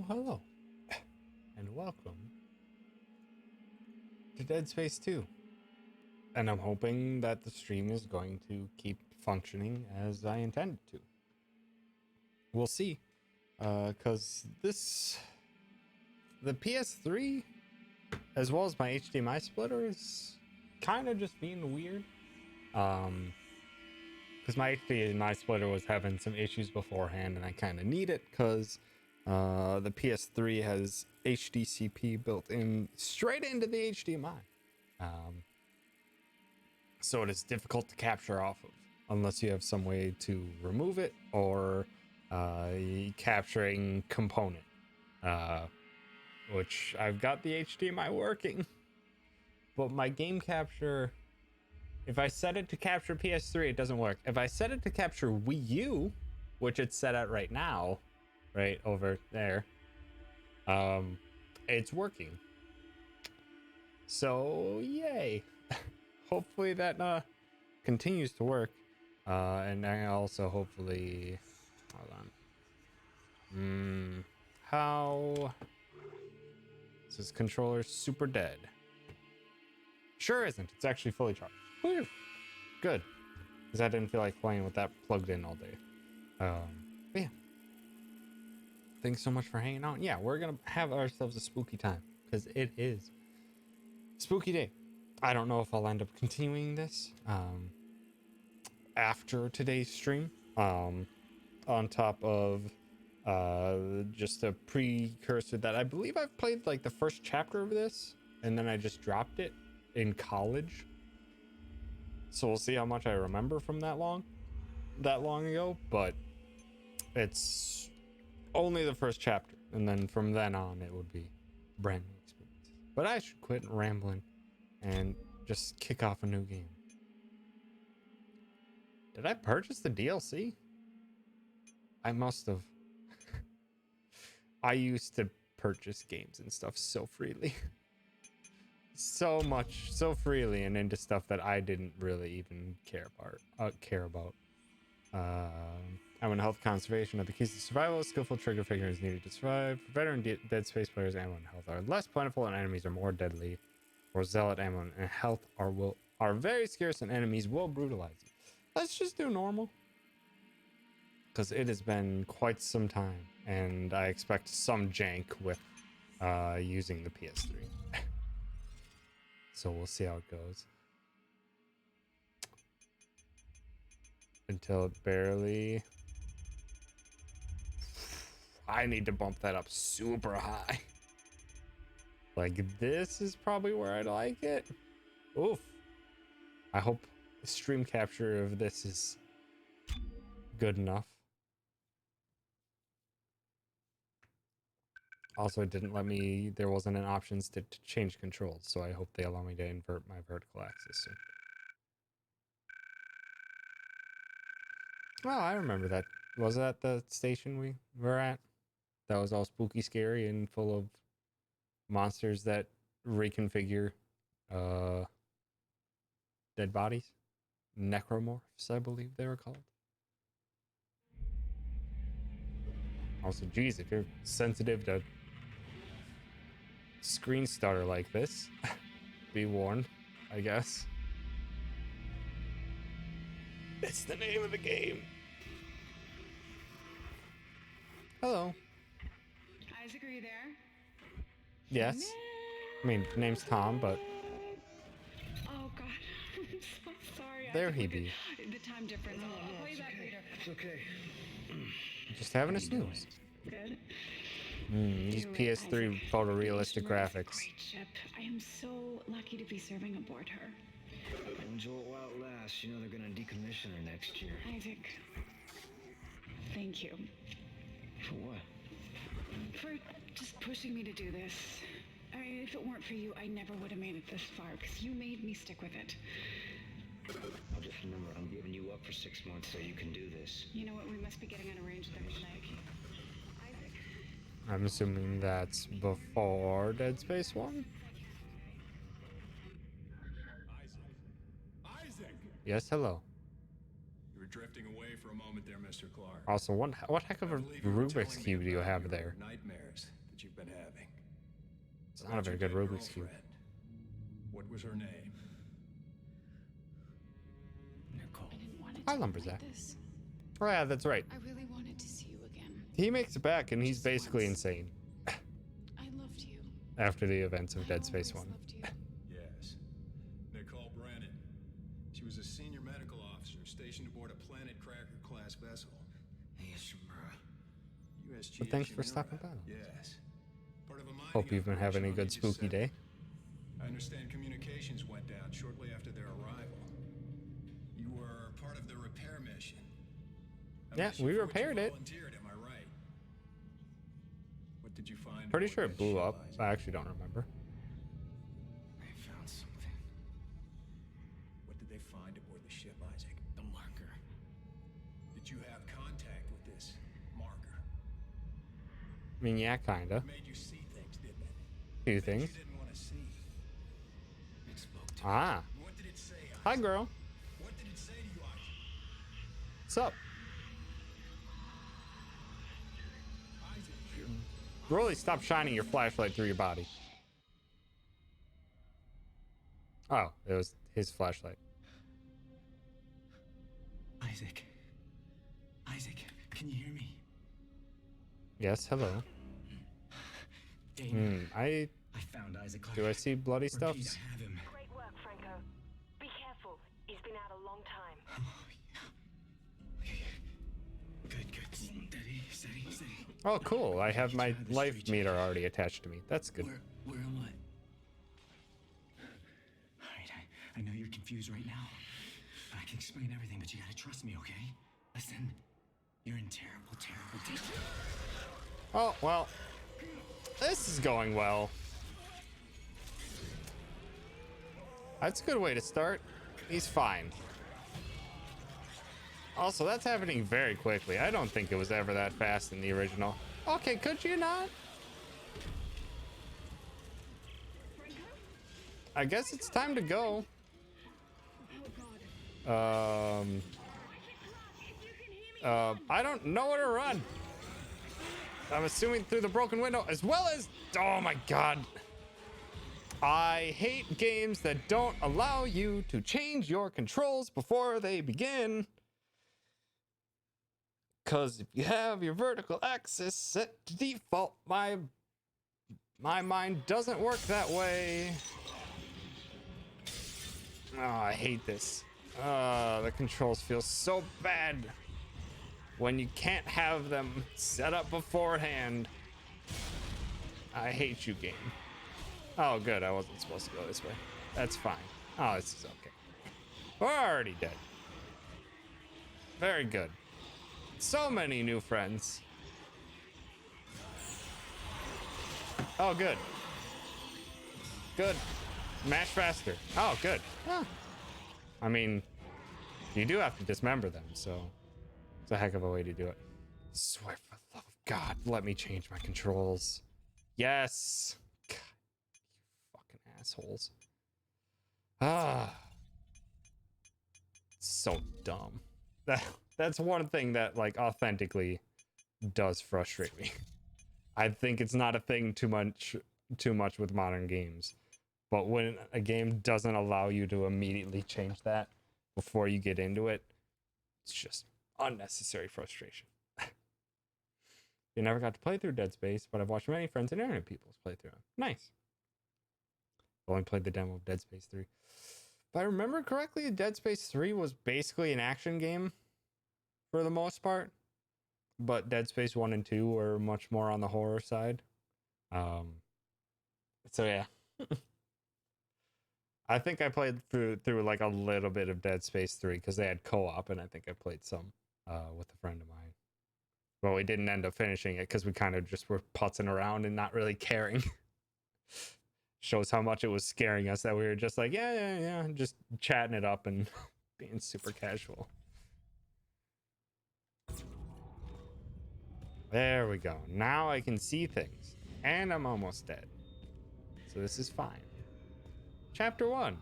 Hello, and welcome to Dead Space 2. And I'm hoping that the stream is going to keep functioning as I intended to. We'll see. Because the PS3, as well as my HDMI splitter, is kind of just being weird. Because my HDMI splitter was having some issues beforehand, and I kind of need it because the PS3 has HDCP built in straight into the HDMI. So it is difficult to capture off of unless you have some way to remove it or capturing component, which I've got the HDMI working, but my game capture, if I set it to capture PS3, it doesn't work. If I set it to capture Wii U, which it's set at right now, right over there, it's working. So yay. Hopefully that continues to work. And I also hopefully, hold on. How is this controller super dead? Sure isn't. It's actually fully charged. Whew. Good, because I didn't feel like playing with that plugged in all day. But yeah, thanks so much for hanging out. Yeah, we're gonna have ourselves a spooky time because it is spooky day. I don't know if I'll end up continuing this after today's stream, on top of just a precursor that I believe I've played like the first chapter of this and then I just dropped it in college. So we'll see how much I remember from that long ago, but it's only the first chapter, and then from then on it would be brand new experience. But I should quit rambling and just kick off a new game. Did I purchase the DLC? I must have. I used to purchase games and stuff so freely. So freely, and into stuff that I didn't really even care about. Ammo and health conservation are the keys to survival. Skillful trigger finger is needed to survive. For veteran Dead Space players, ammo and health are less plentiful and enemies are more deadly. For zealot, ammo and health are very scarce and enemies will brutalize you. Let's just do normal, because it has been quite some time and I expect some jank with using the PS3. So we'll see how it goes. Until it barely... I need to bump that up super high. Like, this is probably where I'd like it. Oof. I hope the stream capture of this is good enough. Also, it didn't let me... There wasn't an option to change controls, so I hope they allow me to invert my vertical axis soon. Oh, I remember that. Was that the station we were at? That was all spooky, scary, and full of monsters that reconfigure dead bodies. Necromorphs, I believe they were called. Also, geez, if you're sensitive to screen stutter like this, be warned, I guess. It's the name of the game. Hello. Isaac, are you there? Yes. I mean, name's Tom, but... Oh, God. I'm so sorry. There Isaac, he be. the time difference. I'll call you back later. It's okay. Just having a snooze. Good. These Do it, PS3 Isaac. photorealistic The Ishmael is a graphics. Great ship. I am so lucky to be serving aboard her. When Joel outlasts, you know they're gonna decommission her next year. Isaac, thank you For what? for just pushing me to do this. I mean, if it weren't for you, I never would have made it this far, because you made me stick with it. I'll just remember, I'm giving you up for 6 months so you can do this. You know what? We must be getting on a range Thursday. Isaac. I'm assuming that's before Dead Space 1? Isaac! Yes, hello. You're drifting away for a moment there, Mr. Clark. Also, what heck of I a believe you were Rubik's telling me Cube do you about have your there? Nightmares that you've been having. It's not a About very your good dead Rubik's Cube. girlfriend. What was her name? Nicole. I didn't want it Hi, to end Lumberjack. like this. Oh yeah, that's right. I really wanted to see you again. He makes it back, and he's Just basically once. insane I loved you. after the events of I Dead Space always 1. loved you. Yes. Nicole Brennan. She was a senior medical officer stationed aboard a Planet Cracker-class vessel. Yes, Shimura. USG Well, thanks for Shimura. stopping by. Yes. Part of a mining Hope you've been having a operation on good Aegis spooky 7. day. I understand communications went down shortly after their arrival. You were part of the repair mission. A Yeah, mission we for which you repaired it. volunteered, am I right? What did you find? Pretty aboard sure that it blew ship, up. Isaac? I actually don't remember. I found something. What did they find aboard the ship, Isaac? The marker. Did you have contact with this marker? I mean, yeah, kinda. It made you see things, didn't it? Few Things things. you didn't want to see. It spoke to me. Ah, What did it say, Isaac? hi, girl. What did it say to you, Isaac? What's up? Isaac, Really, stop shining your flashlight through your body. Oh, it was his flashlight. Isaac. Isaac, can you hear me? Yes, hello. Dana, I I found Isaac Clark. do I see bloody stuff? Repeat, I have him. Great work, Franco. Be careful. He's been out a long time. Oh, yeah. Good, good. Steady, steady, steady. Oh, cool. I have my Reach out of this life reach. meter already attached to me. That's good. Where am I? Alright, I know you're confused right now. I can explain everything, but you gotta trust me, okay? Listen, you're in terrible, terrible danger. Oh, well. This is going well. That's a good way to start. He's fine. Also, that's happening very quickly. I don't think it was ever that fast in the original. Okay, could you not? I guess it's time to go. I don't know where to run. I'm assuming through the broken window, as well as, oh my god. I hate games that don't allow you to change your controls before they begin. Because if you have your vertical axis set to default, my mind doesn't work that way. Oh, I hate this. The controls feel so bad when you can't have them set up beforehand. I hate you, game. Oh, good. I wasn't supposed to go this way. That's fine. Oh, this is okay. We're already dead. Very good. So many new friends. Oh, good. Good. Mash faster. Oh, good. Huh. I mean, you do have to dismember them, so it's a heck of a way to do it. Swear for the love of God, let me change my controls. Yes. God, you fucking assholes. Ah. So dumb. That's one thing that, like, authentically does frustrate me. I think it's not a thing too much with modern games. But when a game doesn't allow you to immediately change that before you get into it, it's just unnecessary frustration. You never got to play through Dead Space, but I've watched many friends and internet people's play through it. Nice. I've only played the demo of Dead Space 3. If I remember correctly, Dead Space 3 was basically an action game for the most part. But Dead Space 1 and 2 were much more on the horror side. So yeah. I think I played through like a little bit of Dead Space 3 because they had co-op, and I think I played some with a friend of mine. But we didn't end up finishing it because we kind of just were putzing around and not really caring. Shows how much it was scaring us that we were just like, yeah, just chatting it up and being super casual. There we go. Now I can see things. And I'm almost dead. So this is fine. Chapter 1.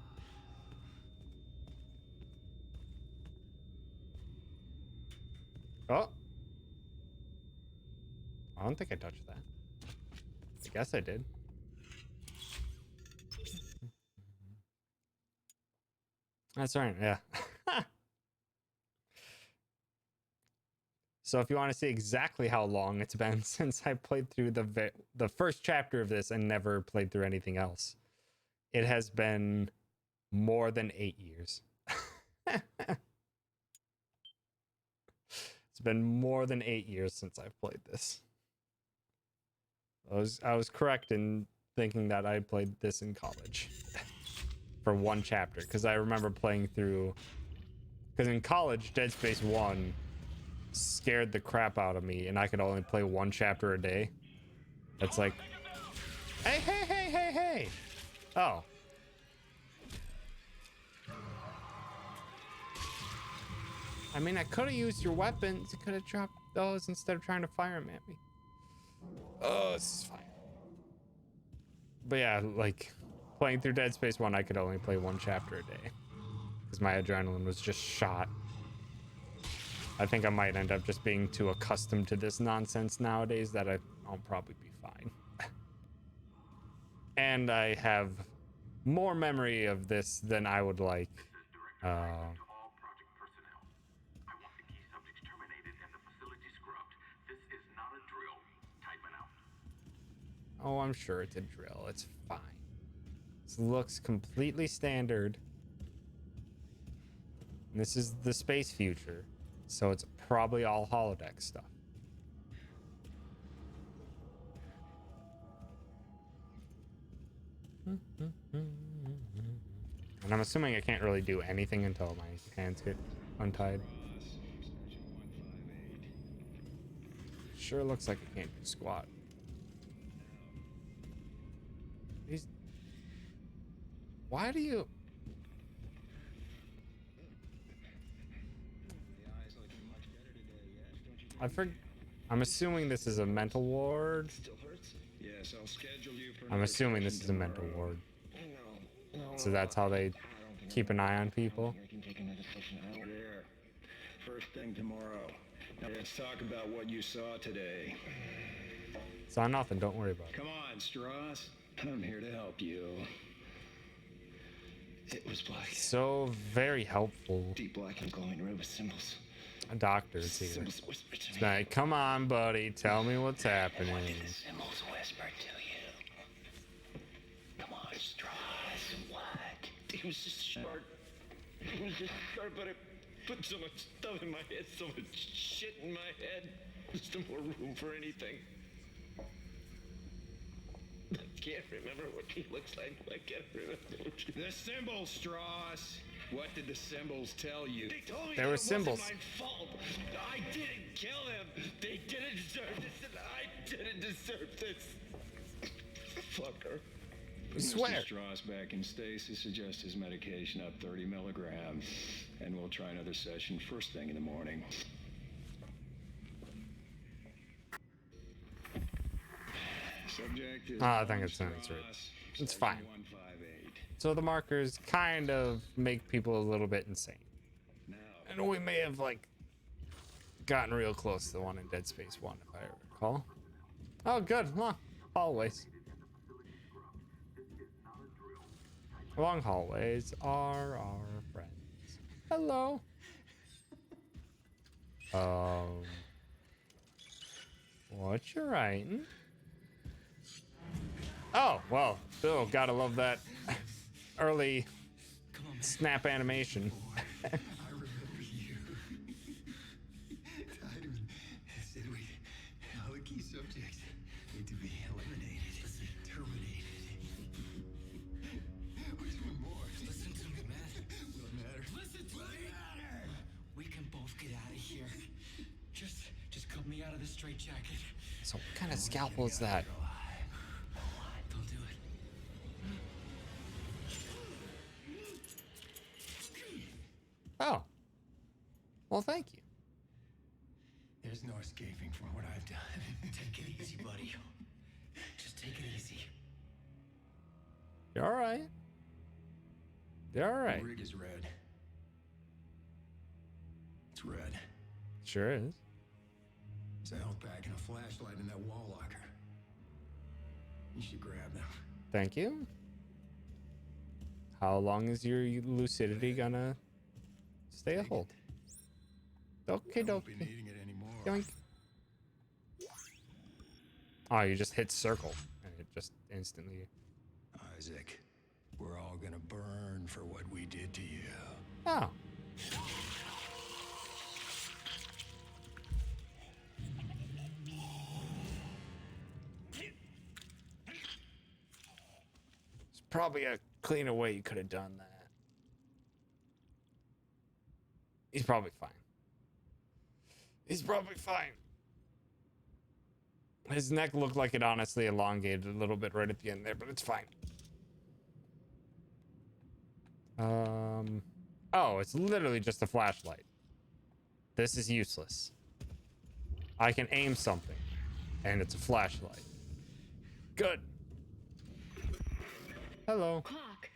Oh. I don't think I touched that. I guess I did. That's right, yeah. So if you want to see exactly how long it's been since I played through the first chapter of this and never played through anything else, it has been more than 8 years. It's been more than 8 years since I've played this. I was correct in thinking that I played this in college for one chapter, because I remember playing through, because in college Dead Space 1 scared the crap out of me and I could only play one chapter a day. It's like, hey. Oh. I mean, I could have used your weapons. I could have dropped those instead of trying to fire them at me. Oh, this is fine. But yeah, like, playing through Dead Space 1, I could only play one chapter a day because my adrenaline was just shot. I think I might end up just being too accustomed to this nonsense nowadays that I'll probably be fine. And I have more memory of this than I would like. Oh, I'm sure it's a drill. It's fine. This looks completely standard. And this is the space future, so it's probably all holodeck stuff. And I'm assuming I can't really do anything until my hands get untied. Sure looks like I can't do squat. Why do you... I'm assuming this is a mental ward. Yes, I'll schedule you for I'm assuming this is a mental ward. So that's how they keep an eye on people. There. First thing tomorrow. Now let's talk about what you saw today. Saw nothing, don't worry about it. Come on, Strauss. I'm here to help you. It was black. So very helpful. Deep black and glowing red with symbols. A doctor's here. Symbols whispered to It's me. like, come on, buddy, tell me what's happening. What did the symbols whisper to you? Come on, Strauss. What? It was just short. It was just short, but it put so much stuff in my head, so much shit in my head. There's no more room for anything. I can't remember what he looks like. I can't remember what he... The symbols, Strauss. What did the symbols tell you? They told me there were symbols. It wasn't my fault. I didn't kill him. They didn't deserve this, and I didn't deserve this. Fucker. I swear. Mr. Strauss back in stasis. Suggest his medication up 30 milligrams, and we'll try another session first thing in the morning. Subject is I think it sounds right. It's fine. 158. So the markers kind of make people a little bit insane. Now, And we may have, like, gotten real close to the one in Dead Space 1, if I recall. Oh, good. Huh. Hallways. Long hallways are our friends. Hello. What you writing? Oh, well, Bill, gotta love that early snap animation. I remember you. Tideman said all the key subjects need to be eliminated, terminated. There's one more. Listen to me, man. What matters? Listen to me. We can both get out of here. Just cut me out of this straitjacket. So what kind of scalpel is that? Don't do it. Oh. Well, thank you. There's no escaping from what I've done. Take it easy, buddy. Just take it easy. You're all right. You're all right. The rig is red. It's red. Sure is. It's a health pack and a flashlight in that wall locker. You should grab them. Thank you. How long is your lucidity gonna stay a hold? Okay, I won't be dokie. needing it anymore. Yoink. Oh, you just hit circle and it just instantly. Isaac, we're all gonna burn for what we did to you. Oh. It's probably a cleaner way you could have done that. He's probably fine. He's probably fine. His neck looked like it honestly elongated a little bit right at the end there, but it's fine. Oh, it's literally just a flashlight. This is useless. I can aim something, and it's a flashlight. Good. Hello. Clark.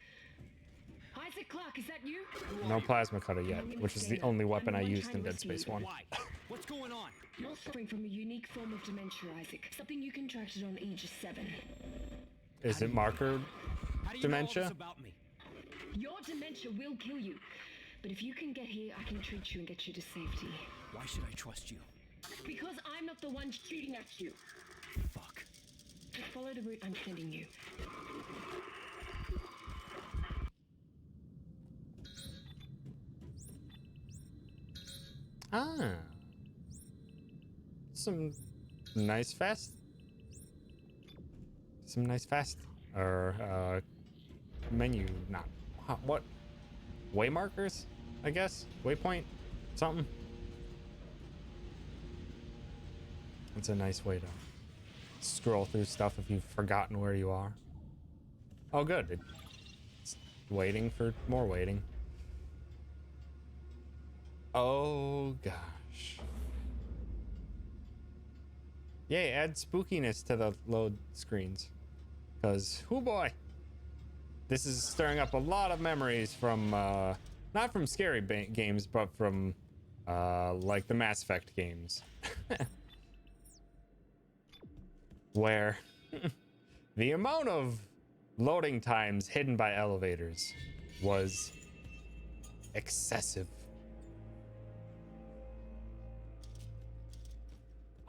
Isaac Clark, is that you? No plasma cutter yet, which is the only weapon I used in Dead Space 1. Why? What's going on? You're suffering from a unique form of dementia, Isaac. Something you contracted on Aegis 7. Is it marker How do you dementia? know all this about me? Your dementia will kill you. But if you can get here, I can treat you and get you to safety. Why should I trust you? Because I'm not the one shooting at you. Fuck. Just follow the route I'm sending you. Ah. Some nice fast. Or menu, not what? Way markers, I guess. Waypoint, something. It's a nice way to scroll through stuff if you've forgotten where you are. Oh, good. It's waiting for more waiting. Oh gosh. Yay, add spookiness to the load screens. Because, oh boy. This is stirring up a lot of memories from, not from scary games, but from, like the Mass Effect games. Where the amount of loading times hidden by elevators was excessive.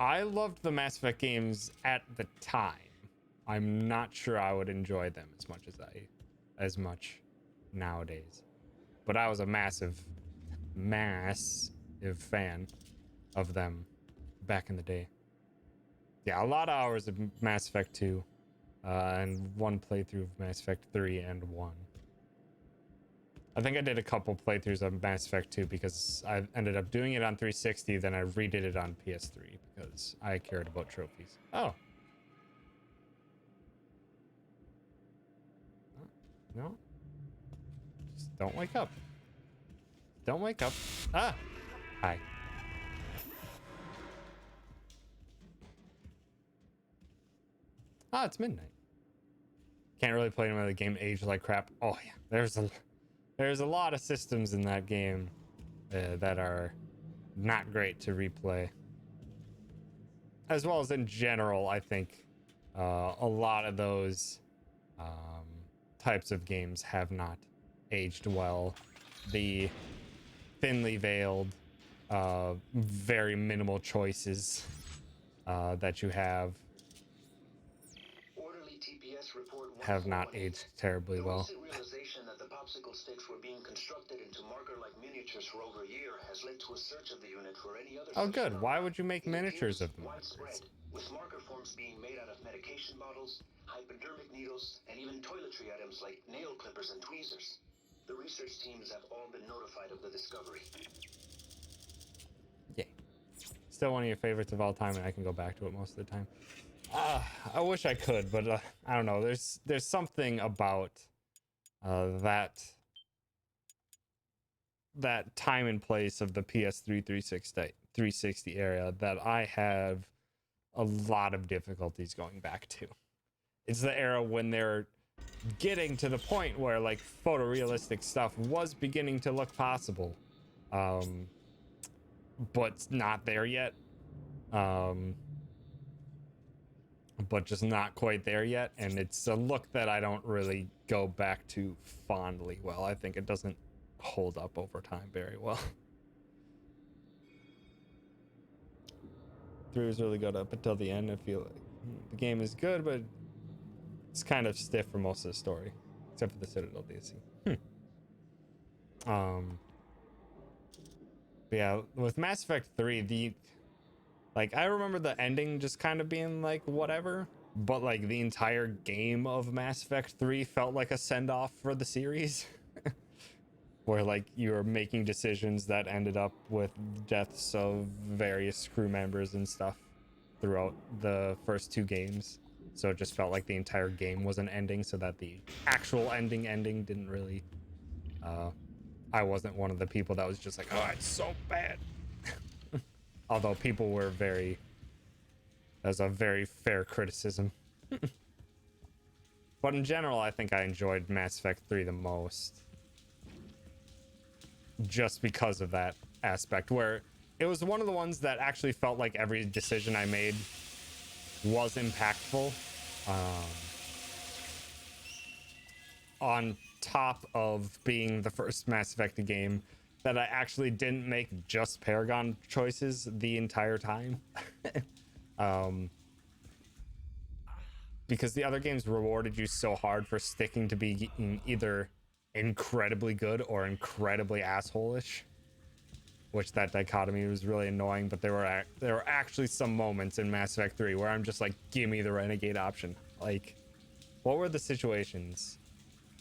I loved the Mass Effect games at the time. I'm not sure I would enjoy them as much nowadays. But I was a massive fan of them back in the day. Yeah, a lot of hours of Mass Effect 2, and one playthrough of Mass Effect 3 and 1. I think I did a couple playthroughs of Mass Effect 2 because I ended up doing it on 360, then I redid it on PS3 because I cared about trophies. Oh. No. Just don't wake up. Don't wake up. Ah! Hi. Ah, it's midnight. Can't really play another game aged like crap. Oh yeah, there's a lot of systems in that game that are not great to replay. As well as in general, I think a lot of those types of games have not aged well. The thinly veiled, very minimal choices that you have have not aged terribly well. The realization that the popsicle sticks were being constructed into marker-like miniatures for over a year has led to a search of the unit for any other. Oh, good. Why would you make miniatures of them? Widespread, with marker forms being made out of medication bottles, hypodermic needles, and even toiletry items like nail clippers and tweezers. The research teams have all been notified of the discovery. Yay. Still one of your favorites of all time, and I can go back to it most of the time. I wish I could, but I don't know. There's something about that time and place of the PS3 360 era that I have a lot of difficulties going back to. It's the era when they're getting to the point where like photorealistic stuff was beginning to look possible, but not there yet. but just not quite there yet. And it's a look that I don't really go back to fondly well. I think it doesn't hold up over time very well. 3 was really good up until the end. I feel like the game is good, but it's kind of stiff for most of the story, except for the Citadel DLC. But yeah, with Mass Effect 3, I remember the ending just kind of being like whatever, but like the entire game of Mass Effect 3 felt like a send-off for the series. Where like you were making decisions that ended up with deaths of various crew members and stuff throughout the first 2 games. So it just felt like the entire game was an ending, so that the actual ending didn't really I wasn't one of the people that was just like, oh, it's so bad. Although people were that was a very fair criticism. But in general, I think I enjoyed Mass Effect 3 the most. Just because of that aspect, where it was one of the ones that actually felt like every decision I made was impactful. On top of being the first Mass Effect game that I actually didn't make just Paragon choices the entire time. Because the other games rewarded you so hard for sticking to being either incredibly good or incredibly asshole-ish, which that dichotomy was really annoying. But there were actually some moments in Mass Effect 3 where I'm just like, give me the renegade option. Like, what were the situations?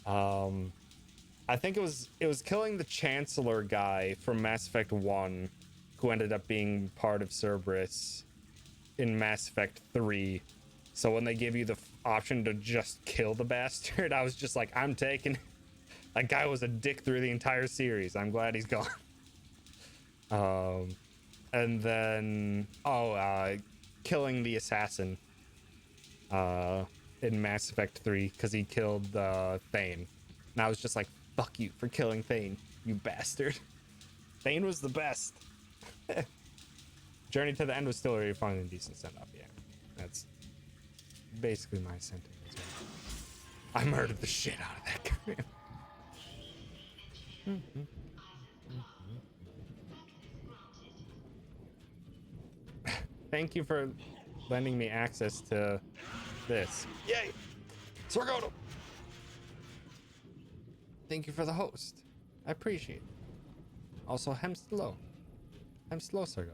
I think it was killing the Chancellor guy from Mass Effect 1, who ended up being part of Cerberus in Mass Effect 3. So when they give you the option to just kill the bastard, I was just like, I'm taking it. That guy was a dick through the entire series. I'm glad he's gone. And then killing the assassin in Mass Effect 3 because he killed Thane. And I was just like, fuck you for killing Thane, you bastard. Thane was the best. Journey to the End was still a really fun and decent send-off. Yeah, that's basically my sentiment as well. I murdered the shit out of that guy. Thank you for lending me access to this. Yay! Sargoto! Thank you for the host. I appreciate it. Also, hem slow, Sargoto.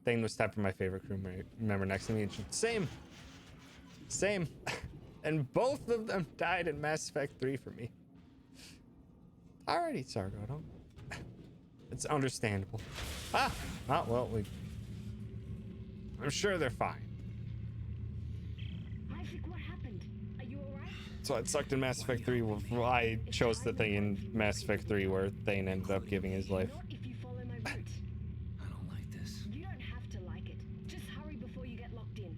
Thane was tapping my favorite crew member next to me. And same. And both of them died in Mass Effect 3 for me. Alrighty, Sargoto. It's understandable. Well, I'm sure they're fine. Isaac, what happened? Are you alright? So it sucked in Mass Effect 3. Well, I chose the thing in Mass Effect 3 where Thane ended up giving his life. Not if you follow my route. I don't like this. You don't have to like it. Just hurry before you get locked in.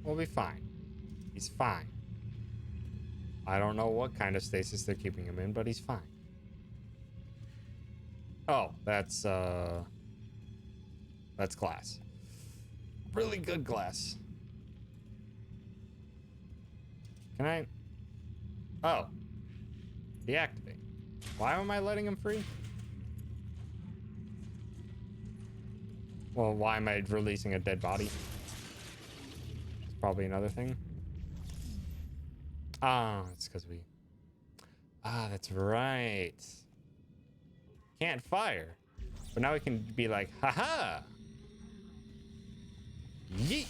We'll be fine. He's fine. I don't know what kind of stasis they're keeping him in, but he's fine. Oh, that's glass. Really good glass. Can I? Oh. Deactivate. Why am I letting him free? Well, why am I releasing a dead body? It's probably another thing. It's because we... that's right. Can't fire. But now we can be like, haha! Yeet!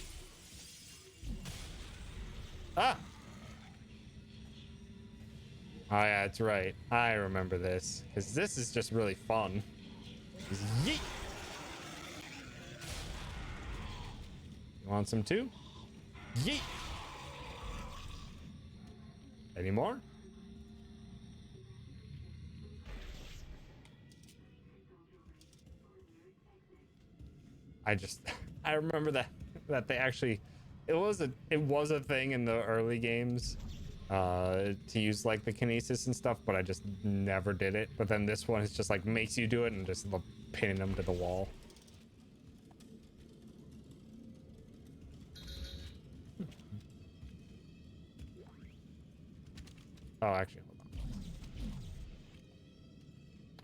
Ah! Oh yeah, that's right. I remember this. Because this is just really fun. Just yeet! You want some too? Yeet! Any more? I remember that they actually, it was a thing in the early games to use like the kinesis and stuff, but I just never did it. But then this one is just like makes you do it and just pinning them to the wall. Oh, actually, hold on.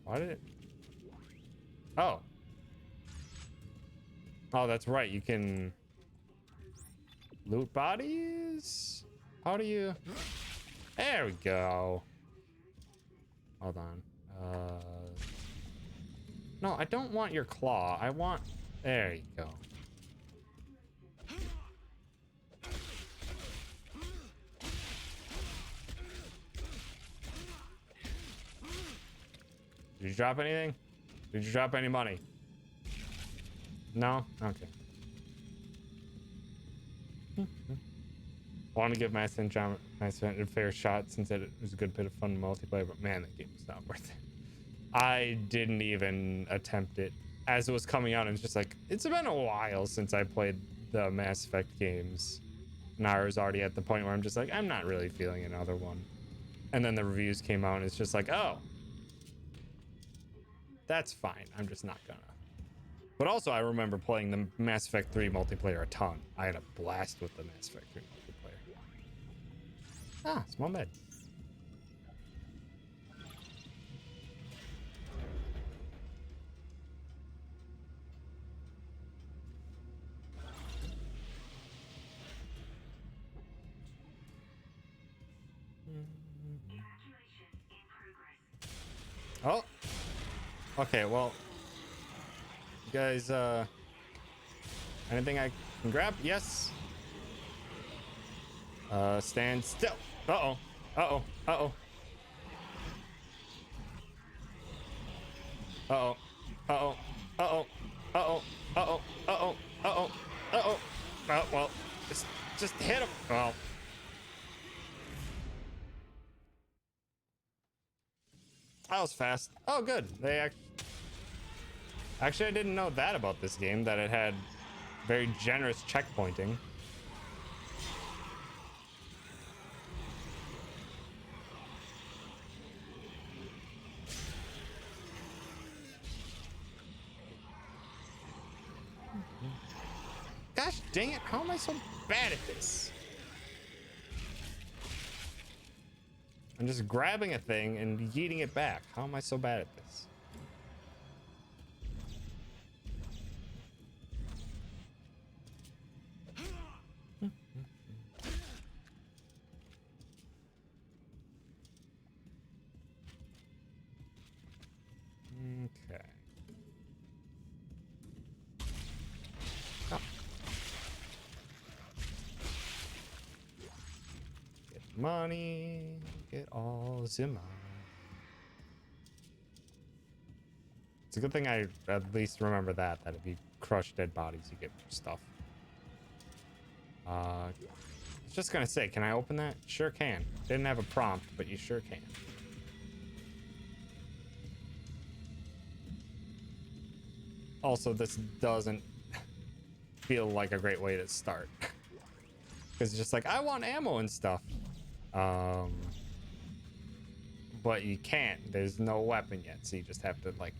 Why did it? Oh. Oh, that's right. You can loot bodies. How do you? There we go. Hold on. No, I don't want your claw. I want. There you go. Did you drop anything? Did you drop any money? No? Okay. I want to give Mass Effect a fair shot since it was a good bit of fun multiplayer, but man, that game was not worth it. I didn't even attempt it as it was coming out. And it's just like, it's been a while since I played the Mass Effect games. And I was already at the point where I'm just like, I'm not really feeling another one. And then the reviews came out and it's just like, oh, that's fine. I'm just not gonna. But also, I remember playing the Mass Effect 3 multiplayer a ton. I had a blast with the Mass Effect 3 multiplayer. Ah, small med. Oh. Okay, well. You guys, anything I can grab? Yes. Stand still. Uh-oh. Uh-oh. Uh-oh. Uh-oh. Uh-oh. Uh-oh. Uh-oh. Uh-oh. Uh-oh. Uh-oh. Uh-oh. Oh, well, just hit him. Well. That was fast. Oh, good. They actually, I didn't know that about this game, that it had very generous checkpointing. Gosh dang it, how am I so bad at this? I'm just grabbing a thing and yeeting it back. How am I so bad at this? Okay. Oh. Get money, get all the money. It's a good thing I at least remember that if you crush dead bodies, you get stuff. I was just gonna say, can I open that? Sure can. Didn't have a prompt, but you sure can. Also, this doesn't feel like a great way to start. Because it's just like, I want ammo and stuff. But you can't. There's no weapon yet, so you just have to, like,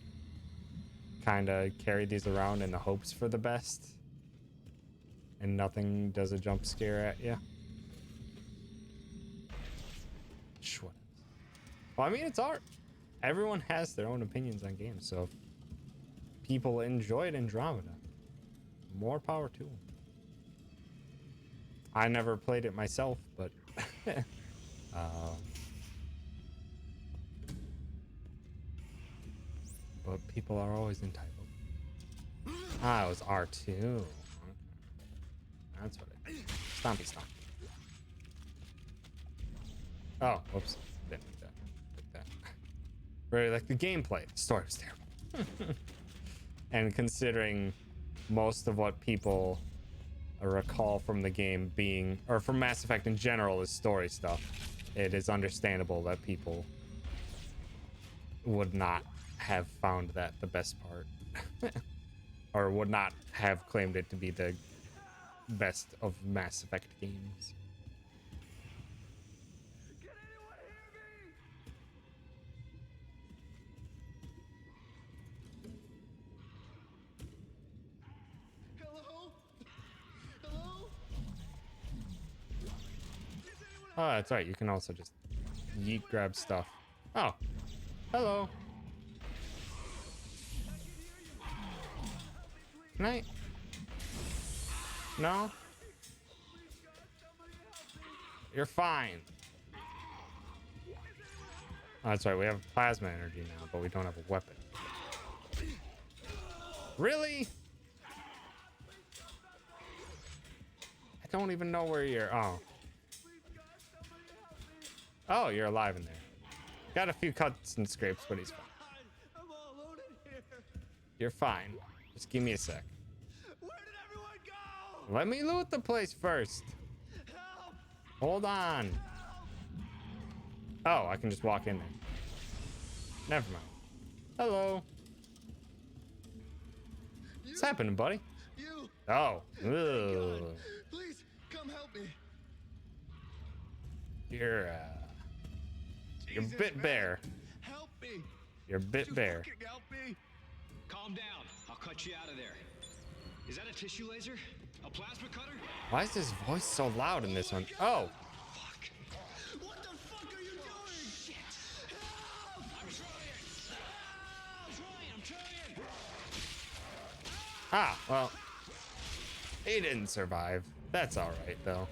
kind of carry these around in the hopes for the best. And nothing does a jump scare at you. Sure. Well, I mean, it's art. Everyone has their own opinions on games, so if people enjoyed Andromeda, more power to them. I never played it myself, but but people are always entitled. Ah, it was R2. Okay. That's what it is. Stompy stomp. Oh, whoops. Didn't need that. Like that. Really, like the gameplay. The story was terrible. And considering most of what people recall from the game being, or from Mass Effect in general, is story stuff, it is understandable that people would not have found that the best part. Or would not have claimed it to be the best of Mass Effect games. Oh, that's right. You can also just yeet grab stuff. Oh, hello. Can I? No? You're fine. Oh, that's right, we have plasma energy now, but we don't have a weapon. Really? I don't even know where you're. Oh. Oh, you're alive in there. Got a few cuts and scrapes, but he's fine. I'm all alone in here. You're fine. Just give me a sec. Where did everyone go? Let me loot the place first. Help! Hold on. Oh, I can just walk in there. Never mind. Hello. What's happening, buddy? You! Oh. God, Ugh. please come help me. You're a Jesus, bit man. bare. Help me. You're a bit You bare. fucking help me. Calm down. I'll cut you out of there. Is that a tissue laser? A plasma cutter? Why is his voice so loud in this one? Oh. Fuck. What the fuck are you doing? Shit. Help! I'm trying. I'm trying. Ah, well. He didn't survive. That's alright, though.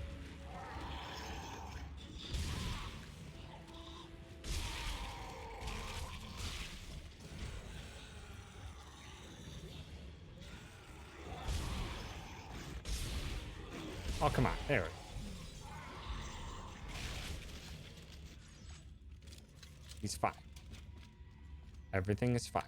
Oh, come on. There we go. He's fine. Everything is fine.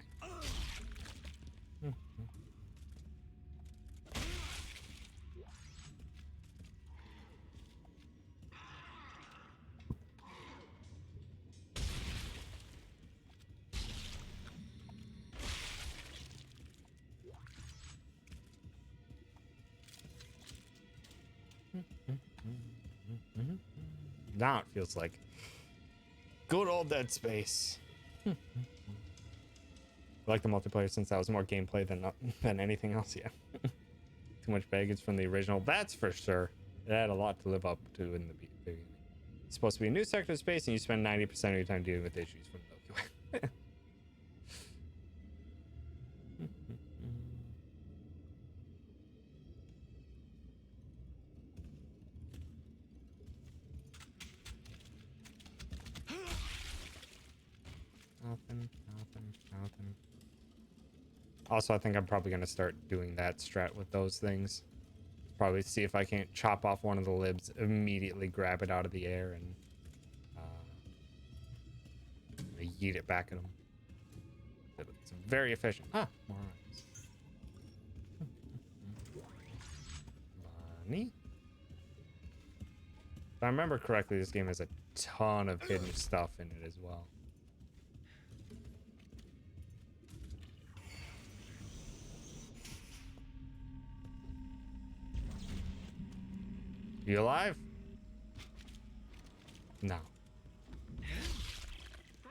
Now it feels like good old Dead Space. I like the multiplayer since that was more gameplay than anything else. Yeah, too much baggage from the original. That's for sure. It had a lot to live up to in the beginning. It's supposed to be a new sector of space, and you spend 90% of your time dealing with issues from the Milky Way. Nothing. Also, I think I'm probably gonna start doing that strat with those things. Probably see if I can't chop off one of the libs, immediately grab it out of the air, and yeet it back at them. It's very efficient. Ah, more eyes. Money. If I remember correctly, this game has a ton of hidden stuff in it as well. You alive? No.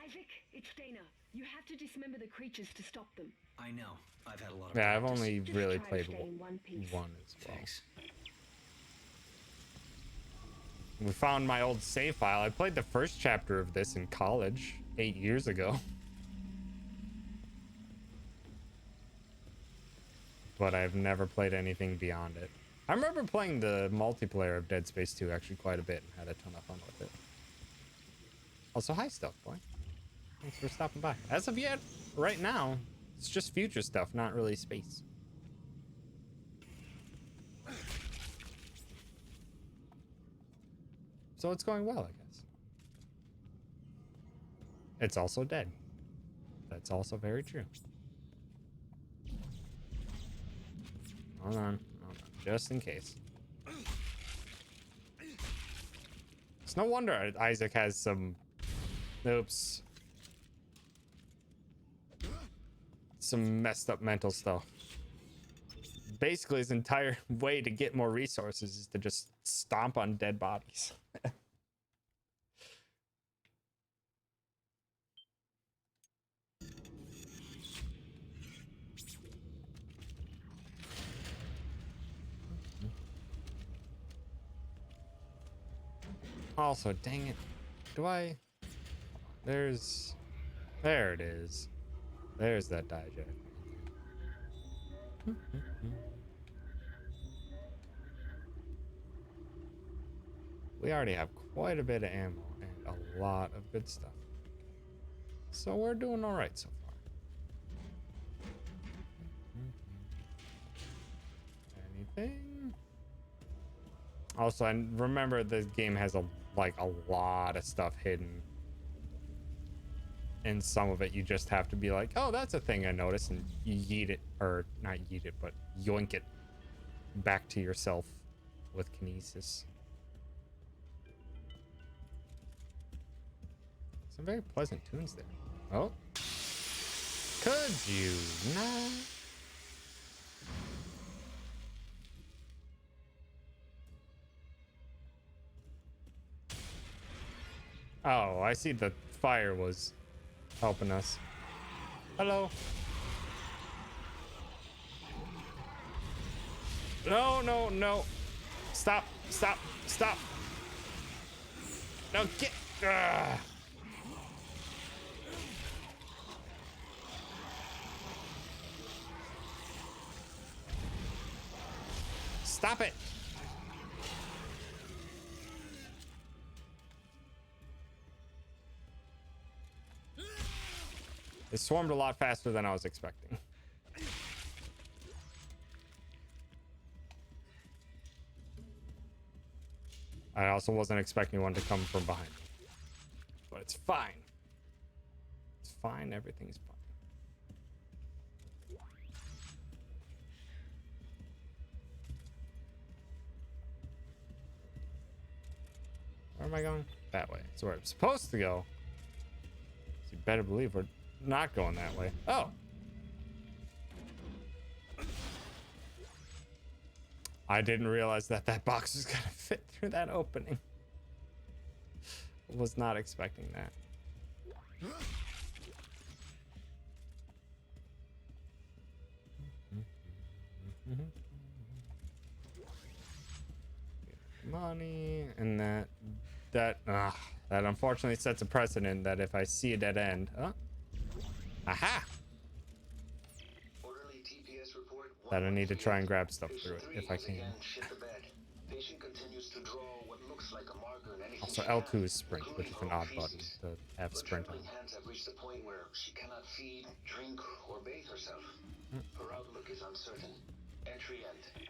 Isaac, it's Dana. You have to dismember the creatures to stop them. I know. I've had a lot of Yeah, I've practice. only Just really try to played stay in one piece. one as well. Thanks. We found my old save file. I played the first chapter of this in college 8 years ago. But I've never played anything beyond it. I remember playing the multiplayer of Dead Space 2 actually quite a bit and had a ton of fun with it. Also, hi stuff, boy. Thanks for stopping by. As of yet, right now, it's just future stuff, not really space. So it's going well, I guess. It's also dead. That's also very true. Hold on. Just in case. It's no wonder Isaac has some... Oops. Some messed up mental stuff. Basically, his entire way to get more resources is to just stomp on dead bodies. Also, dang it. Do I... There it is. There's that digest. We already have quite a bit of ammo and a lot of good stuff. So we're doing all right so far. Anything? Also, I remember this game has a lot of stuff hidden. And some of it you just have to be like, oh, that's a thing I noticed, and you yeet it, or not yeet it, but yoink it back to yourself with kinesis. Some very pleasant tunes there. Oh. Could you not? Oh, I see the fire was helping us. Hello. No, no, no. Stop, stop, stop. No, get. Ugh. Stop it. It swarmed a lot faster than I was expecting. I also wasn't expecting one to come from behind me. But it's fine. It's fine. Everything's fine. Where am I going? That way. It's where I'm supposed to go. So you better believe we're not going that way. Oh. I didn't realize that that box was gonna fit through that opening. Was not expecting that. Money and that unfortunately sets a precedent that if I see a dead end, aha, Orderly TPS report that I need to try and grab stuff through it if I can. Patient continues to draw what looks like a marker in anything Also, she L2 can, is sprint, which is an including odd her button feces. to have Her sprint on. trembling hands have reached a point where she cannot feed, drink, or bathe herself. Her outlook is uncertain. Entry end.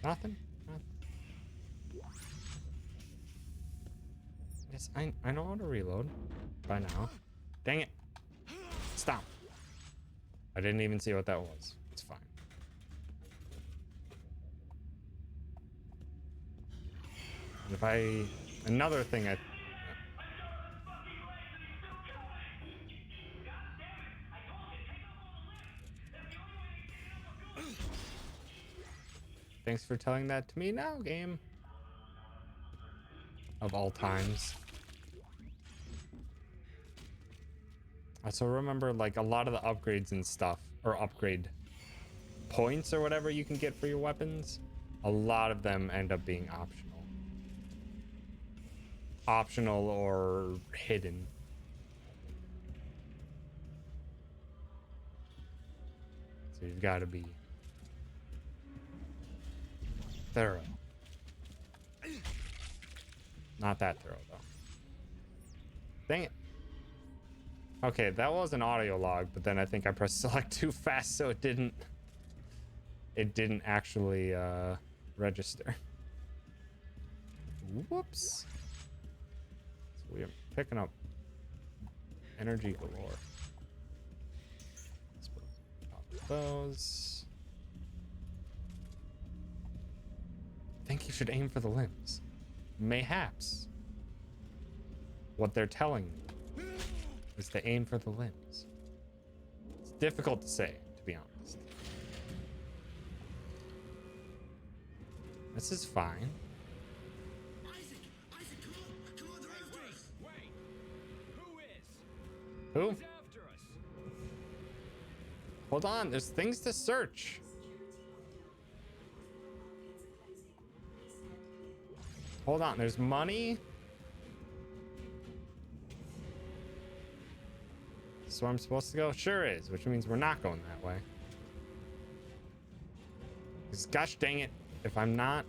Nothing? Yes, I know how to reload by now. Dang it. Stop. I didn't even see what that was. It's fine. And if I... Another thing I... Thanks for telling that to me now, game. Of all times. Also remember, like, a lot of the upgrades and stuff, or upgrade points or whatever you can get for your weapons, a lot of them end up being optional. Optional or hidden. So you've got to be thorough. Not that thorough, though. Dang it. Okay, that was an audio log, but then I think I pressed select too fast, so it didn't actually register. Whoops. So we are picking up energy galore. Let's pop those. I think you should aim for the limbs. Mayhaps. What they're telling me is to aim for the limbs. It's difficult to say, to be honest. This is fine. Isaac, come on, they're after us. Wait! Who is? Who? Who's after us? Hold on, there's things to search. Hold on, there's money. This is where I'm supposed to go? Sure is, which means we're not going that way. Because gosh dang it, if I'm not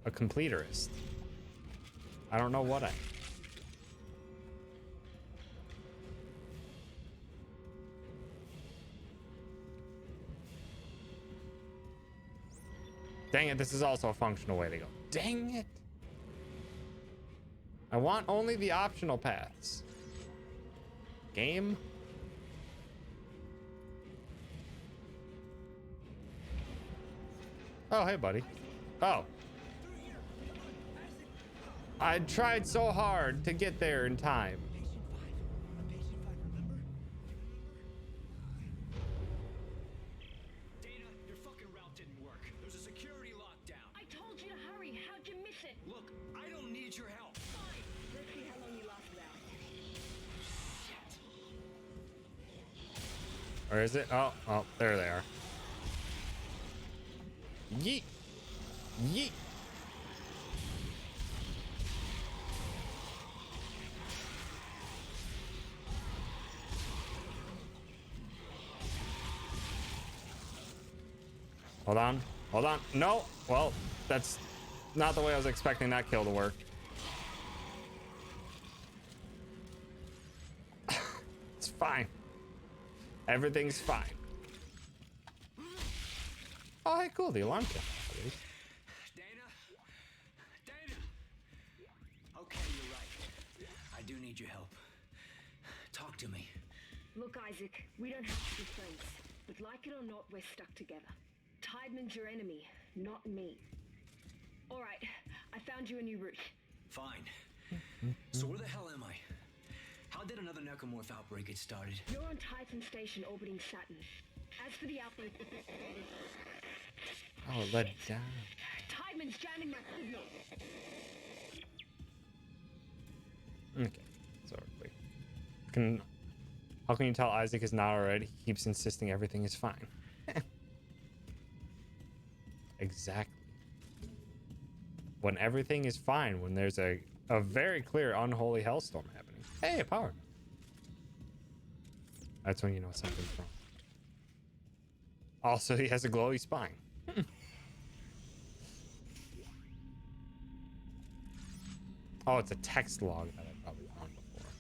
a completerist, I don't know what I am. Dang it, this is also a functional way to go. Dang it. I want only the optional paths. Game. Oh, hey, buddy. Oh. I tried so hard to get there in time. Dana, your fucking route didn't work. There's a security lockdown. I told you to hurry. How'd you miss it? Look, I don't need your help. Fine. Let's see how long you last without. Or is it? Oh, oh, there they are. Yeet. Yeet. Hold on. Hold on. No. Well, that's not the way I was expecting that kill to work. It's fine. Everything's fine. Oh, hey, cool. The alarm came off, at least. Dana? Dana! Okay, you're right. I do need your help. Talk to me. Look, Isaac, we don't have to be friends. But like it or not, we're stuck together. Tideman's your enemy, not me. All right, I found you a new route. Fine. So where the hell am I? How did another necromorph outbreak get started? You're on Titan Station orbiting Saturn. As for the outbreak... Oh, let it down. Tideman's jamming my signal. Okay. So wait. How can you tell Isaac is not already? He keeps insisting everything is fine. Exactly. When everything is fine, when there's a very clear unholy hellstorm happening. Hey, power. That's when you know something's wrong. Also, he has a glowy spine. Oh, it's a text log that I probably found before.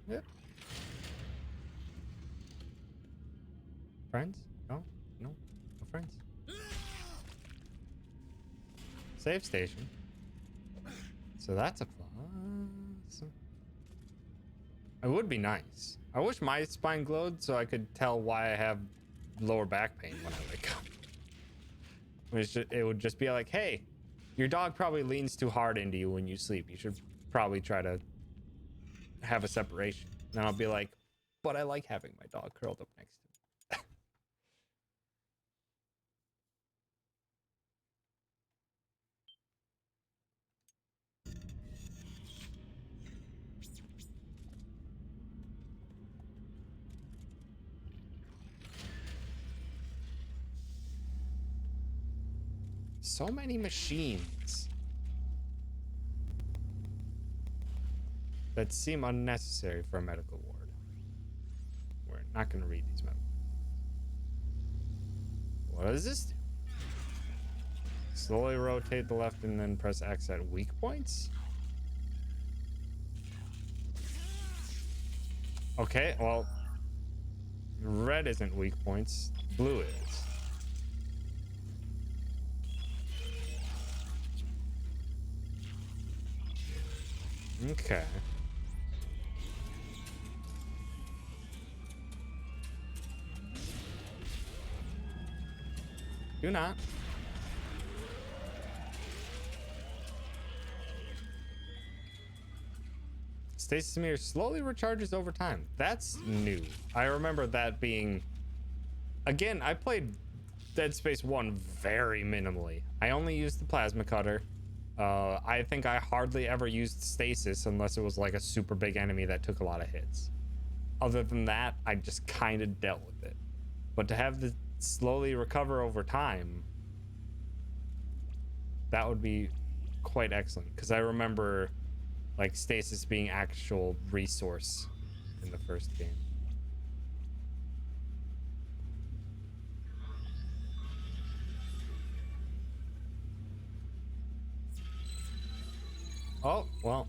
Yep. Friends? No? No? No friends? Save station. So that's a plus. It would be nice. I wish my spine glowed so I could tell why I have lower back pain when I wake up. It would just be like, hey, your dog probably leans too hard into you when you sleep. You should probably try to have a separation. And I'll be like, but I like having my dog curled up next to me. So many machines that seem unnecessary for a medical ward. We're not going to read these medical. What does this do? Slowly rotate the left and then press X at weak points? Okay, well, red isn't weak points. Blue is. Okay. Do not. Stasis meter slowly recharges over time. That's new. I remember that being... Again, I played Dead Space 1 very minimally. I only used the plasma cutter I think I hardly ever used stasis unless it was like a super big enemy that took a lot of hits. Other than that, I just kind of dealt with it. But to have the slowly recover over time, that would be quite excellent. Because I remember like stasis being actual resource in the first game. Oh, well.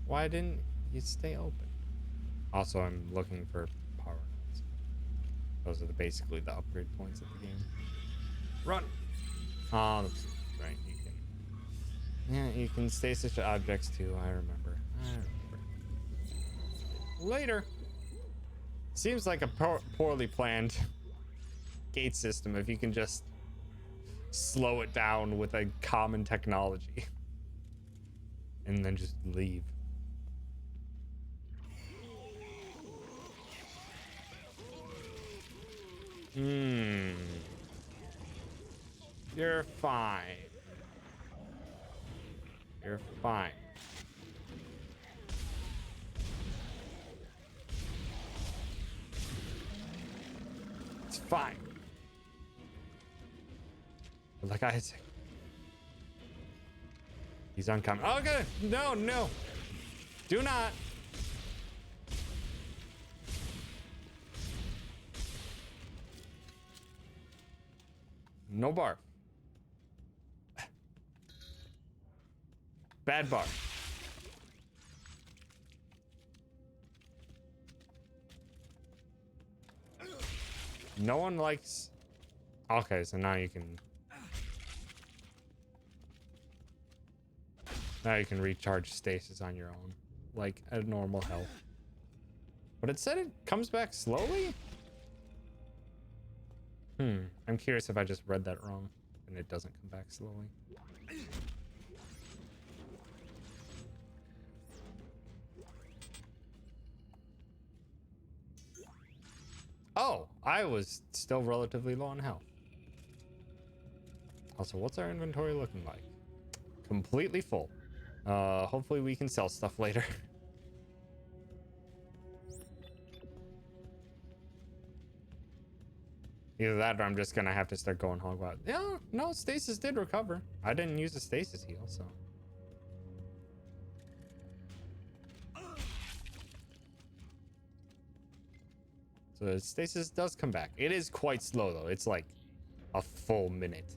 Why didn't you stay open? Also, I'm looking for power nodes. Those are basically the upgrade points of the game. Run! Oh, that's right. You can. Yeah, you can stasis objects too. I remember. Later. Seems like a poorly planned gate system if you can just slow it down with a common technology and then just leave. You're fine. You're fine. It's fine. Like Isaac. He's uncommon. Okay, no, no. Do not. No bar. Bad bar. No one likes... Okay, so now you can... Now you can recharge stasis on your own. Like, at normal health. But it said it comes back slowly? I'm curious if I just read that wrong and it doesn't come back slowly. Oh, I was still relatively low on health. Also, what's our inventory looking like? Completely full. Hopefully we can sell stuff later. Either that or I'm just gonna have to start going hog wild. Yeah, no, stasis did recover. I didn't use a stasis heal, so. So the stasis does come back. It is quite slow though. It's like a full minute.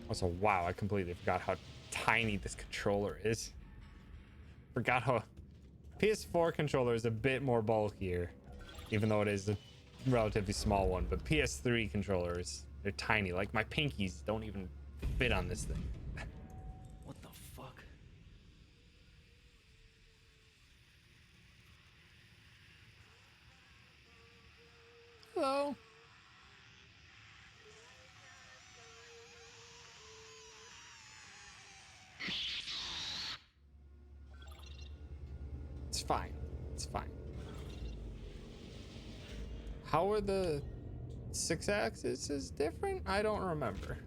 Also, wow, I completely forgot how tiny this controller is. Forgot how PS4 controller is a bit more bulkier, even though it is a relatively small one, but PS3 controllers, they're tiny. Like my pinkies don't even fit on this thing. What the fuck? Hello. It's fine. It's fine. How are the 6 axes different? I don't remember.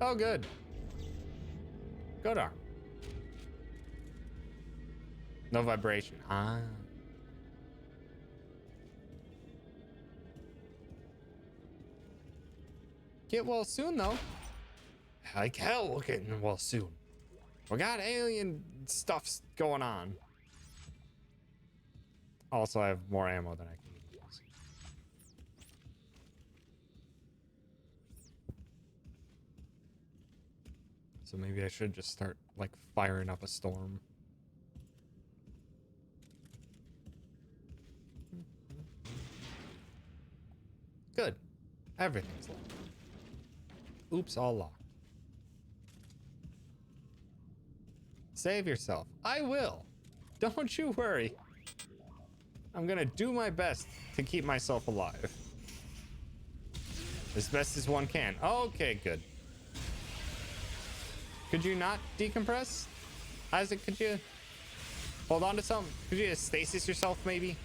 Oh, good. Good arm. No vibration. Ah. Get well soon, though. Like hell, we're getting well soon. We got alien stuff going on. Also, I have more ammo than I can use. So maybe I should just start, like, firing up a storm. Good. Everything's locked. Oops, all locked. Save yourself. I will. Don't you worry. I'm gonna do my best to keep myself alive. As best as one can. Okay, good. Could you not decompress? Isaac, could you hold on to something? Could you stasis yourself, maybe?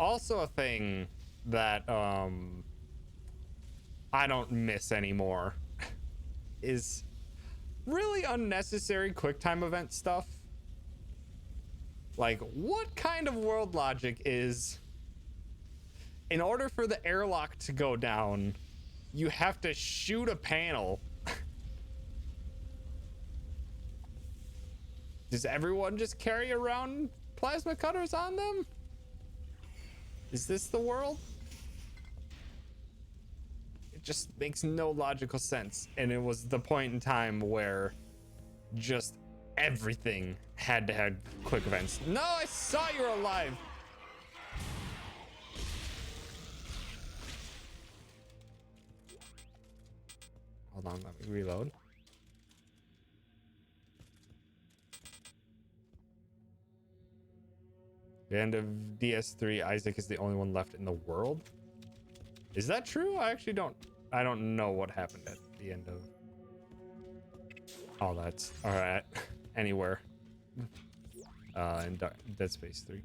also a thing that I don't miss anymore is really unnecessary QuickTime event stuff. Like, what kind of world logic is, in order for the airlock to go down, you have to shoot a panel? Does everyone just carry around plasma cutters on them? Is this the world? It just makes no logical sense. And it was the point in time where just everything had to have quick events. No, I saw you're alive. Hold on, let me reload. The end of DS3, Isaac is the only one left in the world. Is that true? I don't know what happened at the end of. Oh, that's all right. Anywhere. In Dead Space 3.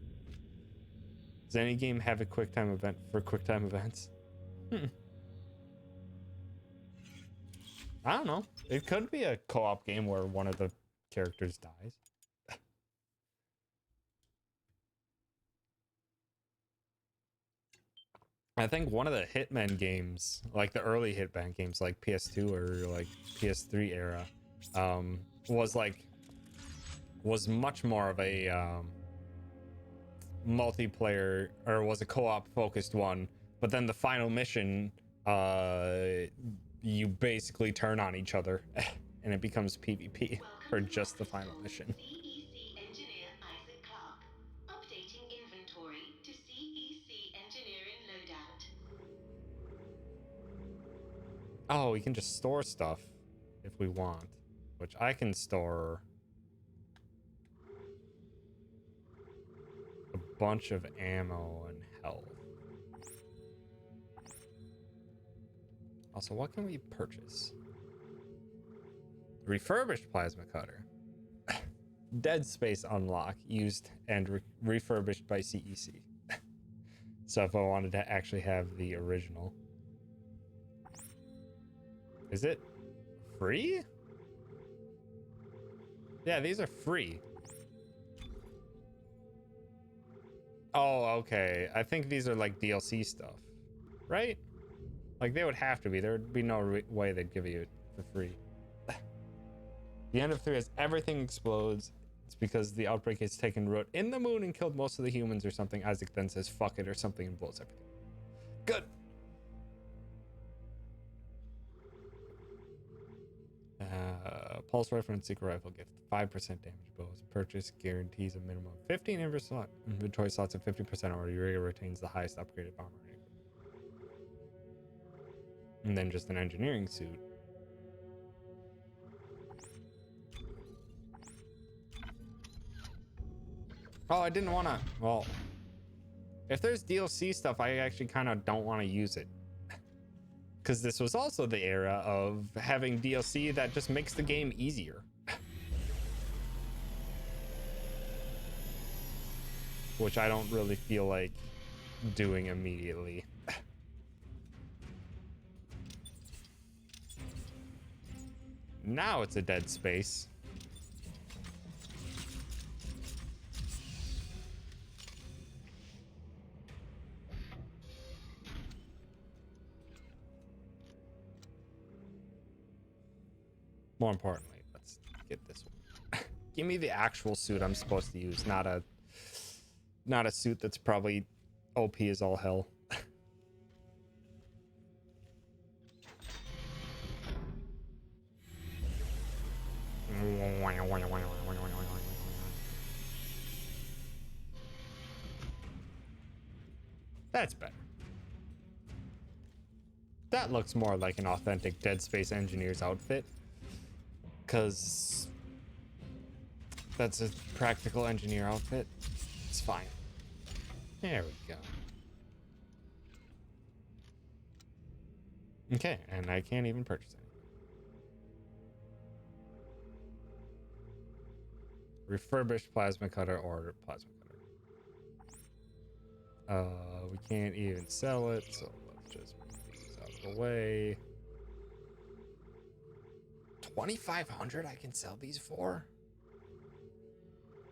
Does any game have a QuickTime event for QuickTime events? I don't know. It could be a co-op game where one of the characters dies. I think one of the Hitman games, like the early Hitman games, like PS2 or like PS3 era, was much more of a multiplayer, or was a co-op focused one. But then the final mission, you basically turn on each other, and it becomes PvP for just the final mission. CEC engineer Isaac Clarke. Updating inventory to CEC engineering loadout. Oh, we can just store stuff if we want, which I can store a bunch of ammo and health. Also, what can we purchase? Refurbished plasma cutter. Dead Space unlock used and refurbished by CEC. So if I wanted to actually have the original. Is it free? Yeah, these are free. Oh, okay. I think these are like DLC stuff, right? Like they would have to be. There would be no way they'd give you it for free. The end of 3 as everything explodes. It's because the outbreak has taken root in the moon and killed most of the humans or something. Isaac then says fuck it or something and blows everything. Good. Pulse rifle and secret rifle gift 5% damage bows. Purchase guarantees a minimum of 15 inventory slots and 50% or your retains the highest upgraded bomber rating. And then just an engineering suit. Oh, I didn't want to. Well, if there's DLC stuff, I actually kind of don't want to use it. Because this was also the era of having DLC that just makes the game easier. Which I don't really feel like doing immediately. Now it's a Dead Space. More importantly, let's get this one. Give me the actual suit I'm supposed to use, not a suit that's probably OP as all hell. That's better. That looks more like an authentic Dead Space engineer's outfit. Because that's a practical engineer outfit. It's fine. There we go. Okay, and I can't even purchase any. Refurbished plasma cutter or plasma cutter. We can't even sell it, so let's just move these out of the way. 2,500 I can sell these for?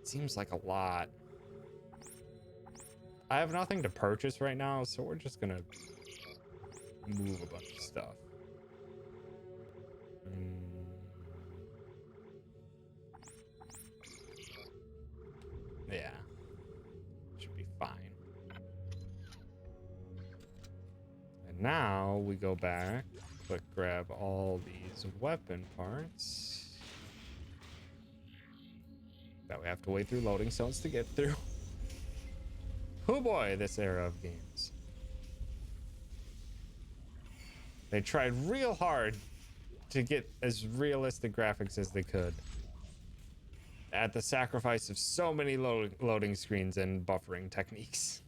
Seems like a lot. I have nothing to purchase right now, so we're just gonna move a bunch of stuff. Yeah. Should be fine. And now we go back, click grab all these weapon parts that we have to wait through loading zones to get through. Oh boy, this era of games. They tried real hard to get as realistic graphics as they could, at the sacrifice of so many loading screens and buffering techniques.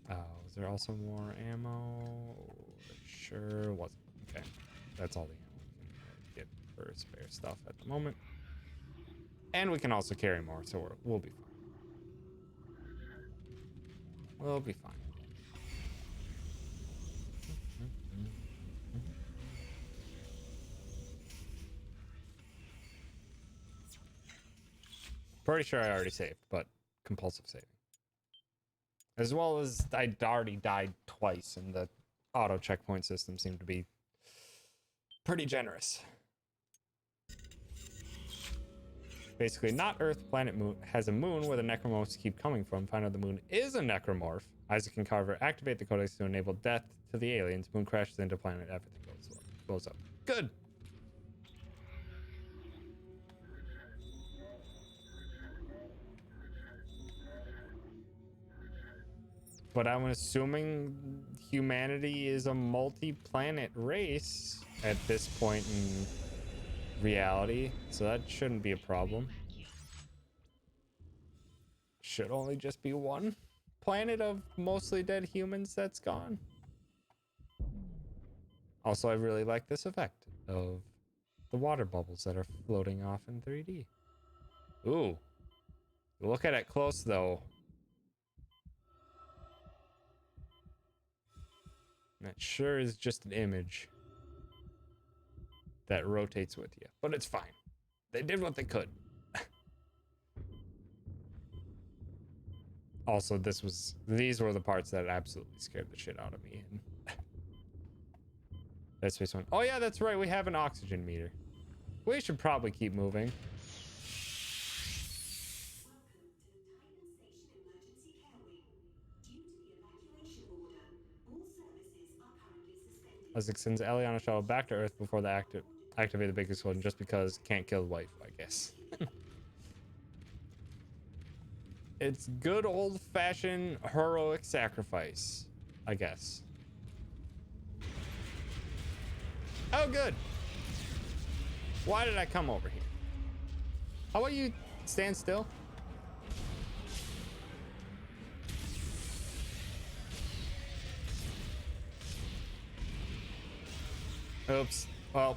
Was there also more ammo? Sure wasn't. Okay, that's all the ammo we can get for spare stuff at the moment. And we can also carry more, so we'll be fine. We'll be fine. Pretty sure I already saved, but compulsive saving. As well as I'd already died twice, and the auto checkpoint system seemed to be pretty generous. Basically, not Earth, planet Moon has a moon where the necromorphs keep coming from. Find out the moon is a necromorph. Isaac and Carver activate the codex to enable death to the aliens. Moon crashes into planet. Everything goes up. Good. But I'm assuming humanity is a multi-planet race at this point in reality, so that shouldn't be a problem. Should only just be one planet of mostly dead humans that's gone. Also, I really like this effect of the water bubbles that are floating off in 3D. Ooh. Look at it close, though. That sure is just an image that rotates with you, but it's fine. They did what they could. Also, these were the parts that absolutely scared the shit out of me. That's space one. Oh yeah, that's right. We have an oxygen meter. We should probably keep moving. Isaac sends Ellie on a shuttle back to Earth before they activate the big explosion, just because can't kill wife, I guess. It's good old-fashioned heroic sacrifice, I guess. Oh, good. Why did I come over here? How about you stand still? Oops. Well,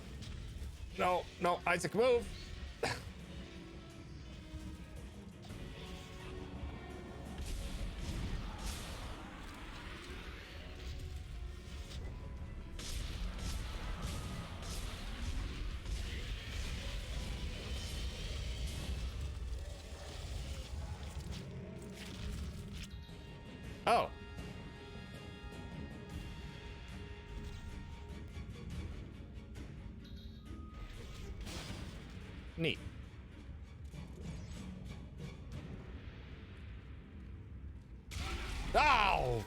no, Isaac, move. Oh. Neat. Ow!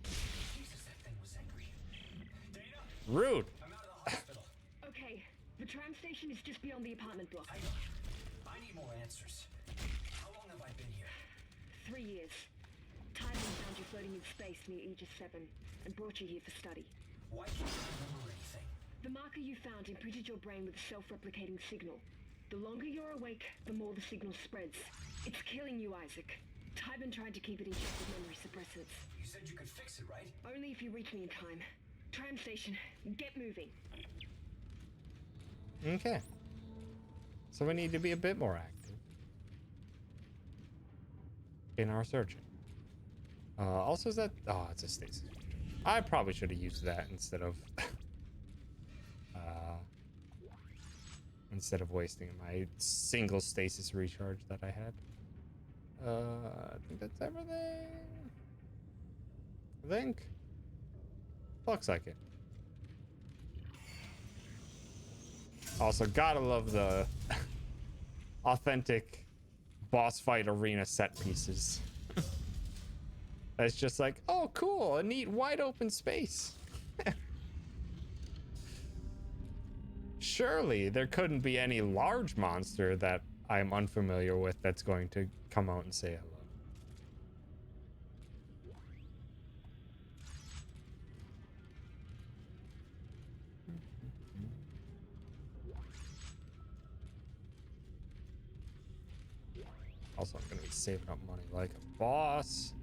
Jesus, that thing was angry. Dana? Rude. I'm out of the hospital. Okay, the tram station is just beyond the apartment block. Hang on. I need more answers. How long have I been here? 3 years. Timon found you floating in space near Aegis 7 and brought you here for study. Why can't I remember anything? The marker you found imprinted your brain with a self-replicating signal. The longer you're awake, the more the signal spreads. It's killing you, Isaac. Timon tried to keep it in check with memory suppressants. You said you could fix it, right? Only if you reach me in time. Tram station, get moving. Okay. So we need to be a bit more active. in our searching. Also, is that... Oh, it's a stasis. I probably should have used that instead of... instead of wasting my single stasis recharge that I had. I think that's everything. I think. Looks like it. Also, gotta love the authentic boss fight arena set pieces. That's just like, oh, cool, a neat wide open space. Surely there couldn't be any large monster that I'm unfamiliar with that's going to come out and say hello. Also, I'm gonna be saving up money like a boss.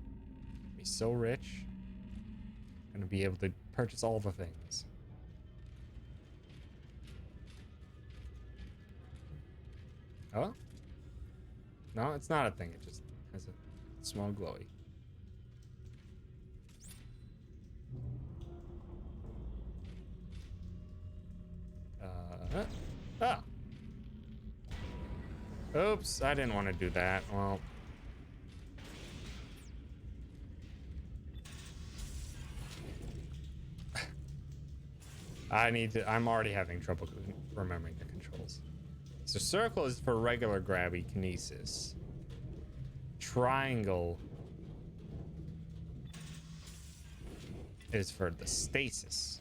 Be so rich. Gonna be able to purchase all the things. Oh? No, it's not a thing. It just has a small glowy. Oh. Oops, I didn't want to do that. Well. I'm already having trouble remembering the controls. So circle is for regular grabby kinesis. Triangle is for the stasis.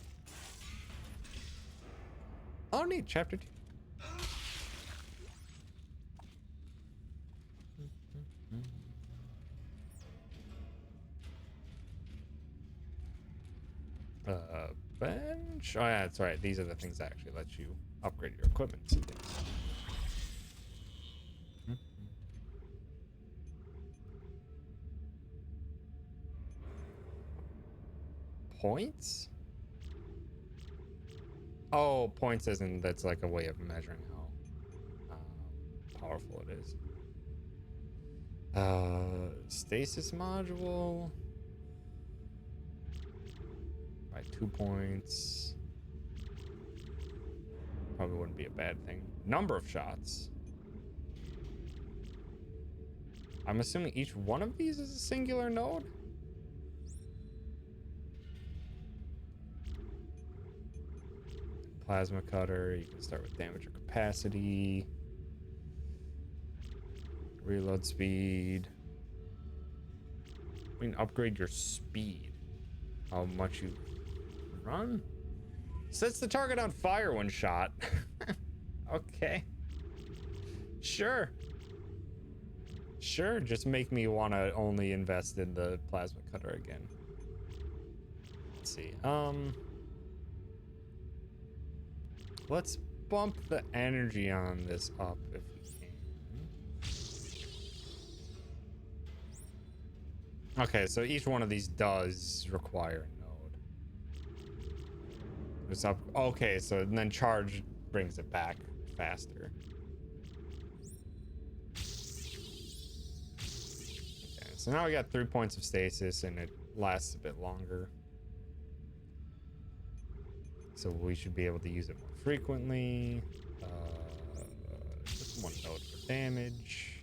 Oh, neat. Chapter 2. Bench. Oh, yeah, that's right. These are the things that actually let you upgrade your equipment and things. Points? Oh, points isn't. That's like a way of measuring how powerful it is. Stasis module. By 2 points. Probably wouldn't be a bad thing. Number of shots. I'm assuming each one of these is a singular node. Plasma cutter. You can start with damage or capacity. Reload speed. We can upgrade your speed. How much you run? Sets the target on fire when shot. Okay. Sure. Sure, just make me want to only invest in the plasma cutter again. Let's see. Let's bump the energy on this up if we can. Okay, so each one of these does require a node. It's up. Okay, so then charge brings it back faster. Okay, so now we got 3 points of stasis and it lasts a bit longer. So we should be able to use it more frequently. Just 1 node for damage.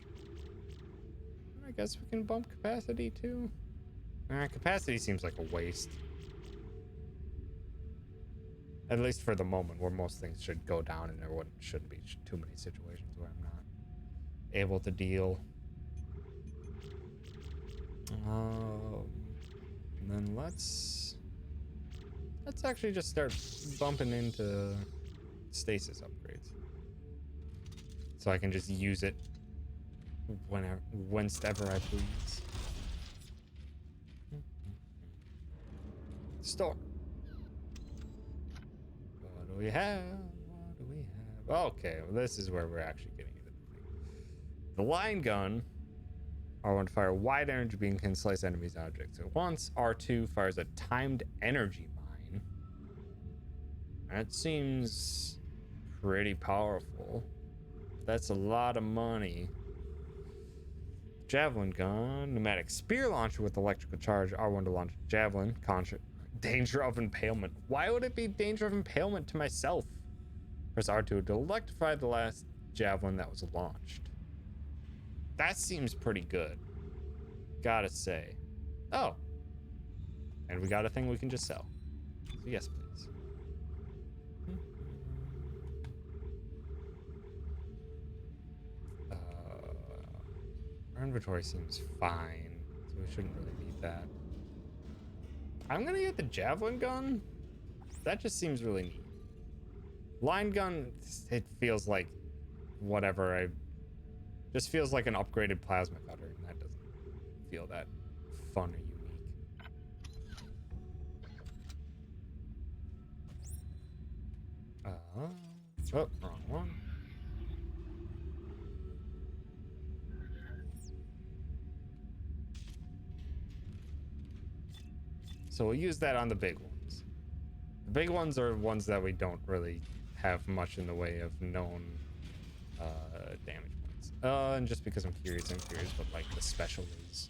I guess we can bump capacity too. Capacity seems like a waste. At least for the moment, where most things should go down and there shouldn't be too many situations where I'm not able to deal. And then let's actually just start bumping into stasis upgrades. So I can just use it whenever I please. Store. What do we have? What do we have? Okay, well, this is where we're actually getting into the thing. The line gun. R1 to fire a wide energy beam can slice enemies' objects at once. R2 fires a timed energy mine. That seems pretty powerful. That's a lot of money. Javelin gun. Pneumatic spear launcher with electrical charge. R1 to launch javelin. Danger of impalement. Why would it be danger of impalement to myself? Press R2 to electrify the last javelin that was launched. That seems pretty good. Gotta say. Oh. And we got a thing we can just sell. So yes, please. Our inventory seems fine, so we shouldn't really need that. I'm gonna get the javelin gun. That just seems really neat. Line gun, it feels like whatever. I just feels like an upgraded plasma cutter, and that doesn't feel that fun or unique. Oh, wrong one. So we'll use that on the big ones. The big ones are ones that we don't really have much in the way of known damage points. And just because I'm curious what like the special is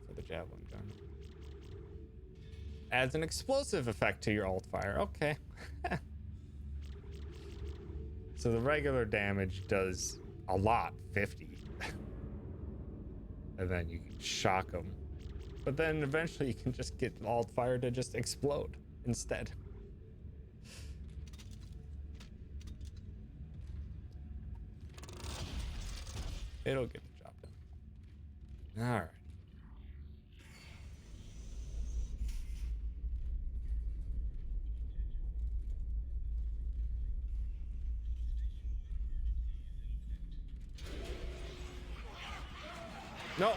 for the javelin gun. Adds an explosive effect to your alt fire. Okay. So the regular damage does a lot, 50. And then you can shock them. But then eventually you can just get alt fire to just explode instead. It'll get the job done. All right. No.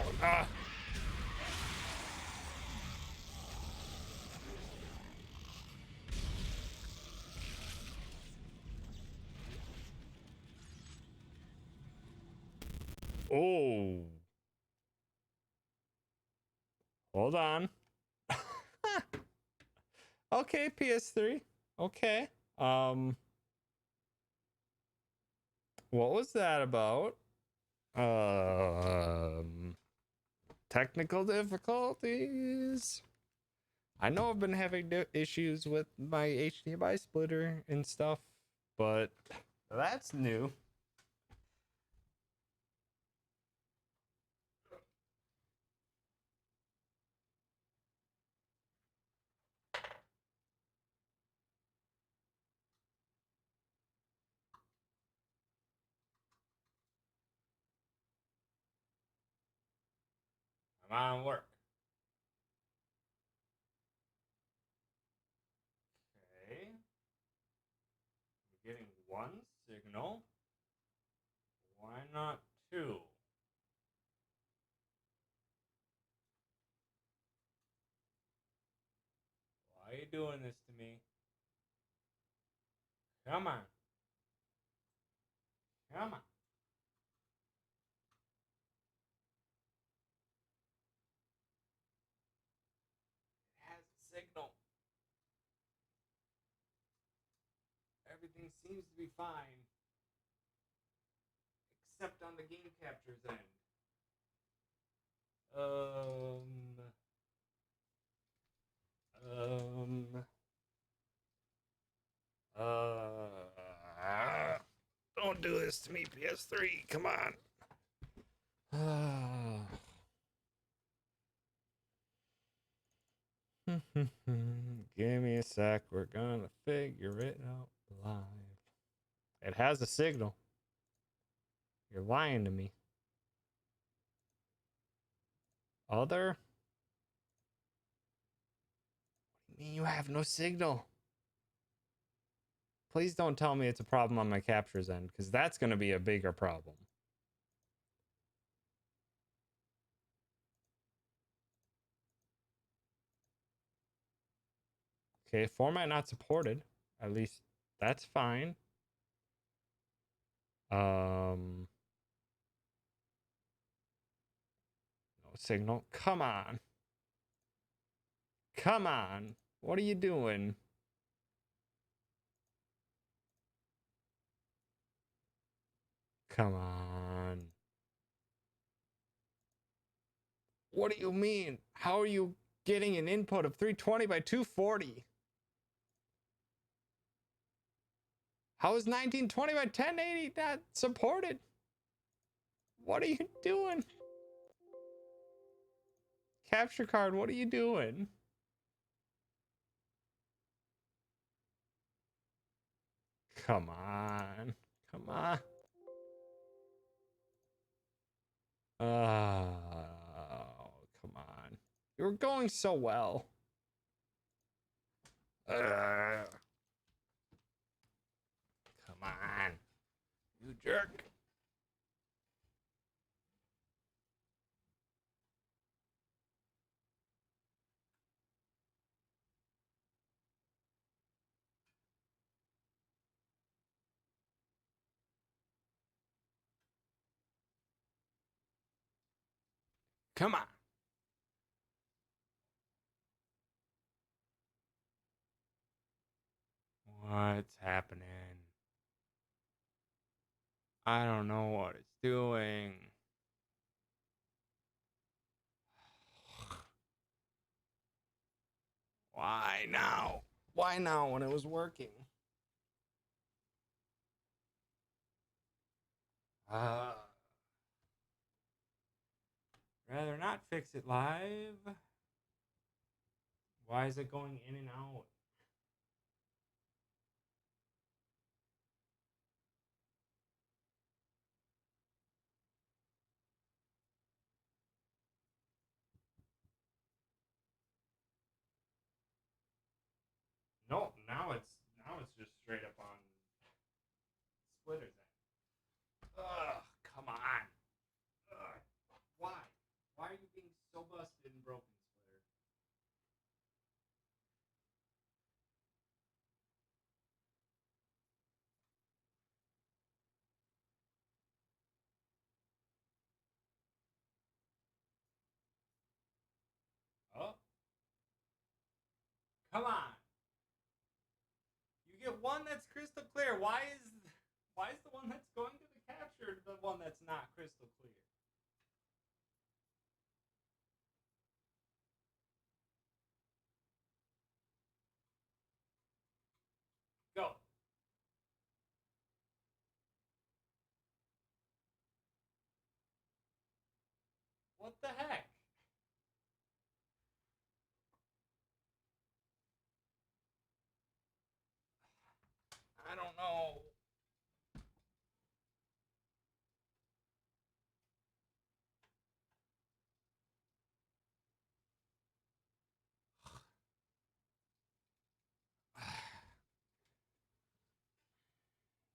Oh. Hold on. Okay, PS3. Okay. What was that about? Technical difficulties. I know I've been having issues with my HDMI splitter and stuff, but that's new. I'm on work. Okay. We're getting one signal. Why not two? Why are you doing this to me? Come on. Come on. It has a signal. Everything seems to be fine. Except on the game capture's end. Don't do this to me, PS3. Come on. Give me a sec. We're gonna figure it out live. It has a signal. You're lying to me. Other? What do you mean you have no signal? Please don't tell me it's a problem on my captures end, because that's going to be a bigger problem. Okay, format not supported. At least that's fine. No signal. Come on. Come on. What are you doing? Come on. What do you mean? How are you getting an input of 320 by 240? How is 1920 by 1080 not supported? What are you doing? Capture card, what are you doing? Come on. Come on. Oh, come on. You were going so well. Come on. You jerk. Come on. What's happening? I don't know what it's doing. Why now? Why now when it was working? Rather not fix it live. Why is it going in and out? No, now it's just straight up on splitters. Ugh, come on. Ugh, why? Why are you being so busted and broken, Splitter? Oh, come on. You get one that's crystal clear. Why is the one that's going to the capture the one that's not crystal clear? Go. What the heck? I don't know.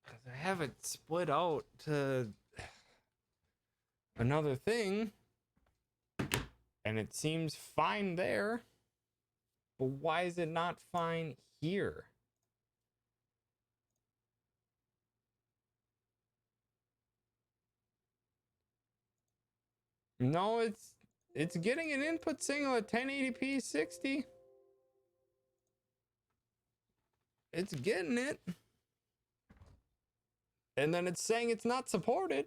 Because I have it split out to another thing, and it seems fine there. But why is it not fine here? No, it's getting an input signal at 1080p 60. It's getting it. And then it's saying it's not supported.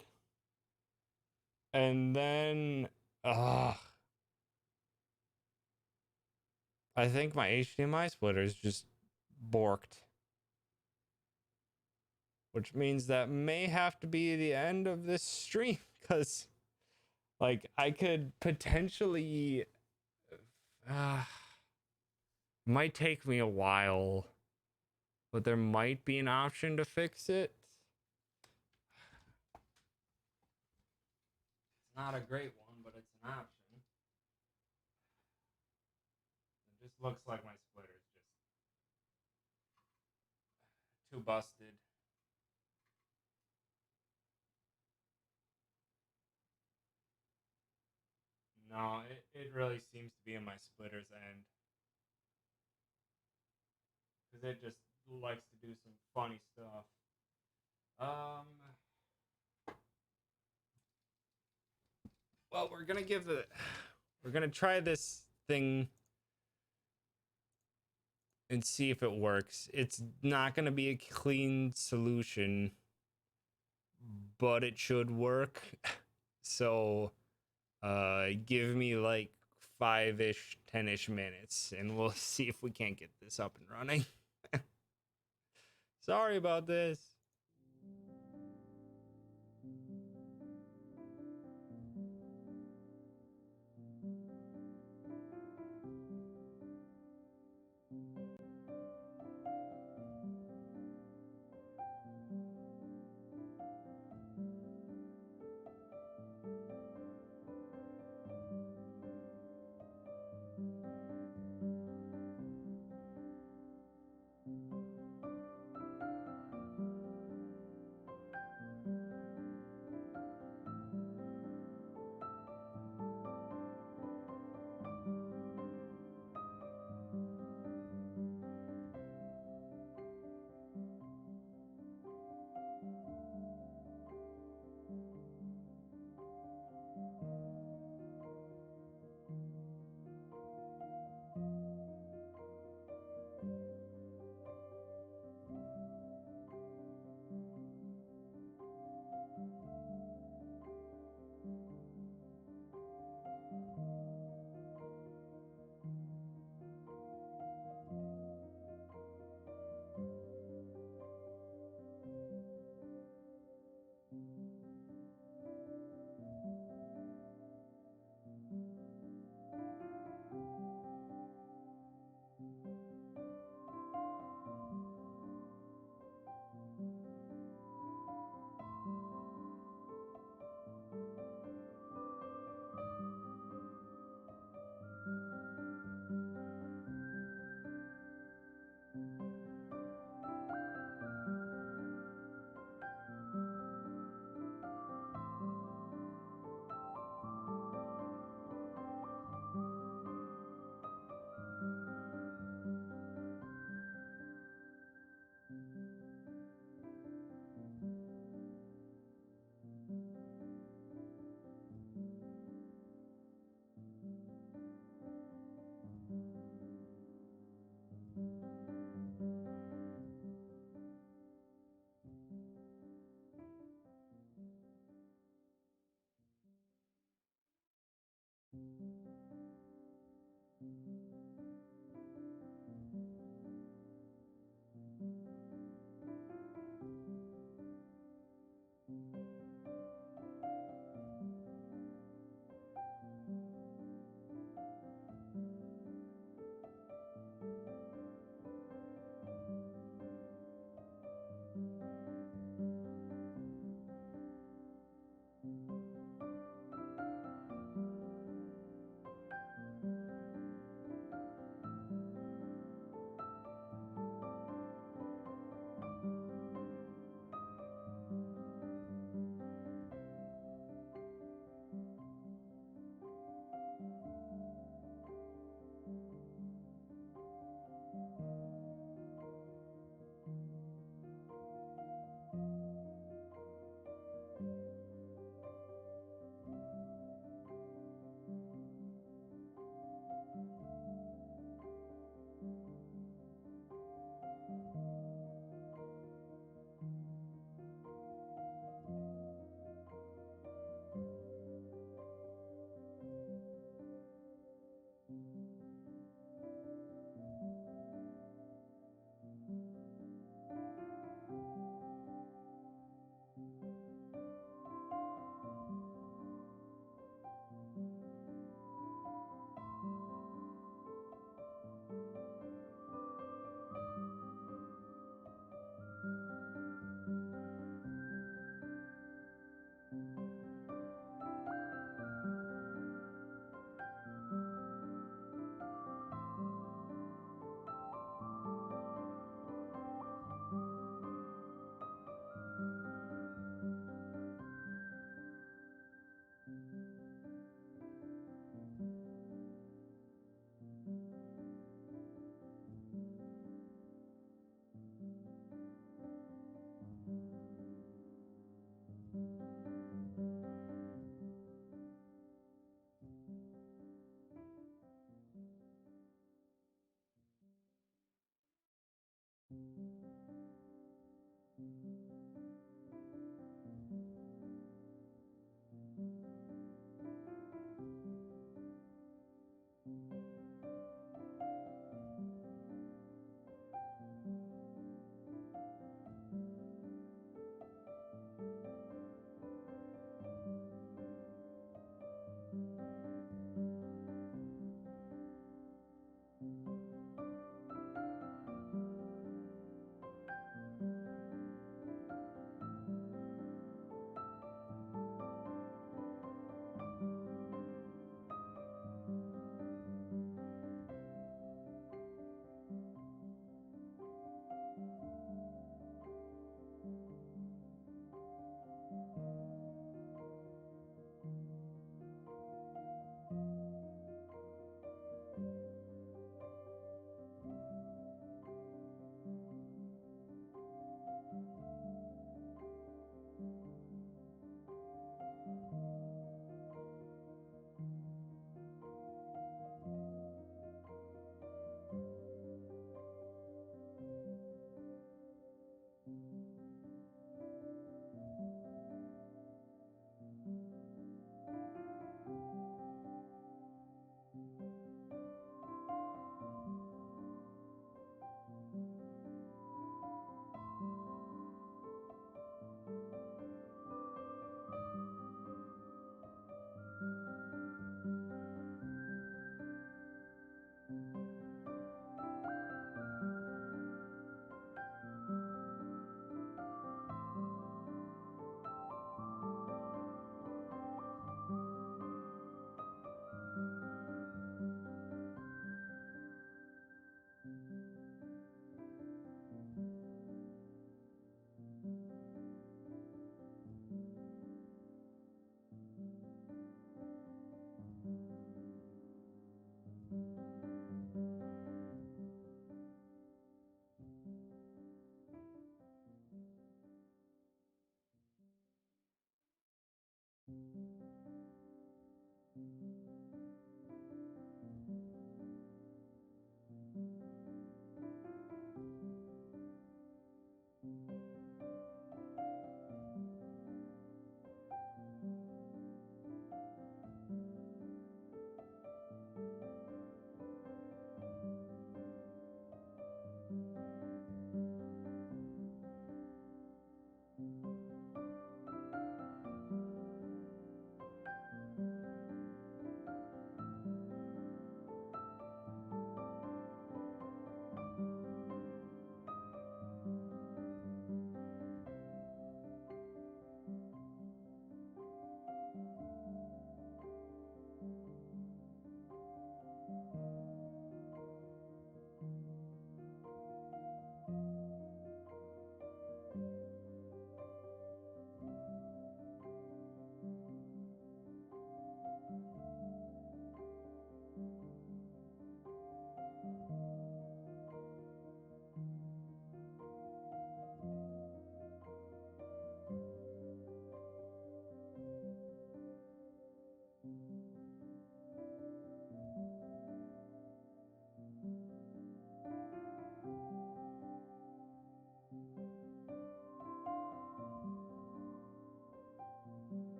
And then I think my HDMI splitter is just borked. Which means that may have to be the end of this stream, because like I could potentially might take me a while, but there might be an option to fix it. It's not a great one, but it's an option. It just looks like my splitter is just too busted. No, it really seems to be in my splitter's end. Because it just likes to do some funny stuff. Well, we're gonna try this thing and see if it works. It's not gonna be a clean solution, but it should work. So Give me like 5-ish, 10-ish minutes, and we'll see if we can't get this up and running. Sorry about this.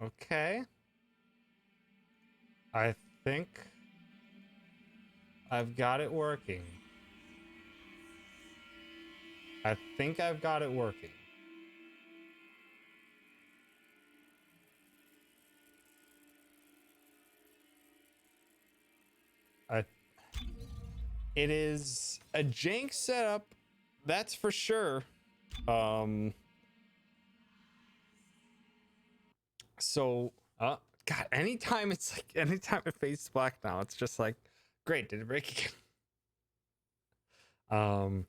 Okay. I think I've got it working. I think I've got it working. It is a jank setup, that's for sure. So, God, anytime it fades black now, it's just like, great, did it break again?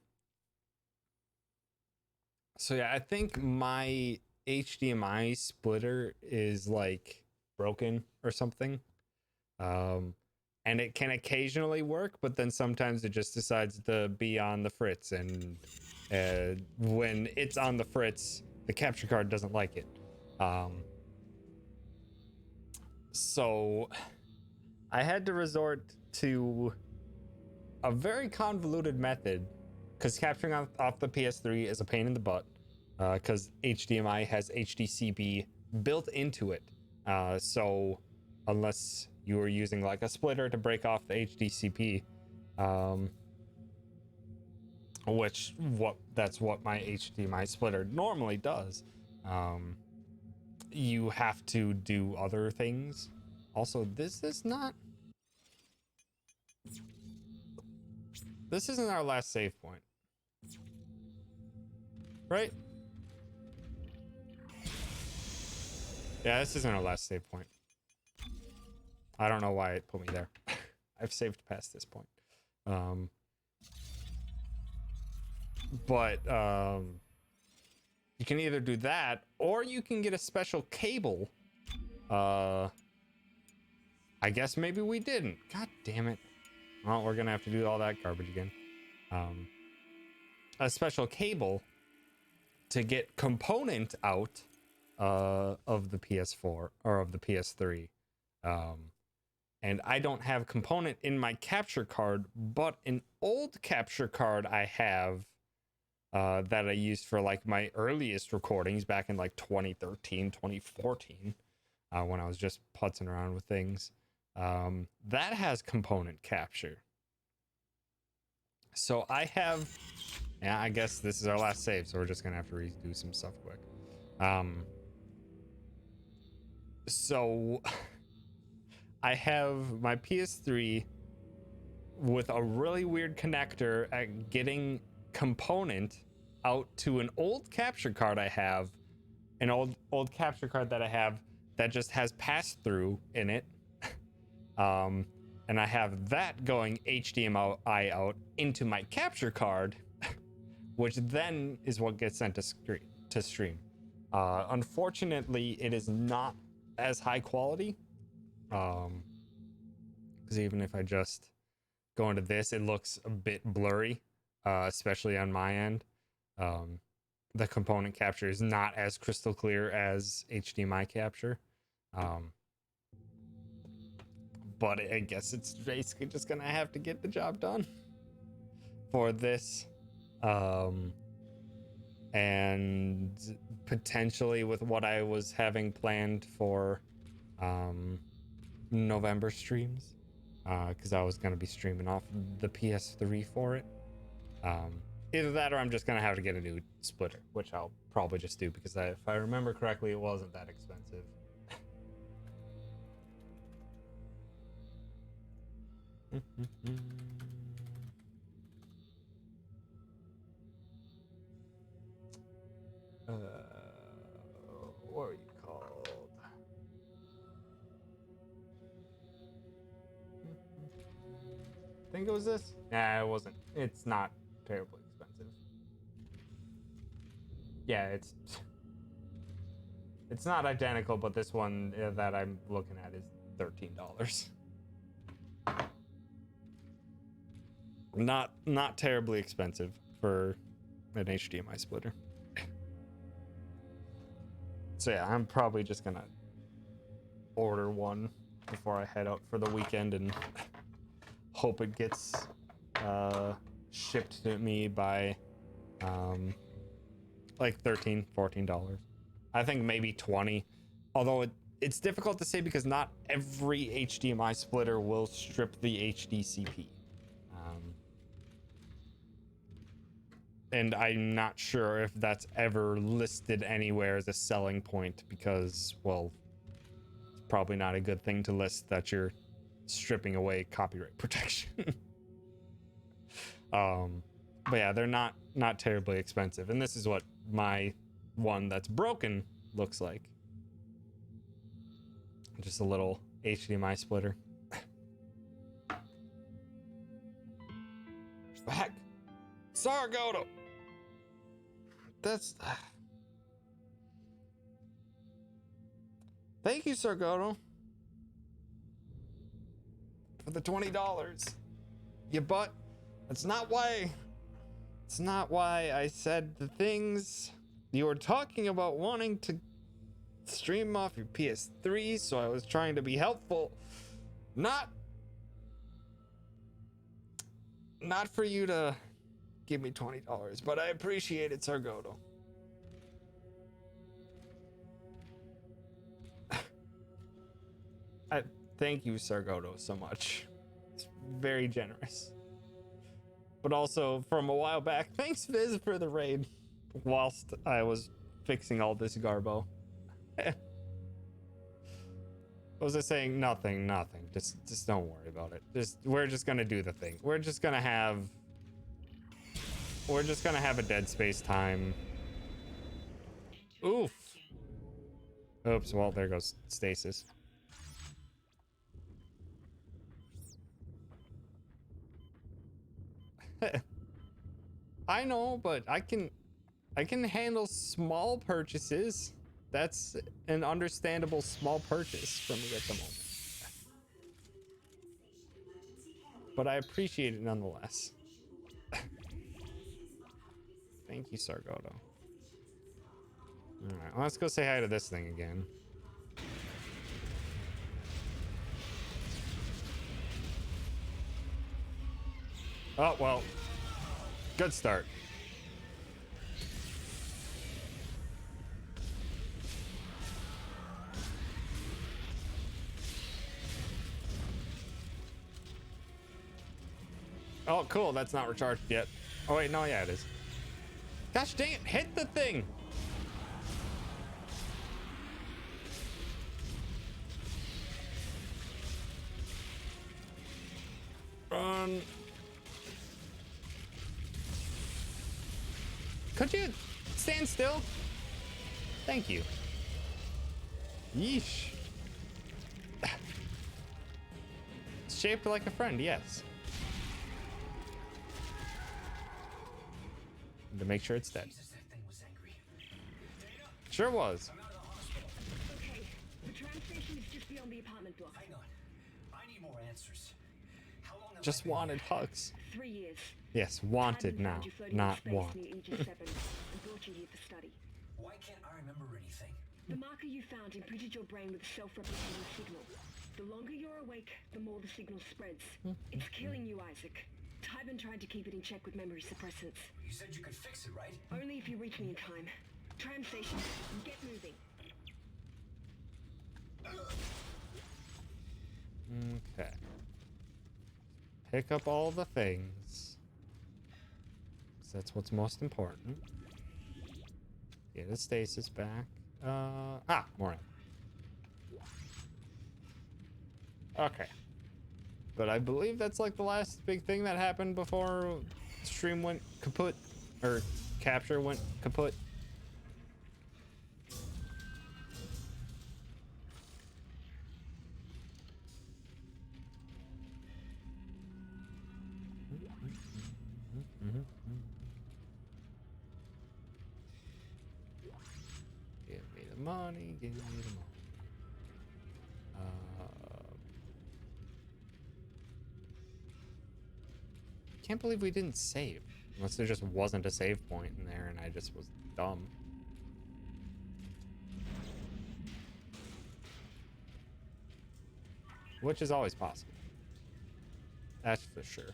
So yeah, I think my HDMI splitter is like broken or something. And it can occasionally work, but then sometimes it just decides to be on the fritz, and when it's on the fritz, the capture card doesn't like it. So I had to resort to a very convoluted method, because capturing off the PS3 is a pain in the butt, because HDMI has HDCP built into it. So unless you were using like a splitter to break off the HDCP, that's what my HDMI splitter normally does. You have to do other things. Also, this isn't our last save point, right? Yeah, this isn't our last save point. I don't know why it put me there. I've saved past this point. But you can either do that, or you can get a special cable. I guess maybe we didn't. God damn it. Well, we're gonna have to do all that garbage again. A special cable to get component out of the PS4 or of the PS3. And I don't have component in my capture card, but an old capture card I have that I used for like my earliest recordings back in like 2013, 2014, when I was just putzing around with things. That has component capture. So I have, yeah, I guess this is our last save, so we're just gonna have to redo some stuff quick. So I have my PS3 with a really weird connector at getting component out to an old capture card I have, an old capture card that I have that just has pass through in it. And I have that going HDMI out into my capture card, which then is what gets sent to stream. Unfortunately, it is not as high quality. Because even if I just go into this, it looks a bit blurry, especially on my end. The component capture is not as crystal clear as HDMI capture. But I guess it's basically just gonna have to get the job done for this. And potentially with what I was having planned for November streams, because I was going to be streaming off the PS3 for it. Either that or I'm just going to have to get a new splitter, which I'll probably just do, because if I remember correctly, it wasn't that expensive. What are you called? Think it was this? Nah, it wasn't. It's not terribly expensive. Yeah, it's not identical, but this one that I'm looking at is $13. Not terribly expensive for an HDMI splitter. So yeah, I'm probably just gonna order one before I head out for the weekend and hope it gets shipped to me by like $13-14. I think maybe 20, although it's difficult to say because not every HDMI splitter will strip the HDCP. And I'm not sure if that's ever listed anywhere as a selling point because, well, it's probably not a good thing to list that you're stripping away copyright protection. But yeah, they're not terribly expensive. And this is what my one that's broken looks like. Just a little HDMI splitter. Back. Sargoto. That's... Thank you, Sargoto, for the $20. You butt. That's not why. It's not why I said the things you were talking about wanting to stream off your PS3, so I was trying to be helpful. Not for you to give me $20, but I appreciate it, Sargoto. I thank you, Sargoto, so much. It's very generous. But also, from a while back, thanks, Viz, for the raid whilst I was fixing all this garbo. What was I saying? Nothing. Just don't worry about it. We're just gonna do the thing. We're just gonna have a Dead Space time. Oof. Oops, well, there goes stasis. I know, but I can handle small purchases. That's an understandable small purchase from me at the moment. But I appreciate it nonetheless. Thank you, Sargoto. Alright, let's go say hi to this thing again. Oh, well. Good start. Oh, cool. That's not recharged yet. Oh, wait. No, yeah, it is. Gosh dang it. Hit the thing. Run. Could you stand still? Thank you. Yeesh. It's shaped like a friend, yes. To make sure it's dead. Jesus, that thing was angry. Data? Sure was. I'm out of the hospital. Okay, the tram station is just beyond the apartment block. Hang on. I need more answers. How long have I Just been wanted here? hugs. 3 years. Yes, wanted now, not want. Near Aegis 7 and brought you here for study. Why can't I remember anything? The marker you found imprinted your brain with a self-replicating signal. The longer you're awake, the more the signal spreads. It's killing you, Isaac. Tybin tried to keep it in check with memory suppressants. You said you could fix it, right? Only if you reach me in time. Tram station, get moving. Okay. Pick up all the things. 'Cause that's what's most important. Get the stasis back. More. Okay. But I believe that's like the last big thing that happened before stream went kaput. Or capture went kaput. Give me the money, give me the money. Can't believe we didn't save. Unless there just wasn't a save point in there and I just was dumb. Which is always possible. That's for sure.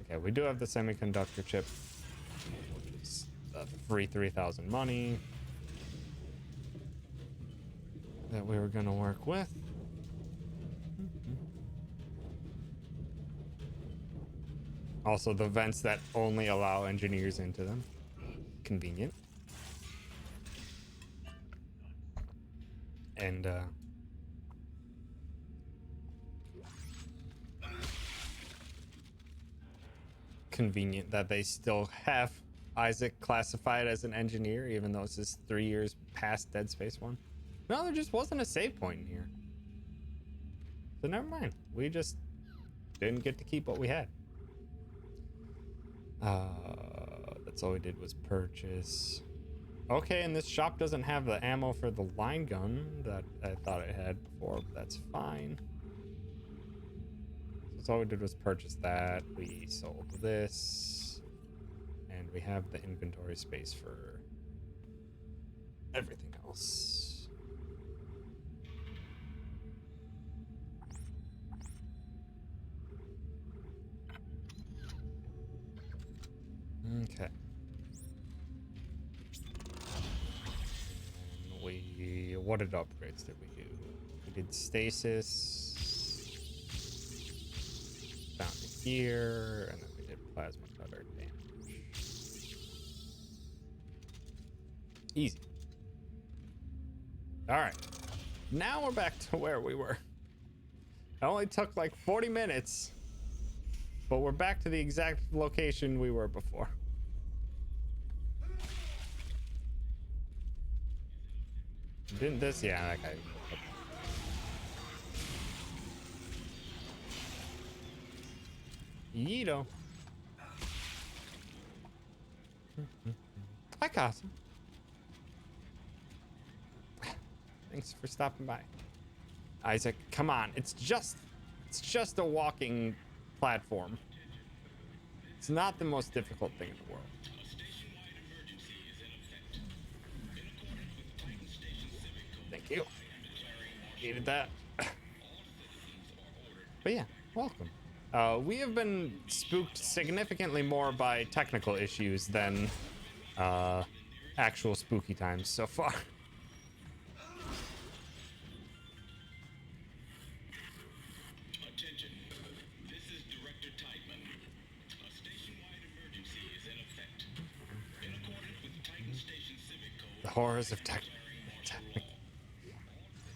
Okay, we do have the semiconductor chip, which is free 3,000 money. that we were going to work with. Also, the vents that only allow engineers into them. Convenient. And, convenient that they still have Isaac classified as an engineer, even though this is 3 years past Dead Space 1. No, there just wasn't a save point in here. So never mind. We just didn't get to keep what we had. That's all we did was purchase. Okay, and this shop doesn't have the ammo for the line gun that I thought it had before, but that's fine. So all we did was purchase that. We sold this. And we have the inventory space for everything else. Okay. And what did upgrades did we do? We did stasis, found it here, and then we did plasma cutter damage. Easy. All right. Now we're back to where we were. It only took like 40 minutes, but we're back to the exact location we were before. Didn't this? Yeah, that guy. Yeeto. Hi, Casa. Thanks for stopping by. Isaac, come on. It's just a walking platform. It's not the most difficult thing in the world. Thank you. Needed that. But yeah, welcome. We have been spooked significantly more by technical issues than actual spooky times so far. Attention. This is Director Tideman. A station-wide emergency is in effect. In accordance with Titan Station Civic Code. The horrors of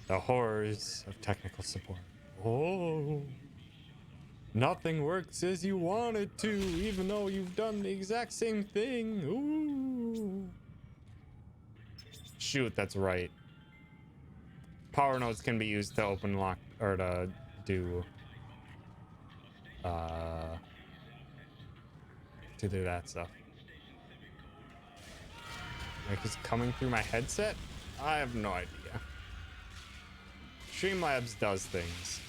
the horrors of technical support. Oh. Nothing works as you want it to, even though you've done the exact same thing. Ooh. Shoot, that's right. Power nodes can be used to open lock or to do that stuff. Like it's coming through my headset? I have no idea. Streamlabs does things.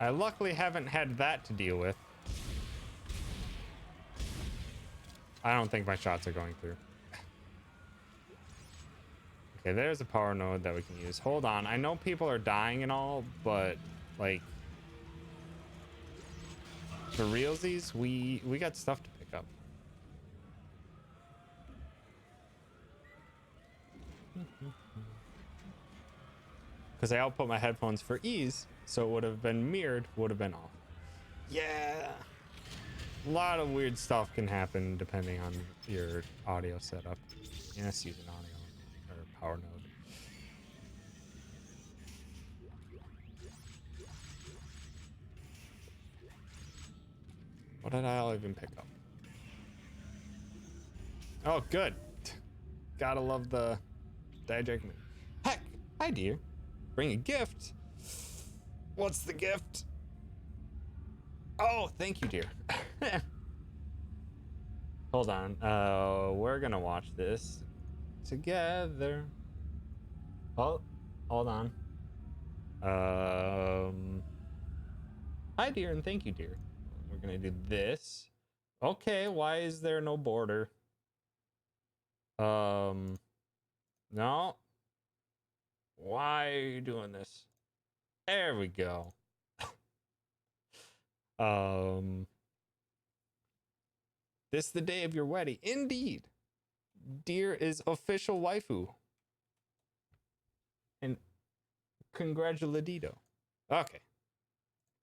I luckily haven't had that to deal with. I don't think my shots are going through. Okay, there's a power node that we can use. Hold on. I know people are dying and all, but like for realsies, we got stuff to pick up. Because I output my headphones for ease, so it would have been mirrored, would have been off. Yeah. A lot of weird stuff can happen depending on your audio setup. Yes, use an audio or power node. What did I even pick up? Oh, good. Gotta love the diagram. Heck, hi dear. Bring a gift. What's the gift? Oh, thank you, dear. Hold on. We're gonna watch this together. Oh, hold on. Hi, dear, and thank you, dear. We're gonna do this. Okay, why is there no border? No. Why are you doing this? There we go. This the day of your wedding. Indeed. Deer is official waifu. And congratuladido. Okay.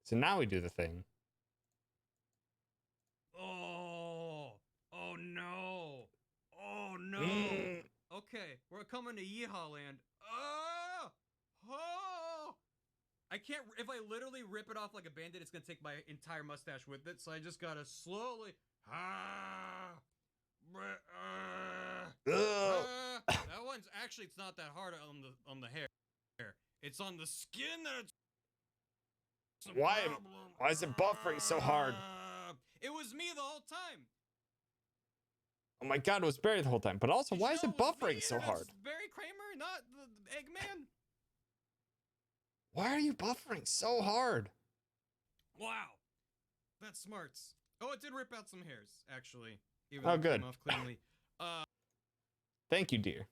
So now we do the thing. Oh no. Oh no. Okay, we're coming to Yeehaw Land. Oh! I can't, if I literally rip it off like a bandit, it's gonna take my entire mustache with it, so I just gotta slowly, that one's actually, it's not that hard on the hair. It's on the skin that it's a Why problem. is it buffering so hard? It was me the whole time. Oh my god, it was buried the whole time. But also, why is it buffering so hard? Barry Kramer, not the Eggman. Why are you buffering so hard? Wow. That's smarts. Oh, it did rip out some hairs, actually. Even Oh, though it good. came off cleanly. Thank you, dear,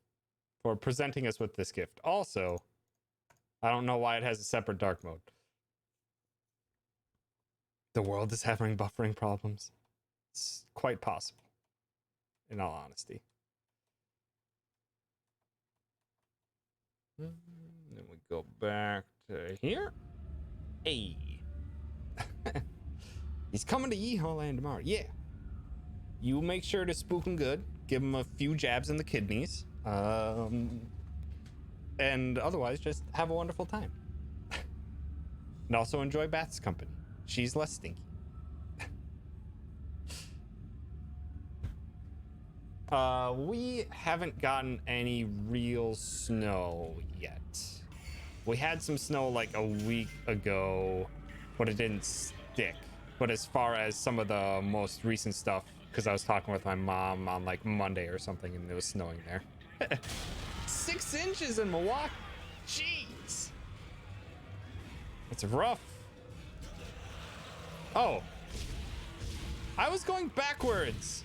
for presenting us with this gift. Also, I don't know why it has a separate dark mode. The world is having buffering problems. It's quite possible, in all honesty. Then we go back to here. Hey. He's coming to Yeehaw Land tomorrow. Yeah. You make sure to spook him good. Give him a few jabs in the kidneys. And otherwise, just have a wonderful time. And also enjoy Beth's company. She's less stinky. We haven't gotten any real snow yet. We had some snow like a week ago, but it didn't stick. But as far as some of the most recent stuff, because I was talking with my mom on like Monday or something, and it was snowing there. 6 inches in Milwaukee. Jeez. It's rough. Oh. I was going backwards.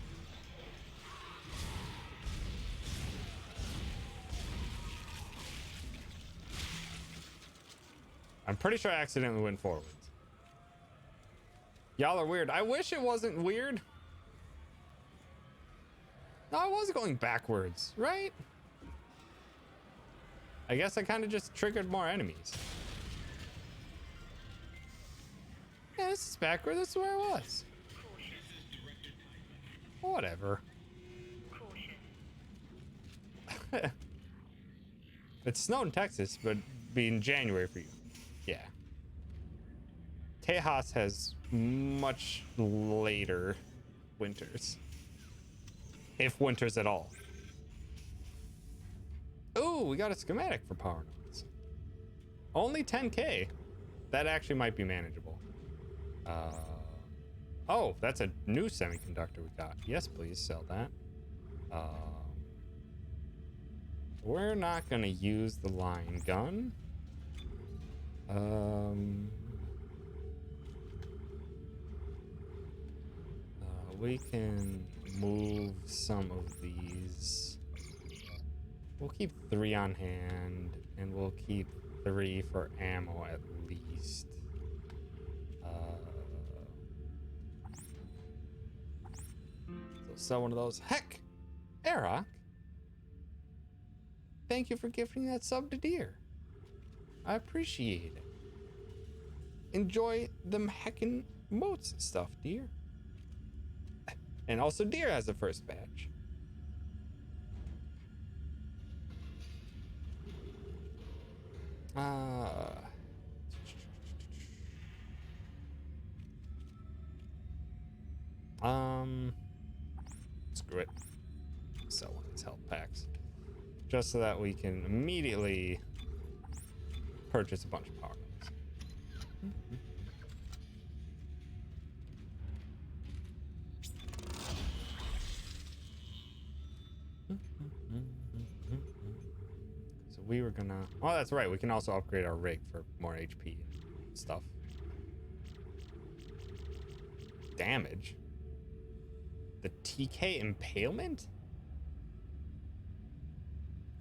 I'm pretty sure I accidentally went forwards. Y'all are weird. I wish it wasn't weird. No, I was going backwards, right? I guess I kind of just triggered more enemies. Yeah, this is backward. This is where I was. Whatever. It snowed in Texas, but be in January for you. Yeah. Tejas has much later winters. If winters at all. Ooh, we got a schematic for power nodes. Only 10K. That actually might be manageable. Oh, that's a new semiconductor we got. Yes, please sell that. We're not gonna use the line gun. We can move some of these. We'll keep 3 on hand, and we'll keep 3 for ammo at least. So sell one of those. Heck, Arak, thank you for gifting that sub to Deer. I appreciate it. Enjoy them heckin' moats and stuff, Deer. And also Deer has the first badge. Screw it. Sell one of these health packs. Just so that we can immediately purchase a bunch of power nodes. So we were gonna... Oh, that's right. We can also upgrade our rig for more HP and stuff. Damage? The TK impalement?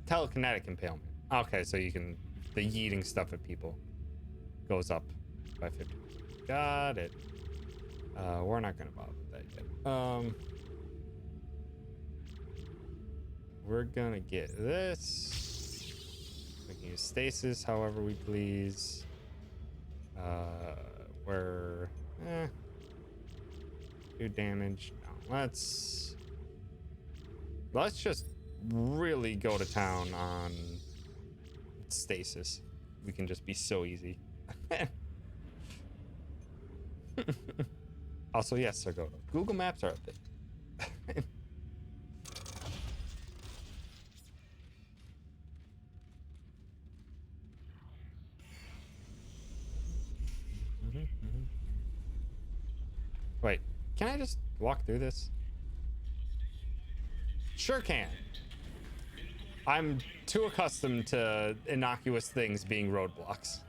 Telekinetic impalement. Okay, so you can... The yeeting stuff at people goes up by 50. Got it. We're not gonna bother with that yet. We're gonna get this. We can use stasis however we please. We're do damage. No, let's just really go to town on stasis. We can just be so easy. Also, yes, Sir Goto. Google Maps are a thing. Wait, can I just walk through this? Sure can. I'm too accustomed to innocuous things being roadblocks.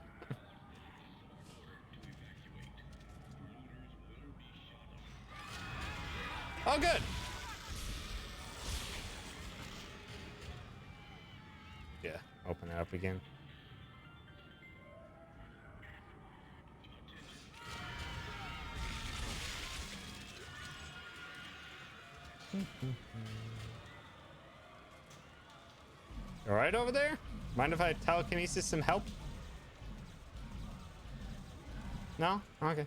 Oh, good. Yeah, open it up again. All right over there? Mind if I telekinesis some help? No? Okay.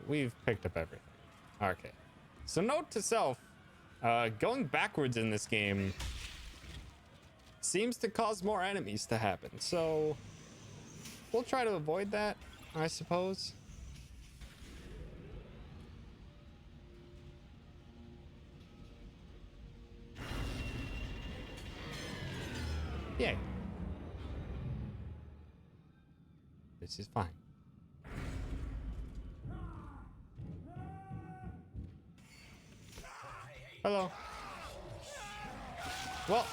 We've picked up everything. Okay. So note to self, going backwards in this game seems to cause more enemies to happen. So we'll try to avoid that, I suppose. Yay. This is fine. Hello. Well,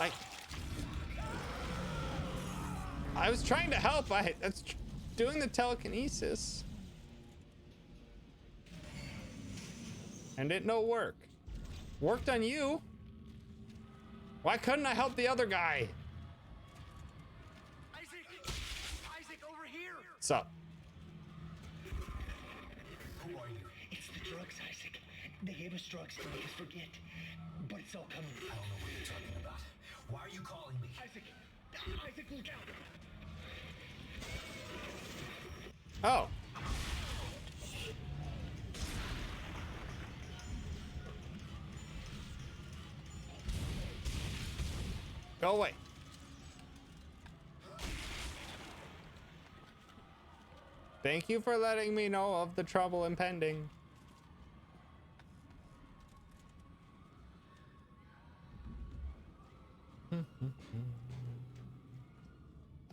I was trying to help. That's doing the telekinesis. And it no work. Worked on you. Why couldn't I help the other guy? Isaac, over here! What's up? Who are you? It's the drugs, Isaac. They gave us drugs to make us forget. But it's all coming. I don't know what you're talking about. Why are you calling me? Isaac, look out. Oh. Go away. Thank you for letting me know of the trouble impending.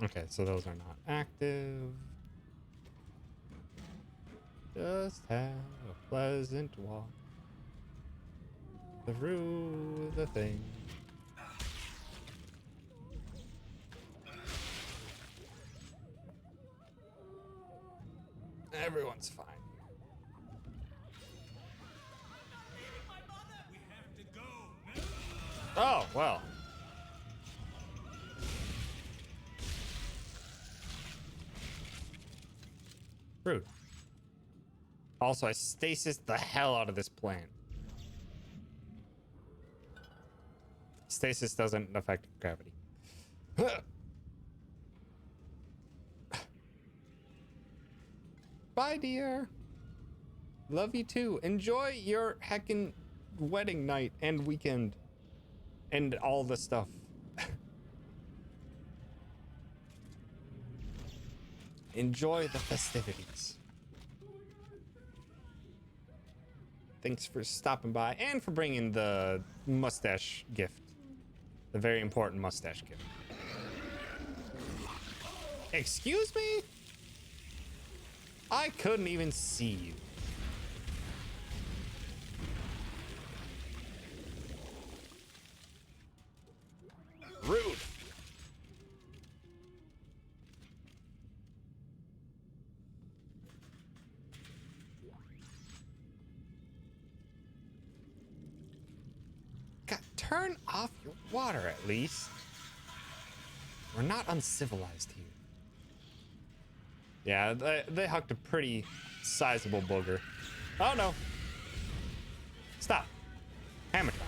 Okay, so those are not active. Just have a pleasant walk through the thing. Everyone's fine. Oh, well. Rude. Also, I stasis the hell out of this plant. Stasis doesn't affect gravity. Bye, dear. Love you too. Enjoy your heckin' wedding night and weekend. And all the stuff. Enjoy the festivities. Thanks for stopping by and for bringing the mustache gift. The very important mustache gift. Excuse me? I couldn't even see you. Rude. God, turn off your water at least. We're not uncivilized here. Yeah, they hucked a pretty sizable booger. Oh no. Stop. Hammer time.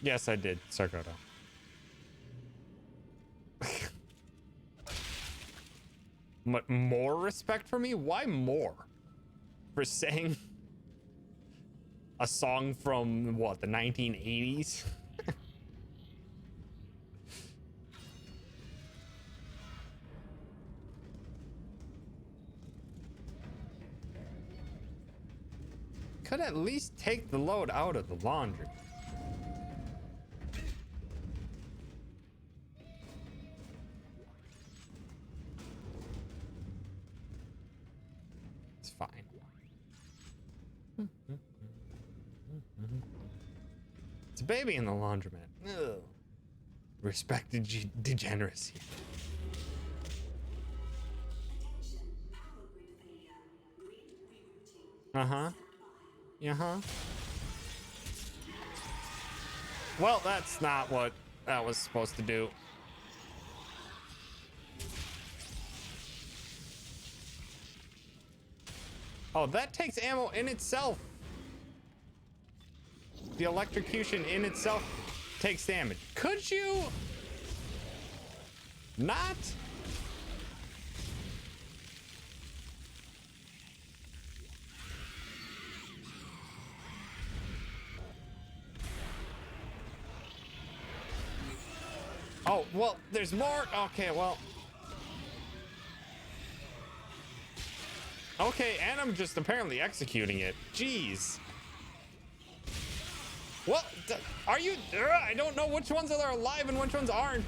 Yes, I did, Sarkoto. More respect for me? Why more? For saying a song from, what, the 1980s? Could at least take the load out of the laundry. It's fine. It's a baby in the laundromat. Ugh. Respected degeneracy. Uh-huh. Uh-huh. Well, that's not what that was supposed to do. Oh, that takes ammo in itself. The electrocution in itself takes damage. Could you not? Oh, well, there's more. Okay, well. Okay, and I'm just apparently executing it. Jeez. What? Are you? I don't know which ones are alive and which ones aren't.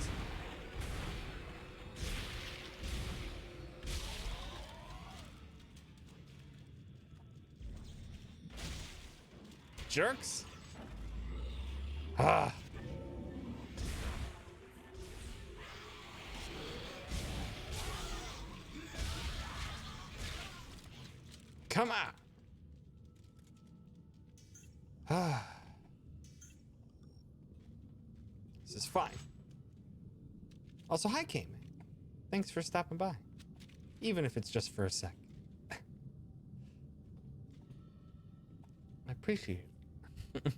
Jerks. Ah. Come on. Ah. This is fine. Also, hi, Cayman. Thanks for stopping by. Even if it's just for a sec. I appreciate it.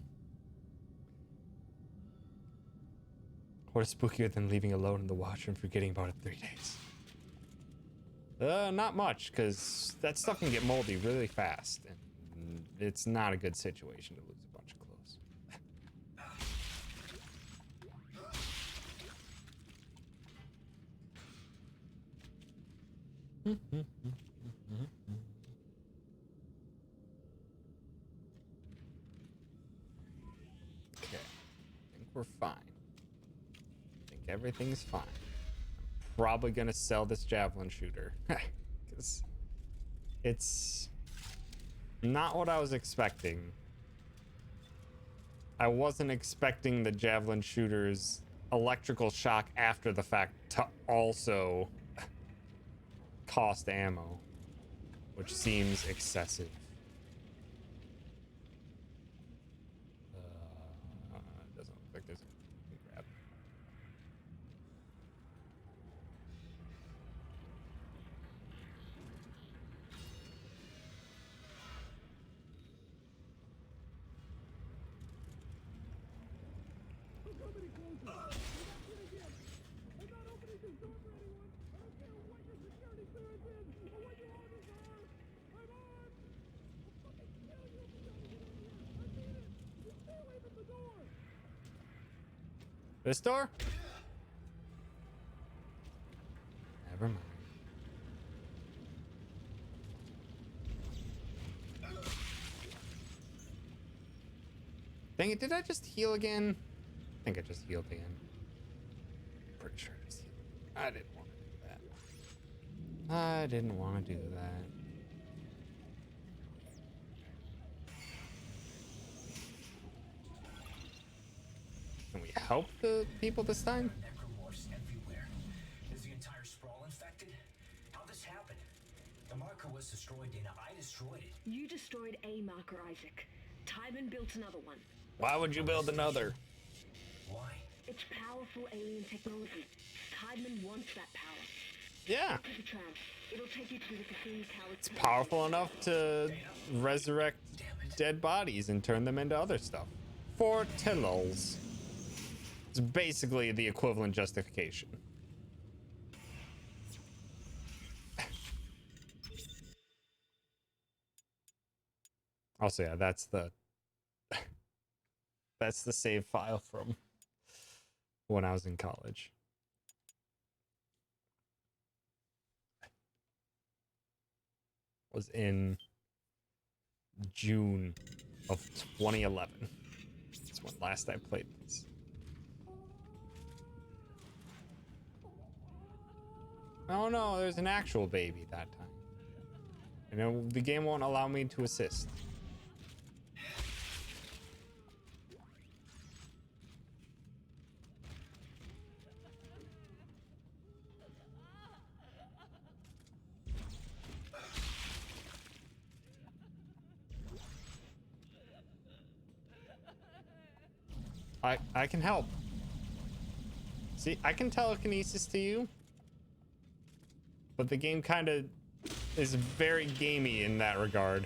What is spookier than leaving alone in the washer and forgetting about it 3 days? Not much, because that stuff can get moldy really fast, and it's not a good situation to lose a bunch of clothes. Okay, I think we're fine. I think everything's fine. Probably gonna sell this javelin shooter because it's not what I was expecting. I wasn't expecting the javelin shooter's electrical shock after the fact to also cost ammo, which seems excessive. Doesn't look like there's a grab. This door? Never mind. Dang it, did I just heal again? I think I just healed again. Pretty sure I just healed. I didn't want to do that. I didn't want to do that. Can we help the people this time? Necromorphs everywhere. Is the entire sprawl infected? How this happened? The marker was destroyed, Dana. I destroyed it. You destroyed a marker, Isaac. Tybin built another one. Why would you build another? Why? It's powerful alien technology. Tybin wants that power. Yeah. Take a tram. It'll take you to the Cassini Tower. It's powerful enough to resurrect dead bodies and turn them into other stuff. For Tillals. It's basically the equivalent justification. Also, yeah, that's the save file from when I was in college. Was in June of 2011. That's when last I played this. Oh no, there's an actual baby that time. You know, the game won't allow me to assist. I can help. See, I can telekinesis to you. But the game kind of is very gamey in that regard.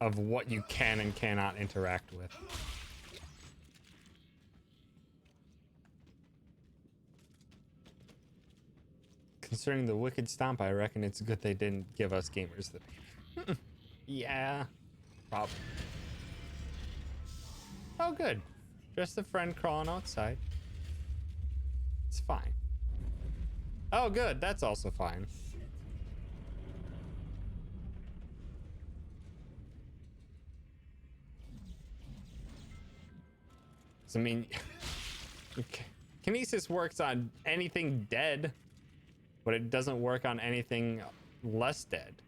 Of what you can and cannot interact with. Considering the wicked stomp, I reckon it's good they didn't give us gamers the baby. Yeah, probably. Oh, good. Just a friend crawling outside. It's fine. Oh, good. That's also fine. So, I mean, kinesis works on anything dead, but it doesn't work on anything less dead.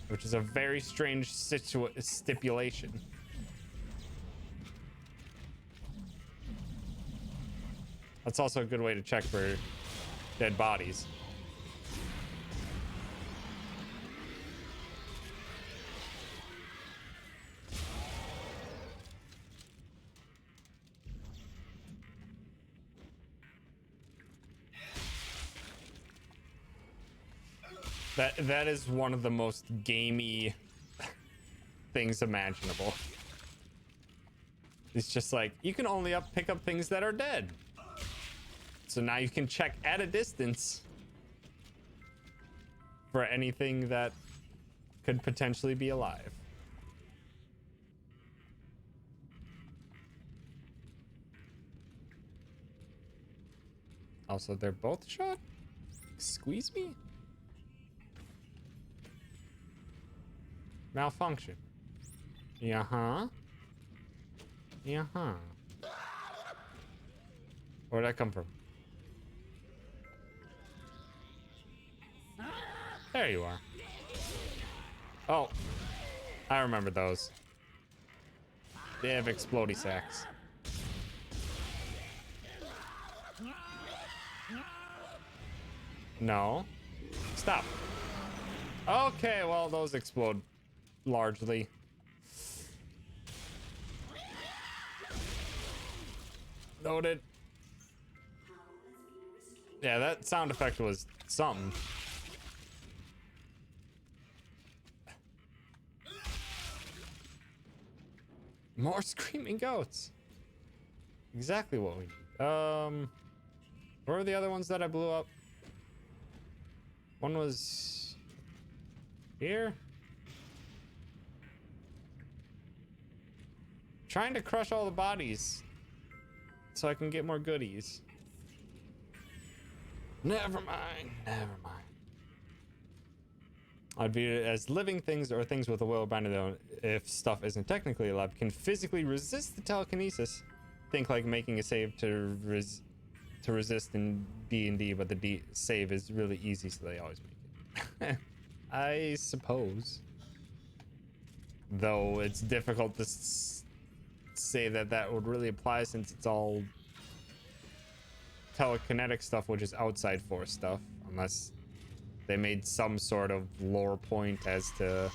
Which is a very strange stipulation. That's also a good way to check for dead bodies. That is one of the most gamey things imaginable. It's just like, you can only pick up things that are dead. So now you can check at a distance for anything that could potentially be alive. Also, they're both shot? Squeeze me? Malfunction. Yeah-huh. Yeah-huh. Where'd that come from? There you are. Oh. I remember those. They have explodey sacks. No. Stop. Okay, well, those explode largely. Noted. Yeah, that sound effect was something. More screaming goats. Exactly what we need. Where were the other ones that I blew up? One was here. Trying to crush all the bodies so I can get more goodies. Never mind. Never mind. I'd view it as living things or things with a will binder though, if stuff isn't technically alive, can physically resist the telekinesis. Think like making a save to resist in D&D, but the save is really easy, so they always make it. I suppose. Though it's difficult to say that would really apply since it's all telekinetic stuff, which is outside force stuff, unless they made some sort of lore point as to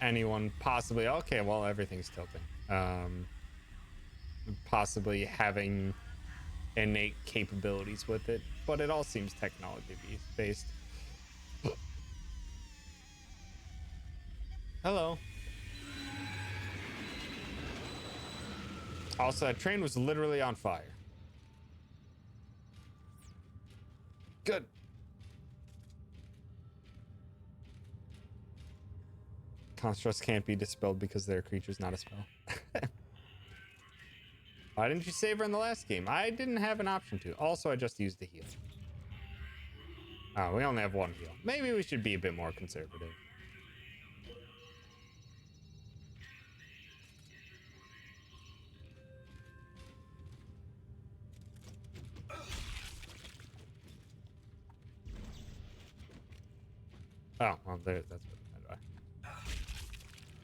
anyone possibly, okay, well, everything's tilting, possibly having innate capabilities with it, but it all seems technology based. Hello. Also, that train was literally on fire. Good. Constructs can't be dispelled because they're creatures, not a spell. Why didn't you save her in the last game? I didn't have an option to. Also, I just used the heal. Oh, we only have one heal. Maybe we should be a bit more conservative. Oh, well, there, that's what I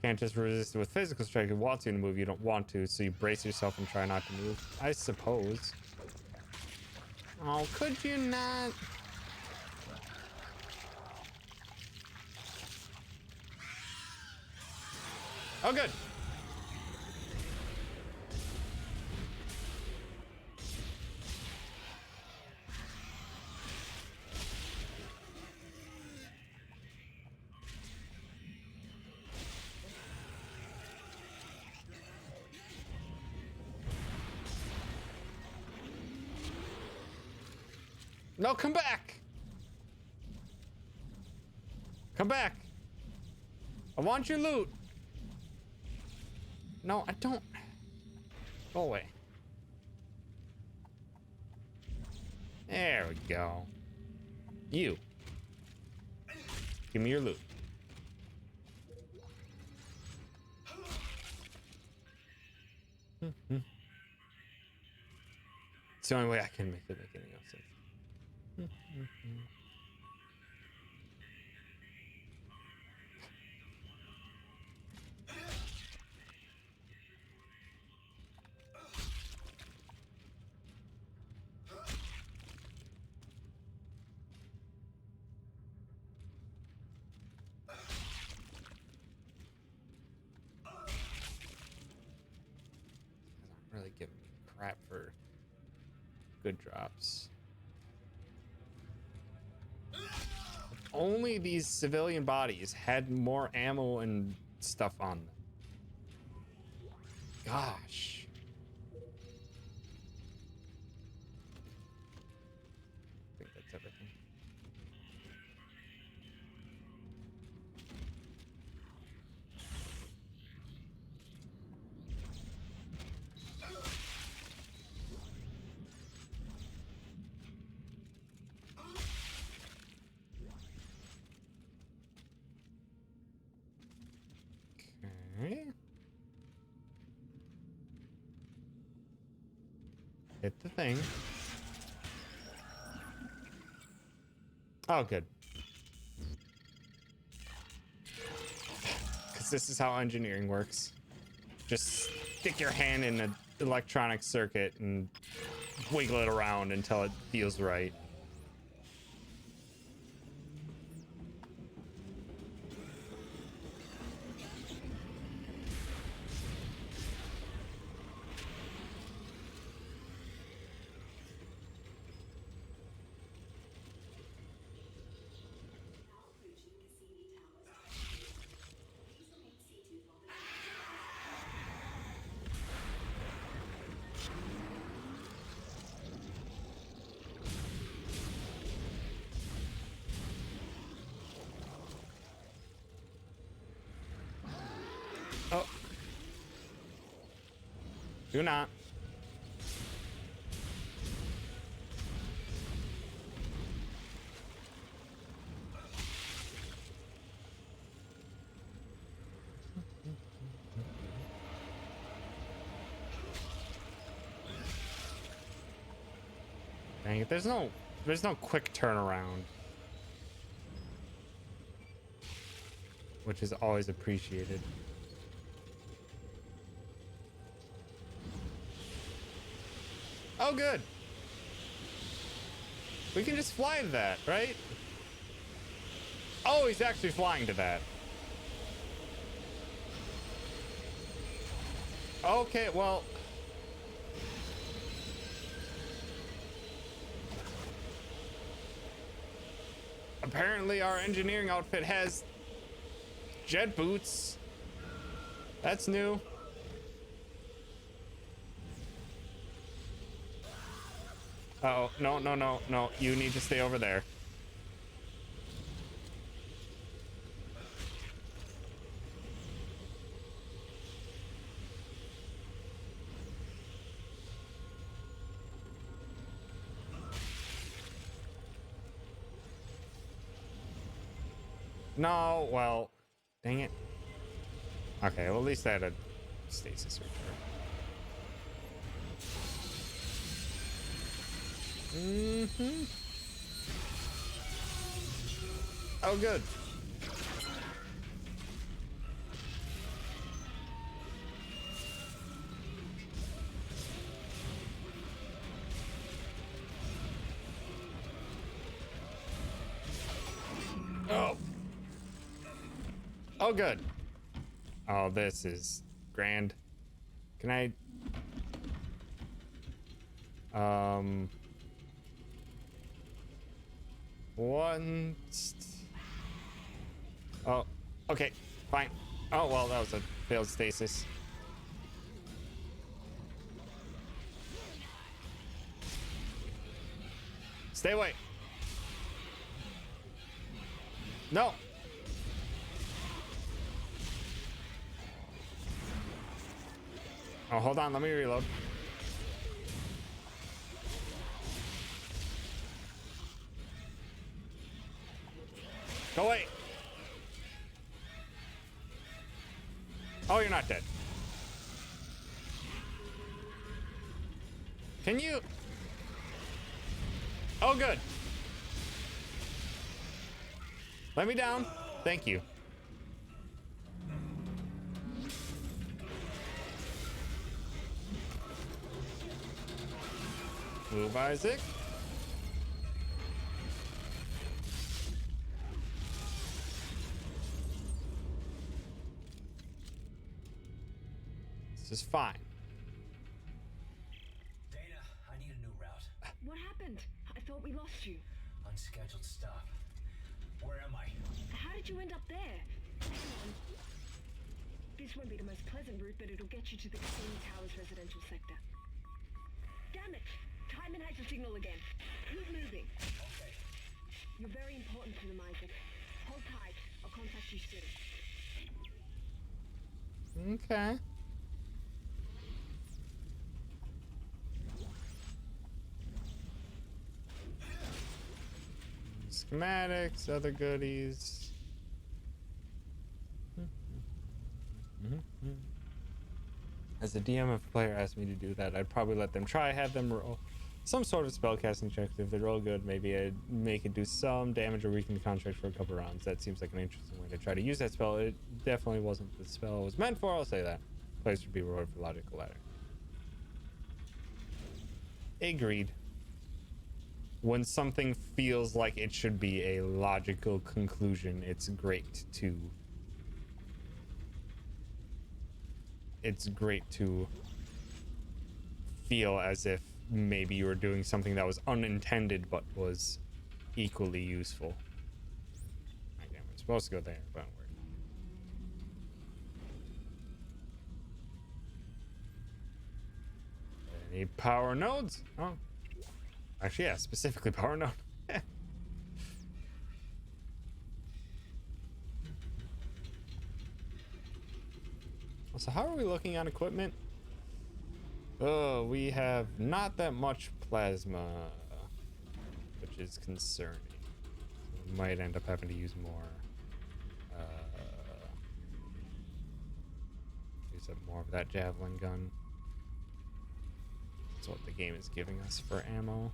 can't just resist it with physical strength. You want to move, you don't want to, so you brace yourself and try not to move. I suppose. Oh, could you not? Oh, good. No, come back. Come back. I want your loot. No, I don't. Go away. There we go. You. Give me your loot. It's the only way I can make it make any sense. Really giving me crap for good drops. Only these civilian bodies had more ammo and stuff on them. Gosh. I think that's everything. Okay. Hit the thing. Oh, good. Because this is how engineering works. Just stick your hand in an electronic circuit and wiggle it around until it feels right. Oh. Do not. Dang it, there's no quick turnaround. Which is always appreciated. Oh, good. We can just fly to that, right? Oh, he's actually flying to that. Okay, well. Apparently our engineering outfit has jet boots. That's new. Uh-oh, no, no, no, no. You need to stay over there. No, well, dang it. Okay, well, at least I had a stasis return. Mm-hmm. Oh, good. Oh. Oh, good. Oh, this is grand. Can I... Once... Oh, okay, fine. Oh, well, that was a failed stasis. Stay away. No. Oh, hold on. Let me reload. Go away. Oh, you're not dead. Can you? Oh, good. Let me down. Thank you. Move, Isaac. This is fine. Dana, I need a new route. What happened? I thought we lost you. Unscheduled stop. Where am I? How did you end up there? Hang on. This won't be the most pleasant route, but it'll get you to the Casino Towers residential sector. Damn it! Timon has your signal again. Keep moving. Okay. You're very important to them, Isaac. Hold tight. I'll contact you soon. Okay. Schematics, other goodies. As a DM, if a player asked me to do that, I'd probably let them try, have them roll some sort of spellcasting check. If they roll good, maybe I'd make it do some damage or weaken the contract for a couple rounds. That seems like an interesting way to try to use that spell. It definitely wasn't the spell it was meant for, I'll say that. Players would be rewarded for logical ladder. Agreed. When something feels like it should be a logical conclusion, it's great to feel as if maybe you were doing something that was unintended but was equally useful. Okay, we're supposed to go there, but we're... Any power nodes? Oh. Actually, yeah, specifically power node. So how are we looking on equipment? Oh, we have not that much plasma, which is concerning. So we might end up having to use more. Use up more of that javelin gun. That's what the game is giving us for ammo.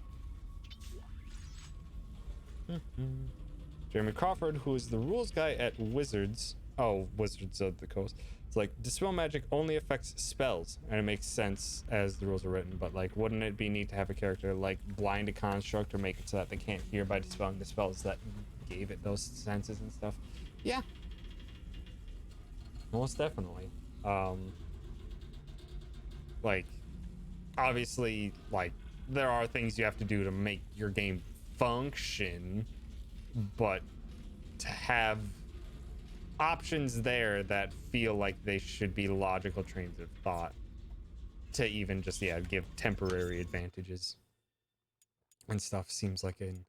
Jeremy Crawford, who is the rules guy at Wizards, Oh, Wizards of the Coast. It's like, dispel magic only affects spells, and it makes sense as the rules are written, but like, wouldn't it be neat to have a character like blind a construct or make it so that they can't hear by dispelling the spells that gave it those senses and stuff? Yeah, most definitely. Like, obviously, like, there are things you have to do to make your game function, but to have options there that feel like they should be logical trains of thought to even just, yeah, give temporary advantages and stuff seems like an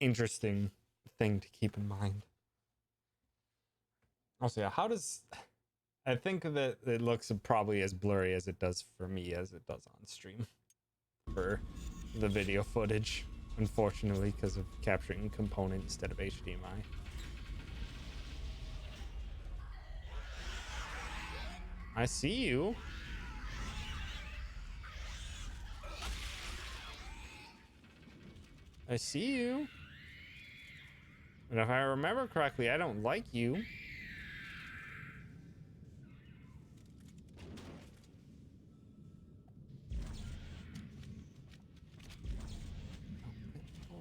interesting thing to keep in mind. Also, yeah, how does... I think that it looks probably as blurry as it does for me as it does on stream for the video footage, unfortunately, because of capturing component instead of HDMI. I see you. I see you. And if I remember correctly, I don't like you.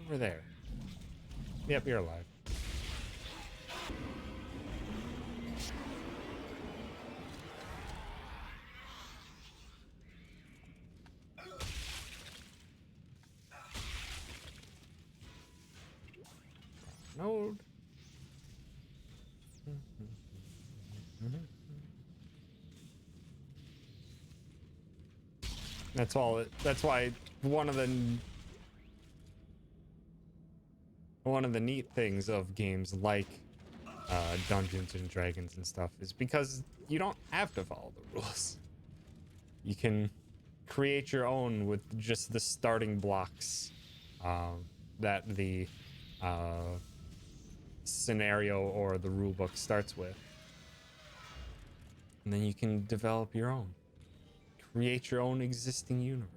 Over there. Yep, you're alive. Node. That's all it, that's why one of the neat things of games like Dungeons and Dragons and stuff is because you don't have to follow the rules. You can create your own with just the starting blocks that the scenario or the rule book starts with. And then you can develop your own. Create your own existing universe.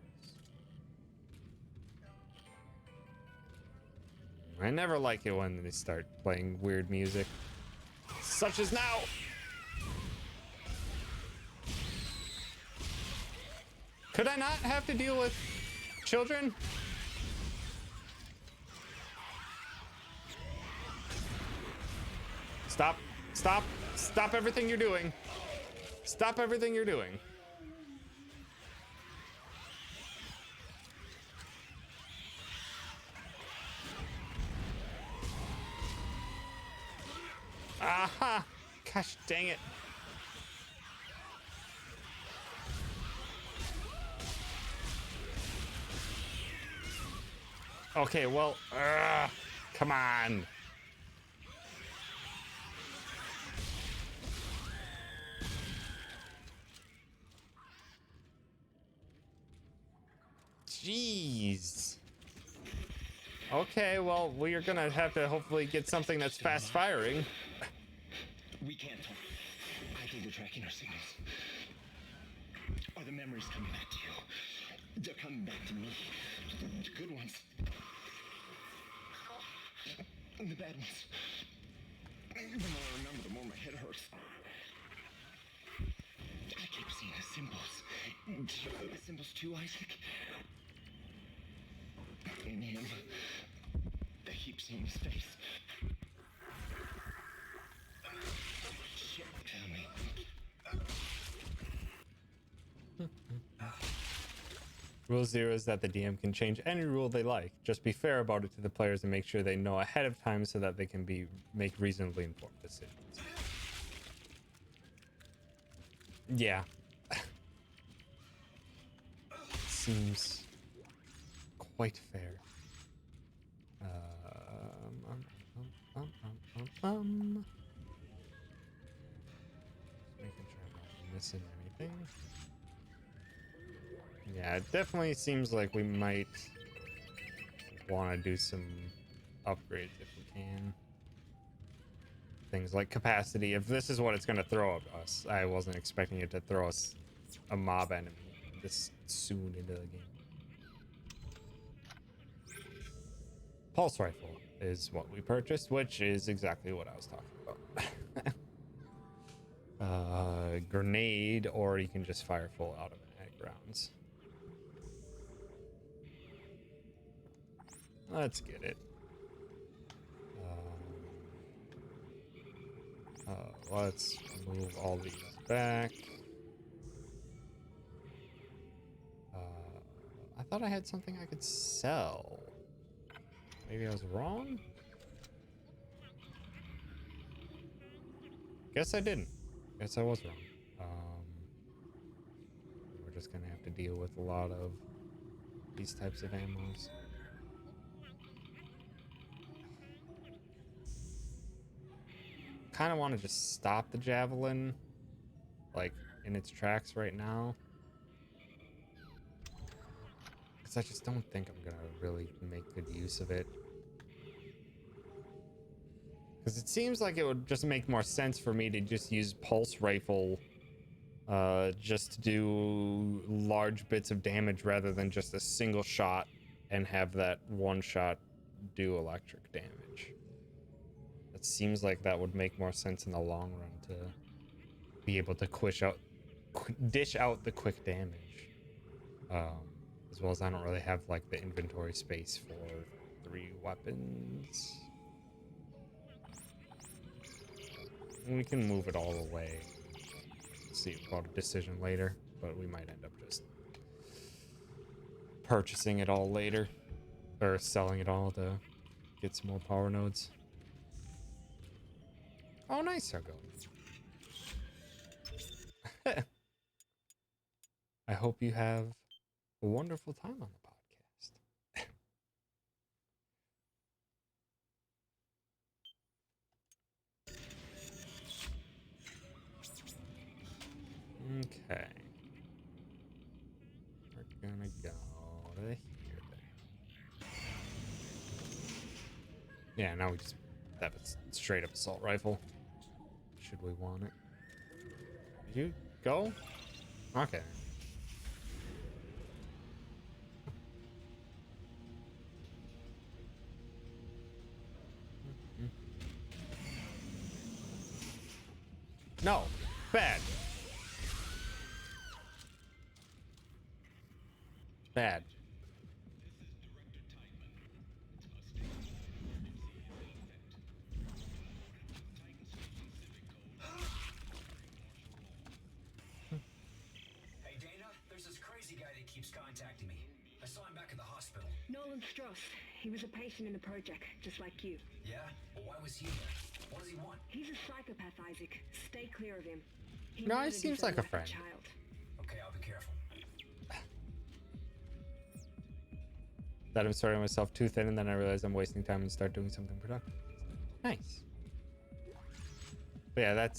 I never like it when they start playing weird music. Such as now! Could I not have to deal with children? Stop. Stop. Stop everything you're doing. Stop everything you're doing. Aha! Gosh dang it. Okay, well, come on. Jeez. Okay, well, we're gonna have to hopefully get something that's fast firing. We can't talk. I think they're tracking our signals. Are the memories coming back to you? They're coming back to me. The good ones. And the bad ones. The more I remember, the more my head hurts. I keep seeing the symbols. The symbols too, Isaac. In him. I keep seeing his face. Shit, tell me. Rule 0 is that the DM can change any rule they like. Just be fair about it to the players and make sure they know ahead of time so that they can make reasonably informed decisions. Yeah. Seems quite fair. Just making sure I'm not missing anything. Yeah, it definitely seems like we might want to do some upgrades if we can. Things like capacity. If this is what it's going to throw at us, I wasn't expecting it to throw us a mob enemy this soon into the game. Pulse rifle is what we purchased, which is exactly what I was talking about. grenade, or you can just fire full automatic rounds. Let's get it. Let's move all these back. I thought I had something I could sell. Maybe I was wrong? Guess I didn't. Guess I was wrong. We're just gonna have to deal with a lot of these types of ammos. Kind of want to just stop the javelin, like, in its tracks right now. Because I just don't think I'm gonna really make good use of it. Because it seems like it would just make more sense for me to just use pulse rifle just to do large bits of damage rather than just a single shot and have that one shot do electric damage. It seems like that would make more sense in the long run to be able to dish out the quick damage. As well as I don't really have like the inventory space for 3 weapons. And we can move it all away. See about a decision later, but we might end up just purchasing it all later, or selling it all to get some more power nodes. Oh, nice, Sargo. I hope you have a wonderful time on the podcast. Okay. We're gonna go to here then. Yeah, now we just have a straight up assault rifle. Should we want it? Did you go? Okay. No. Bad. Bad. Hey, Dana, there's this crazy guy that keeps contacting me. I saw him back at the hospital. Nolan Stross. He was a patient in the project, just like you. Yeah? Well, why was he there? What does he want? He's a psychopath, Isaac. Stay clear of him. No, he murdered seems his like own a friend. child. Okay, I'll be careful. That I'm starting myself too thin, and then I realize I'm wasting time and start doing something productive. Nice. But yeah, that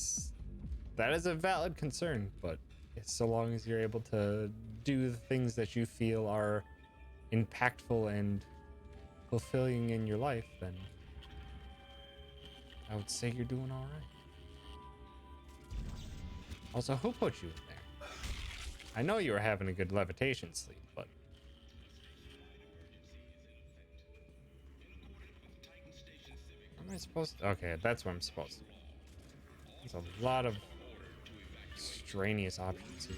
is a valid concern, but it's so long as you're able to do the things that you feel are impactful and fulfilling in your life, then I would say you're doing all right. Also, who put you in there? I know you were having a good levitation sleep, but am I supposed to? Okay, that's what I'm supposed to do. There's a lot of extraneous options here.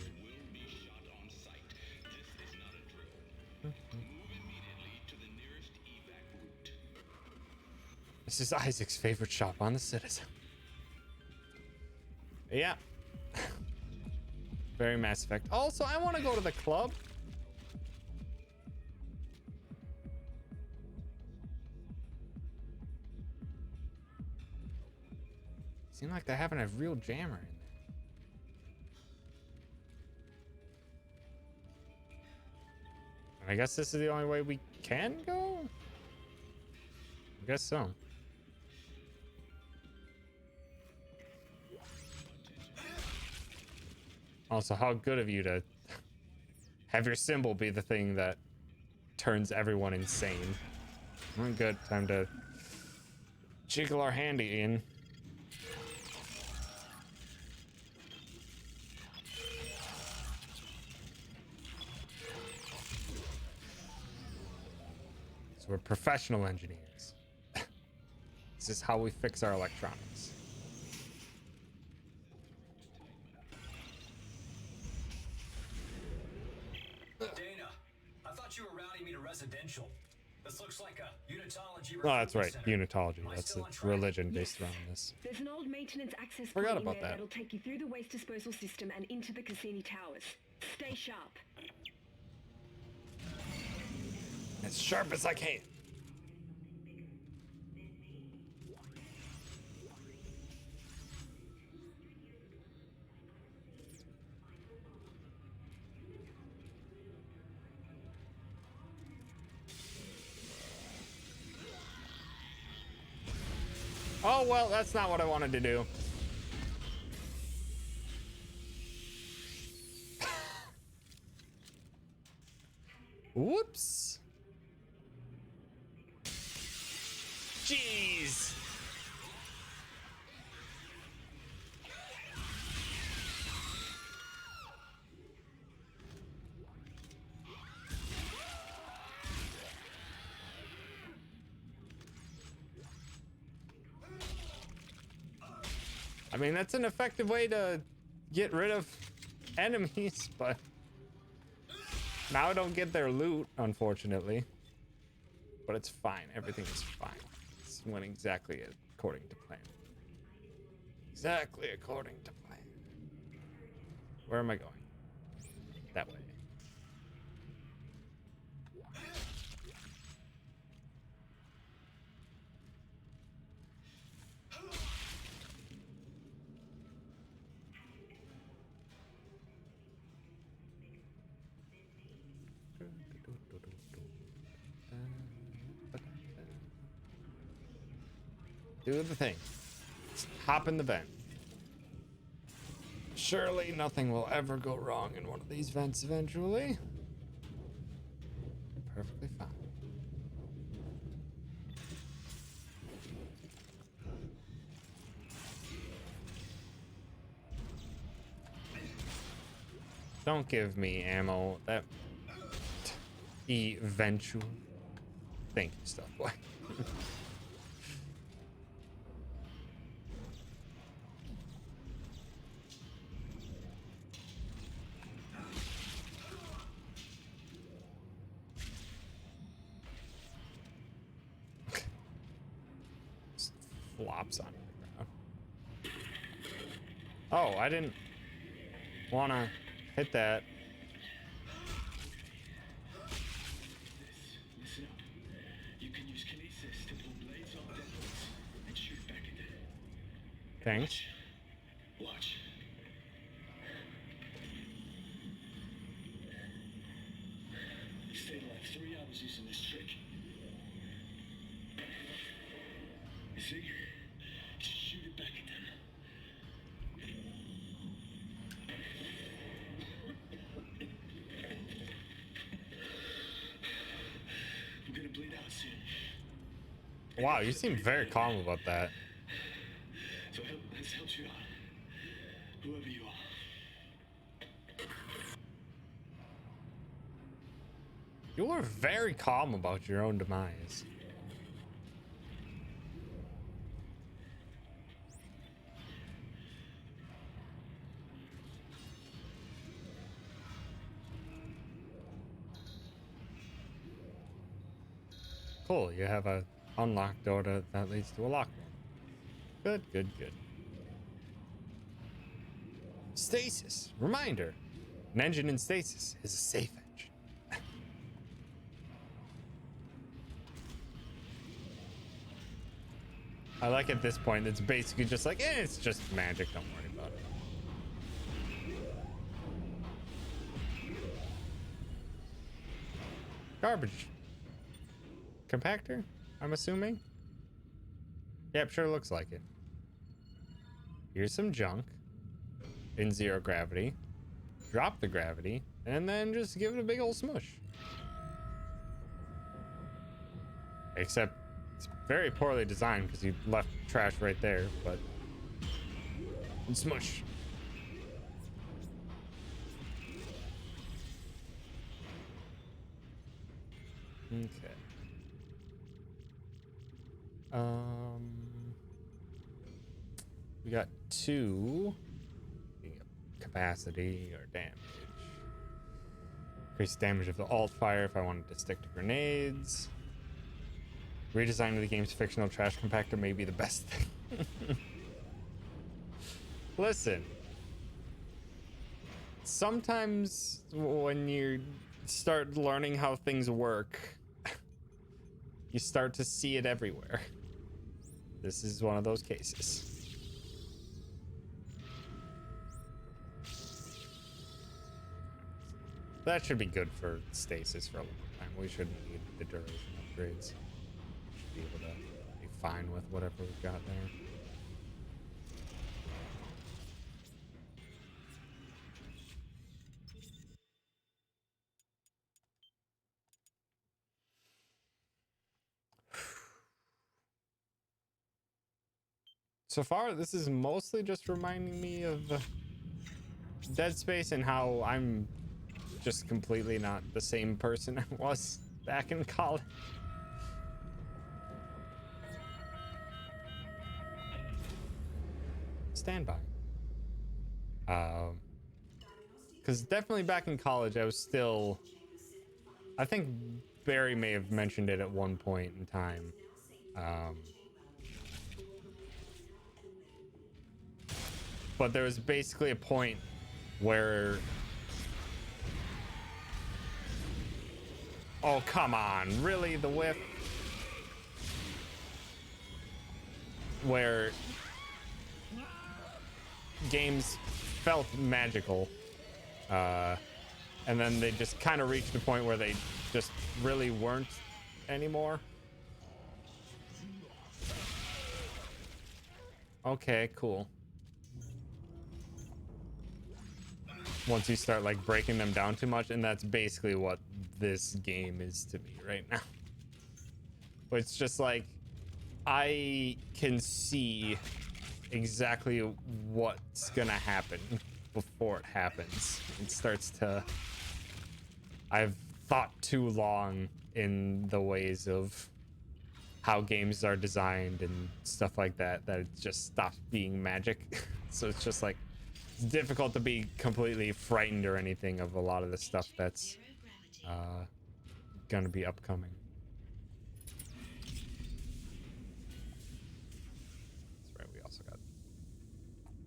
This is Isaac's favorite shop on the Citizen. Yeah. Very Mass Effect. Also, I want to go to the club. Seem like they're having a real jammer in there. I guess this is the only way we can go? I guess so. Also, how good of you to have your symbol be the thing that turns everyone insane. Good. Time to jiggle our handy in. So we're professional engineers. This is how we fix our electronics. you mean a residential? This looks like a unitology. Oh, that's right. center. Unitology. Am I That's still a on track? religion based Yes. around this. There's an old maintenance access Forgot point in about there that. that'll take you through the waste disposal system and into the Cassini Towers. Stay sharp. As sharp as I can. Oh, well, that's not what I wanted to do. Whoops. Jeez. I mean, that's an effective way to get rid of enemies, but now I don't get their loot, unfortunately. But it's fine. Everything is fine. It's went exactly according to plan. Exactly according to plan. Where am I going? That way. Do the thing. Just hop in the vent. Surely nothing will ever go wrong in one of these vents eventually. Perfectly fine. Don't give me ammo. That eventual. Thank you, stuff boy. Just flops on the ground. Oh, I didn't want to hit that. Listen up. You can use kinesis to pull blades off dead ones and shoot back at them. Thanks. Watch. You stayed like 3 hours using this trick. You see? Just shoot it back at them. I'm gonna bleed out soon. Wow, you seem very calm about that. So let's help you out. Whoever you are. You were very calm about your own demise. Cool, you have a unlocked door that leads to a locked one. Good, good, good. Stasis. Reminder. An engine in stasis is a safe engine. I like at this point, it's basically just like, it's just magic, don't worry about it. Garbage. Compactor, I'm assuming? Yep, sure looks like it. Here's some junk in 0 gravity. Drop the gravity, and then just give it a big old smush. Except it's very poorly designed because you left trash right there, but and smush. Okay. We got 2 capacity or damage. Increase damage of the alt fire if I wanted to stick to grenades. Redesign of the game's fictional trash compactor may be the best thing. Listen. Sometimes when you start learning how things work, you start to see it everywhere. This is one of those cases. That should be good for stasis for a long time. We shouldn't need the duration upgrades. Should be able to be fine with whatever we've got there. So far, this is mostly just reminding me of Dead Space and how I'm just completely not the same person I was back in college. Stand by. Because definitely back in college, I was still... I think Barry may have mentioned it at one point in time. But there was basically a point where... Oh, come on. Really? The whip? Where games felt magical. And then they just kind of reached a point where they just really weren't anymore. Okay, cool. Once you start like breaking them down too much, and that's basically what this game is to me right now. It's just like I can see exactly what's gonna happen before it happens. It starts to... I've thought too long in the ways of how games are designed and stuff like that that it just stops being magic. So it's just like it's difficult to be completely frightened or anything of a lot of the stuff that's gonna be upcoming. That's right, we also got...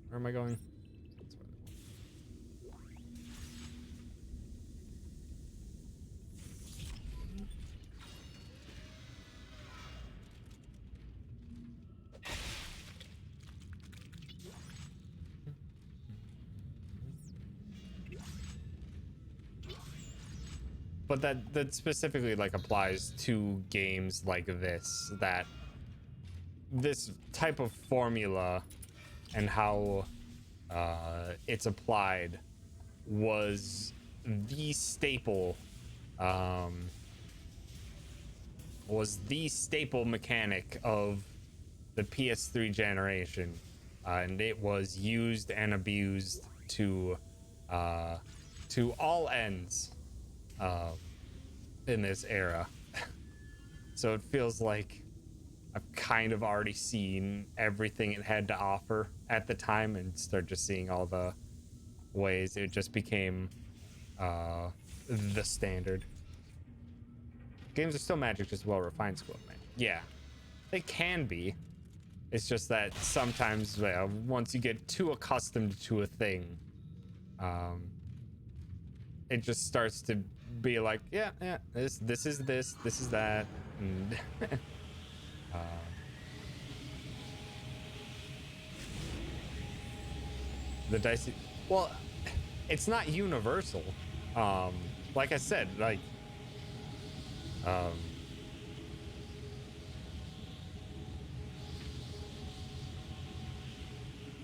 Where am I going? That's where but that specifically like applies to games like this, that this type of formula and how it's applied was the staple mechanic of the PS3 generation, and it was used and abused to all ends in this era. So it feels like I've kind of already seen everything it had to offer at the time, and start just seeing all the ways it just became the standard. Games are still magic, just well refined school, man. Yeah, they can be. It's just that sometimes once you get too accustomed to a thing, it just starts to be like, yeah, this is this is that, and the dicey... Well, it's not universal. Like I said, like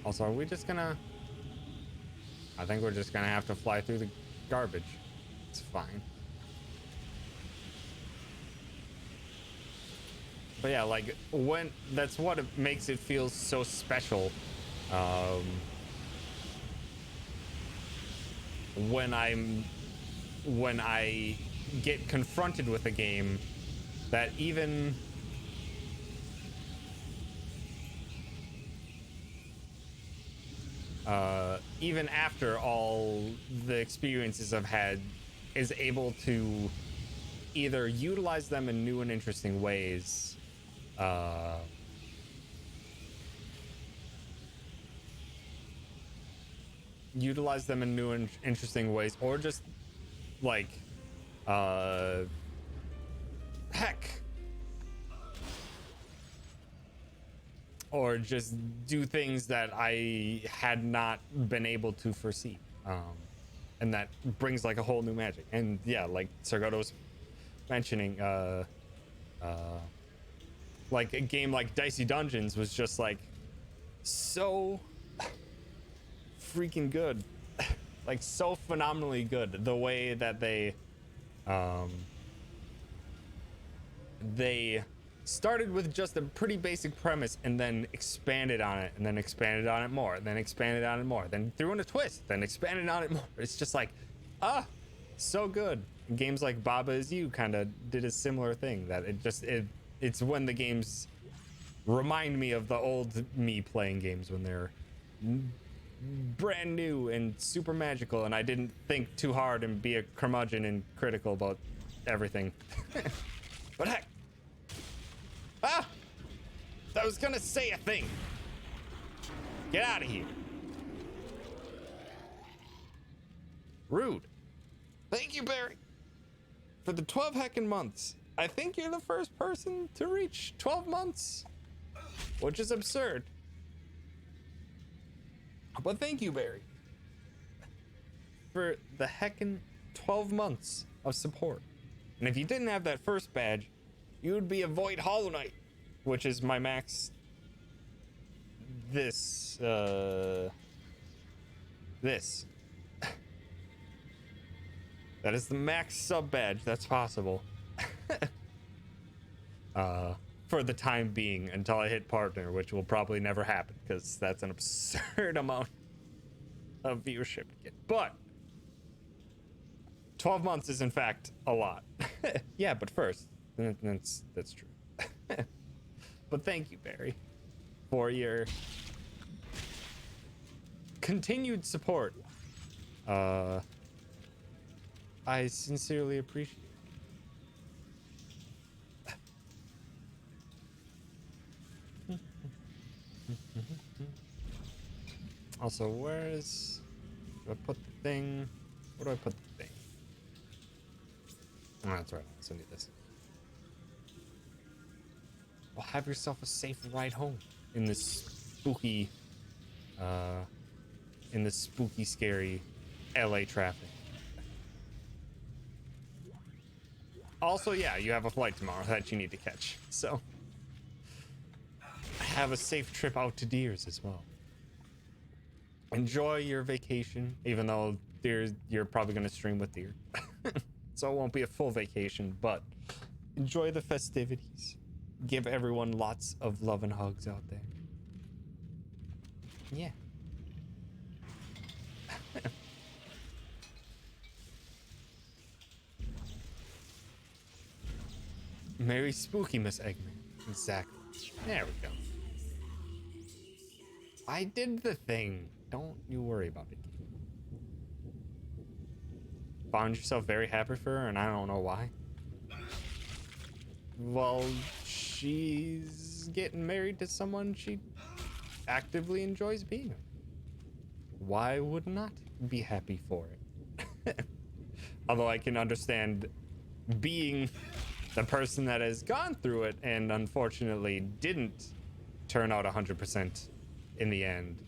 also, are we just gonna... I think we're just gonna have to fly through the garbage. It's fine. But yeah, like when... That's what it makes it feel so special. When I get confronted with a game that even after all the experiences I've had is able to either utilize them in new and interesting ways, or just like heck, or just do things that I had not been able to foresee, and that brings like a whole new magic. And yeah, like Sargoto was mentioning, like a game like Dicey Dungeons was just like so freaking good, like so phenomenally good. The way that they started with just a pretty basic premise and then expanded on it, and then expanded on it more, then expanded on it more, then threw in a twist, then expanded on it more. It's just like, so good. Games like Baba Is You kind of did a similar thing, that it's when the games remind me of the old me playing games when they're brand new and super magical, and I didn't think too hard and be a curmudgeon and critical about everything. But heck, I was gonna say a thing. Get out of here. Rude. Thank you, Barry, for the 12 heckin' months. I think you're the first person to reach 12 months, which is absurd. But thank you, Barry, for the heckin' 12 months of support. And if you didn't have that first badge, you would be a Void Hollow Knight, which is my max. This. That is the max sub badge that's possible. For the time being, until I hit partner, which will probably never happen because that's an absurd amount of viewership. But 12 months is in fact a lot. Yeah, but first, that's true. But thank you, Barry, for your continued support. I sincerely appreciate it. Also, do I put the thing? Where do I put the thing? Oh, that's right. I also need this. Well, have yourself a safe ride home in this spooky, scary LA traffic. Also, yeah, you have a flight tomorrow that you need to catch, so have a safe trip out to Deers as well. Enjoy your vacation, even though you're probably going to stream with Deer. So it won't be a full vacation, but enjoy the festivities. Give everyone lots of love and hugs out there. Yeah. Merry spooky, Miss Eggman. Exactly. There we go. I did the thing. Don't you worry about it. Found yourself very happy for her, and I don't know why. Well, she's getting married to someone she actively enjoys being with. Why would not be happy for it? Although I can understand being the person that has gone through it and unfortunately didn't turn out 100% in the end.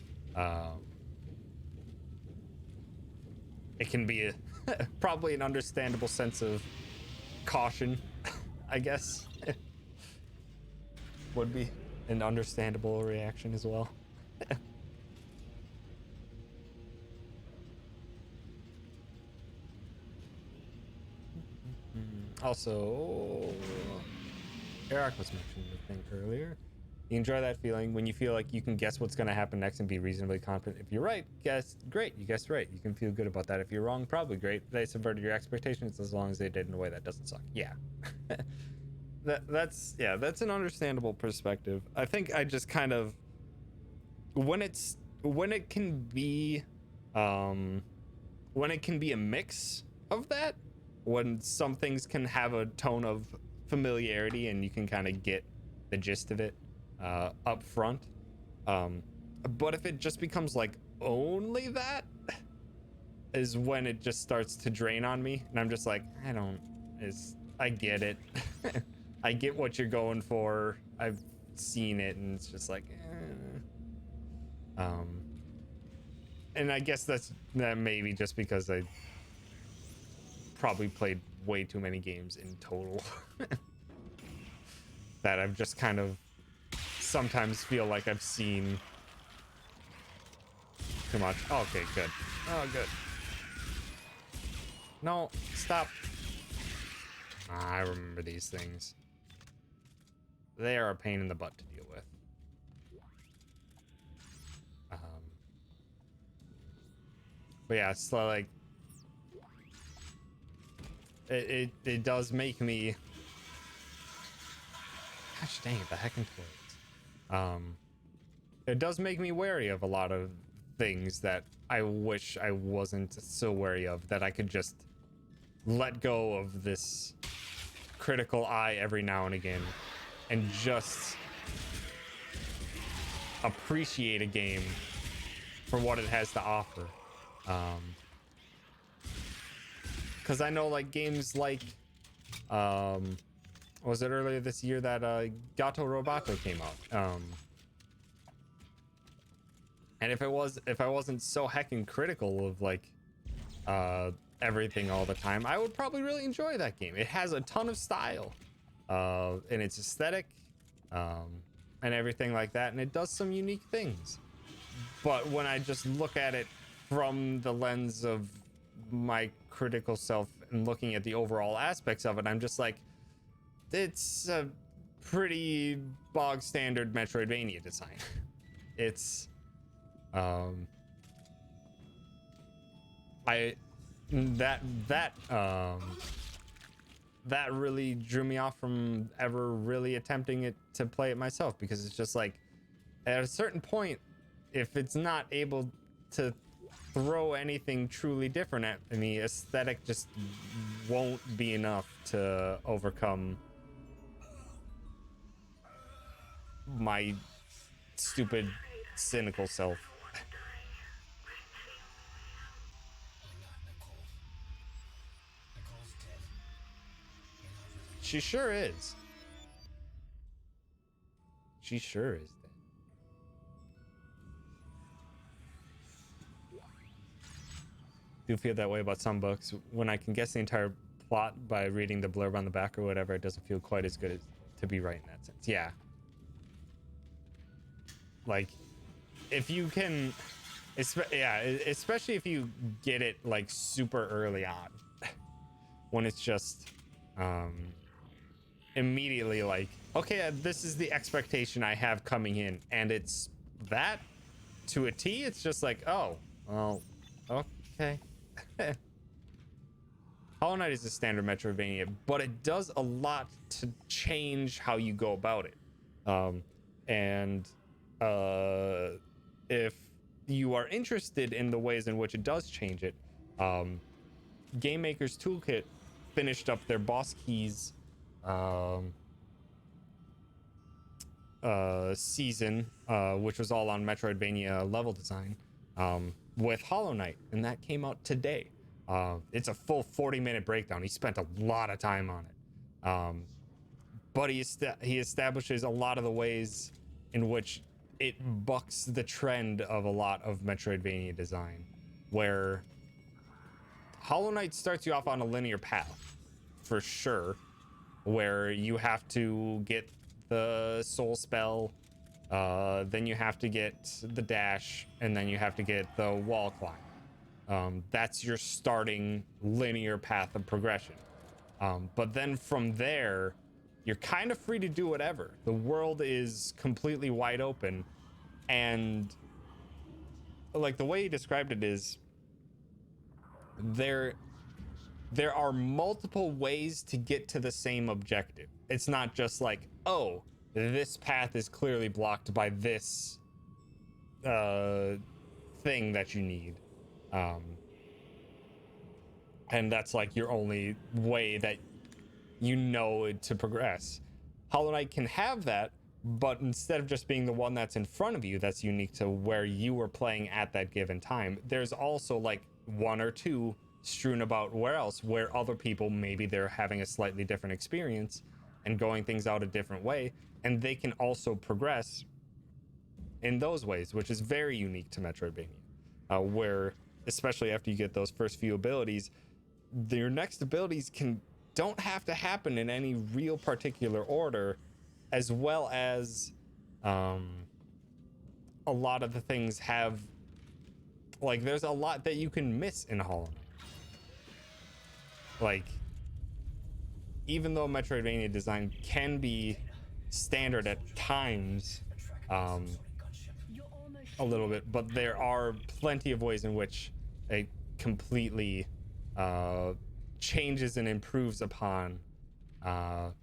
It can be probably an understandable sense of caution, I guess. Would be an understandable reaction as well. Also, Eric was mentioning the thing earlier. You enjoy that feeling when you feel like you can guess what's going to happen next and be reasonably confident. If you're right, great. You guessed right. You can feel good about that. If you're wrong, probably great. They subverted your expectations as long as they did in a way that doesn't suck. Yeah. That's an understandable perspective. I think I just kind of when it can be a mix of that, when some things can have a tone of familiarity and you can kind of get the gist of it up front. But if it just becomes like only that, is when it just starts to drain on me, and I'm just like, I get it. I get what you're going for. I've seen it, and it's just like, and I guess that maybe just because I probably played way too many games in total that I've just kind of sometimes feel like I've seen too much. Okay, good. Oh, good. No, stop. I remember these things. They are a pain in the butt to deal with. But yeah, so like it does make me, gosh dang it, the heckin' toilets. It does make me wary of a lot of things that I wish I wasn't so wary of, that I could just let go of this critical eye every now and again and just appreciate a game for what it has to offer. Because I know like games like was it earlier this year that Gato Roboto came out, and if I wasn't so heckin' critical of like everything all the time, I would probably really enjoy that game. It has a ton of style and its aesthetic and everything like that, and it does some unique things. But when I just look at it from the lens of my critical self and looking at the overall aspects of it, I'm just like, it's a pretty bog standard Metroidvania design. It's that really drew me off from ever really attempting it to play it myself, because it's just like, at a certain point, if it's not able to throw anything truly different at me, aesthetic just won't be enough to overcome my stupid, cynical self. She sure is. She sure is dead. Do feel that way about some books. When I can guess the entire plot by reading the blurb on the back or whatever, it doesn't feel quite as good as to be right in that sense. Yeah. Like, if you can, especially if you get it like super early on, when it's just immediately like, okay, this is the expectation I have coming in, and it's that to a T. It's just like, oh, well, okay. Hollow Knight is a standard Metroidvania, but it does a lot to change how you go about it. If you are interested in the ways in which it does change it, Game Maker's Toolkit finished up their Boss Keys season, which was all on Metroidvania level design, with Hollow Knight, and that came out today. It's a full 40-minute breakdown. He spent a lot of time on it, but he establishes a lot of the ways in which it bucks the trend of a lot of Metroidvania design, where Hollow Knight starts you off on a linear path, for sure, where you have to get the soul spell, then you have to get the dash, and then you have to get the wall climb. That's your starting linear path of progression. But then from there, you're kind of free to do whatever. The world is completely wide open, and like the way he described it is, there are multiple ways to get to the same objective. It's not just like, oh, this path is clearly blocked by this thing that you need. and that's like your only way that you know to progress. Hollow Knight can have that, but instead of just being the one that's in front of you that's unique to where you were playing at that given time, there's also like one or two strewn about where other people, maybe they're having a slightly different experience and going things out a different way, and they can also progress in those ways, which is very unique to Metroidvania, where especially after you get those first few abilities, your next abilities don't have to happen in any real particular order, as well as a lot of the things have, like, there's a lot that you can miss in Hollow Knight. Like, even though Metroidvania design can be standard at times, a little bit, but there are plenty of ways in which it completely changes and improves upon on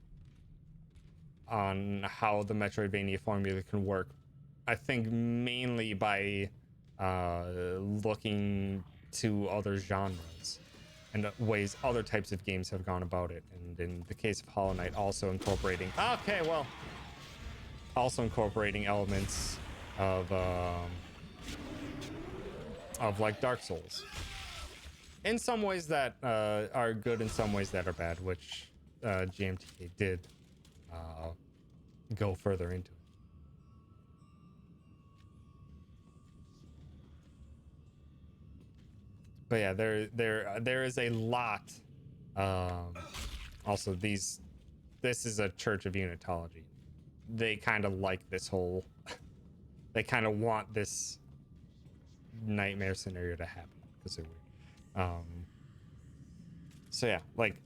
how the Metroidvania formula can work. I think mainly by looking to other genres and ways other types of games have gone about it, and in the case of Hollow Knight, also incorporating elements of like Dark Souls, in some ways that are good, in some ways that are bad, which GMTK did go further into. But yeah, there is a lot. Also, this is a Church of Unitology. They kind of like this whole. They kind of want this nightmare scenario to happen because they're weird. So yeah, like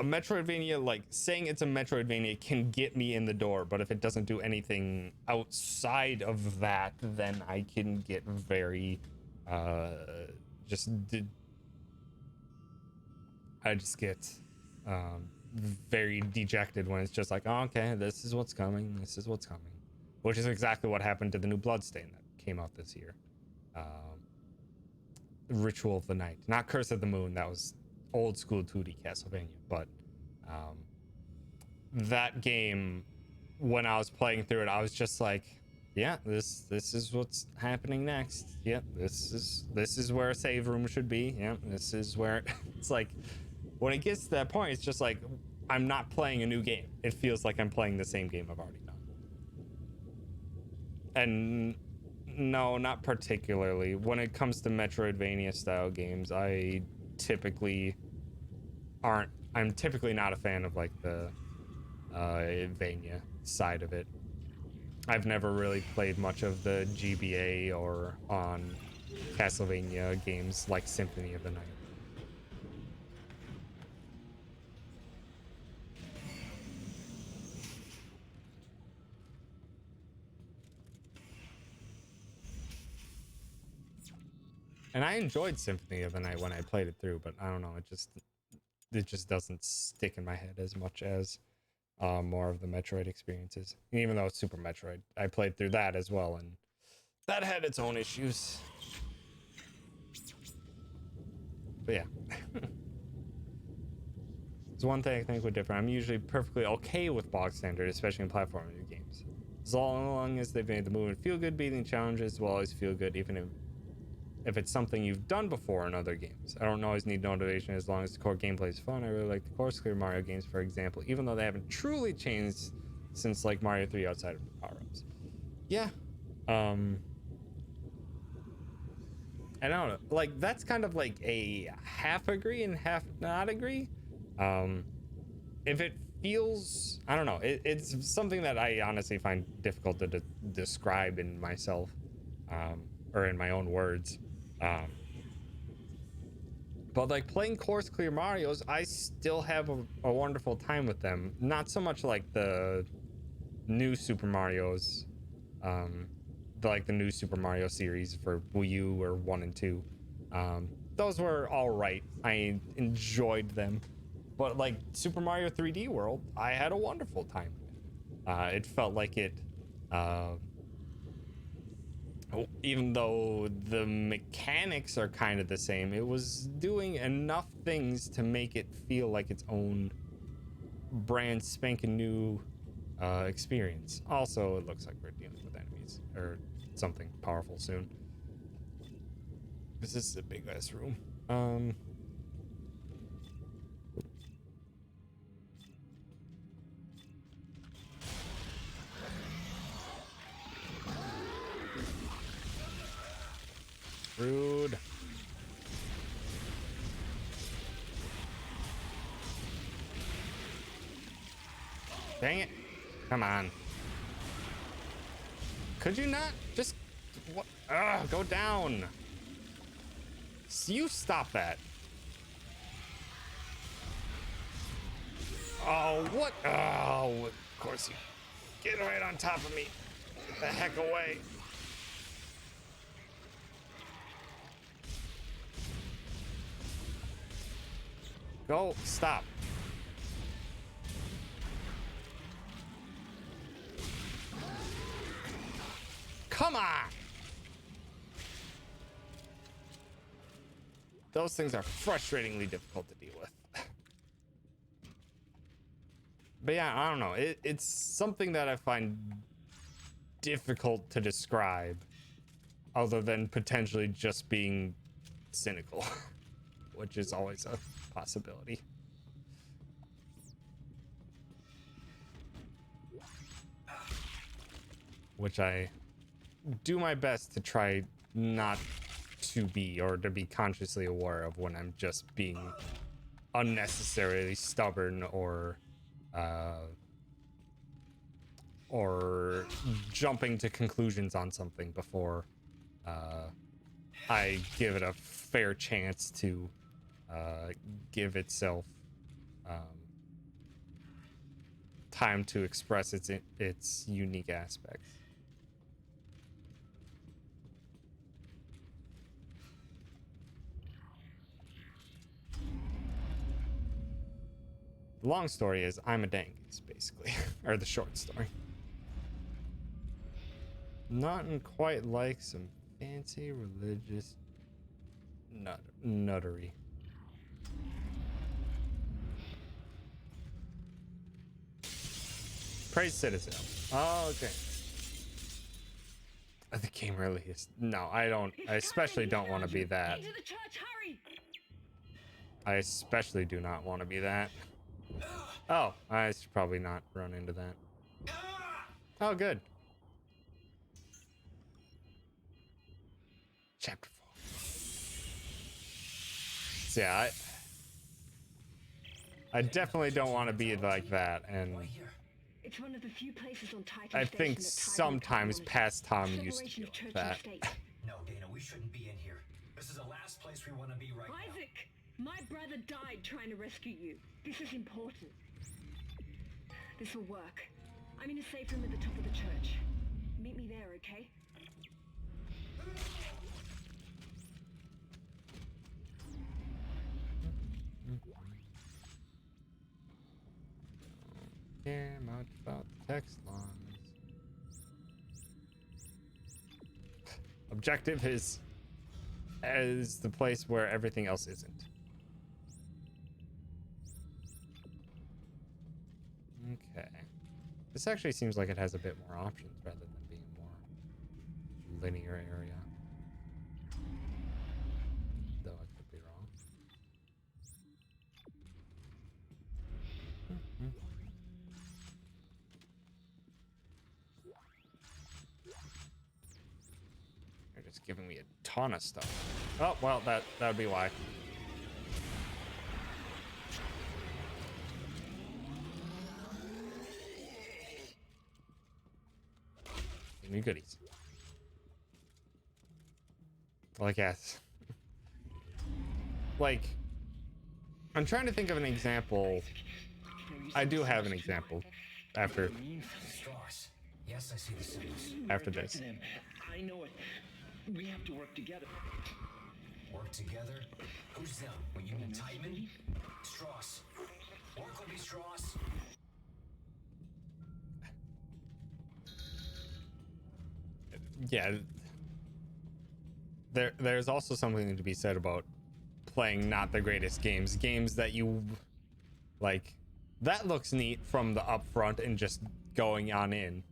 a Metroidvania, like saying it's a Metroidvania can get me in the door, but if it doesn't do anything outside of that, then I can get very I just get very dejected when it's just like, oh, okay, this is what's coming, which is exactly what happened to the new Bloodstain that came out this year. Ritual of the Night, not Curse of the Moon. That was old school 2D Castlevania, but that game, when I was playing through it, I was just like, yeah, this is what's happening next. Yep, this is where a save room should be. Yep, this is where it's like, when it gets to that point, it's just like, I'm not playing a new game. It feels like I'm playing the same game I've already done. And no, not particularly. When it comes to Metroidvania style games, I'm typically not a fan of like the Vania side of it. I've never really played much of the GBA or on Castlevania games like Symphony of the Night. And I enjoyed Symphony of the Night when I played it through, but I don't know, it just doesn't stick in my head as much as more of the Metroid experiences. And even though it's Super Metroid, I played through that as well, and that had its own issues. But yeah. It's one thing I think would differ. I'm usually perfectly okay with bog standard, especially in platforming games. As long as they've made the movement feel good, beating challenges will always feel good, even if it's something you've done before in other games. I don't always need motivation as long as the core gameplay is fun. I really like the course clear Mario games, for example, even though they haven't truly changed since like Mario 3 outside of the power-ups. Yeah. I don't know. Like, that's kind of like a half agree and half not agree. If it feels, I don't know, it's something that I honestly find difficult to describe in myself, or in my own words. But like playing course clear Marios, I still have a wonderful time with them. Not so much like the new Super Marios, like the new Super Mario series for Wii U or 1 and 2. Those were all right. I enjoyed them. But like Super Mario 3D World, I had a wonderful time with it. It felt like it even though the mechanics are kind of the same, it was doing enough things to make it feel like its own brand spanking new experience. Also, it looks like we're dealing with enemies or something powerful soon. This is a big ass room. Rude. Dang it. Come on. Could you not just what? Go down. You stop that. Oh, what? Oh, of course you get right on top of me. Get the heck away. Go, stop. Come on. Those things are frustratingly difficult to deal with. But yeah, I don't know. It's something that I find difficult to describe other than potentially just being cynical, which is always a possibility. Which I do my best to try not to be, or to be consciously aware of when I'm just being unnecessarily stubborn or jumping to conclusions on something before I give it a fair chance to give itself time to express its unique aspects. The long story is I'm a dangus, basically, or the short story. Nothing quite like some fancy religious nuttery. Praise citizen. Oh, okay. The game really is. No, I don't. I especially don't want to be that. Into the church, hurry! I especially do not want to be that. Oh, I should probably not run into that. Oh, good. Chapter 4. So yeah, I definitely don't want to be like that, and It's one of the few places on Titan I Station think that Titan sometimes autonomy. past Tom used to Separation be of church like and that. state. No, Dana, we shouldn't be in here. This is the last place we want to be right now. Isaac, my brother died trying to rescue you. This is important. This will work. I'm in a safe room at the top of the church. Meet me there, okay? Care much about the text lines. Objective is the place where everything else isn't. Okay. This actually seems like it has a bit more options rather than being more linear area. Though I could be wrong. They're just giving me a ton of stuff. Oh, well, that would be why. Give me goodies. Like, yes. Like, I'm trying to think of an example. I do have an example after Strauss. Yes, I see the symbols. after this. I know it. We have to work together. Work together? Who's them? When you mean Titan? Strauss. Work will be Strauss. Yeah. there's also something to be said about playing not the greatest games that you like. That looks neat from the upfront and just going on in.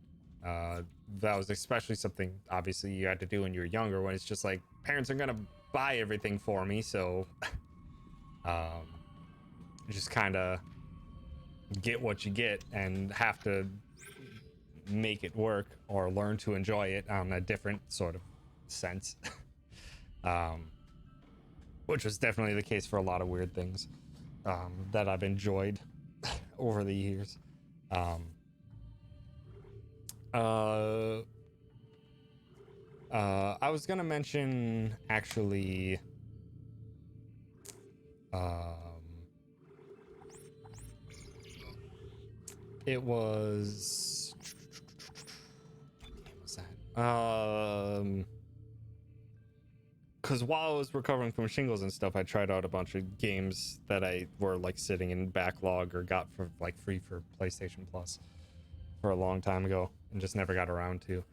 That was especially something obviously you had to do when you were younger, when it's just like parents are gonna buy everything for me, so just kind of get what you get and have to make it work or learn to enjoy it on a different sort of sense. Which was definitely the case for a lot of weird things that I've enjoyed over the years. I was gonna mention actually it was what was that? Because while I was recovering from shingles and stuff, I tried out a bunch of games that I were like sitting in backlog or got for like free for PlayStation Plus for a long time ago and just never got around to.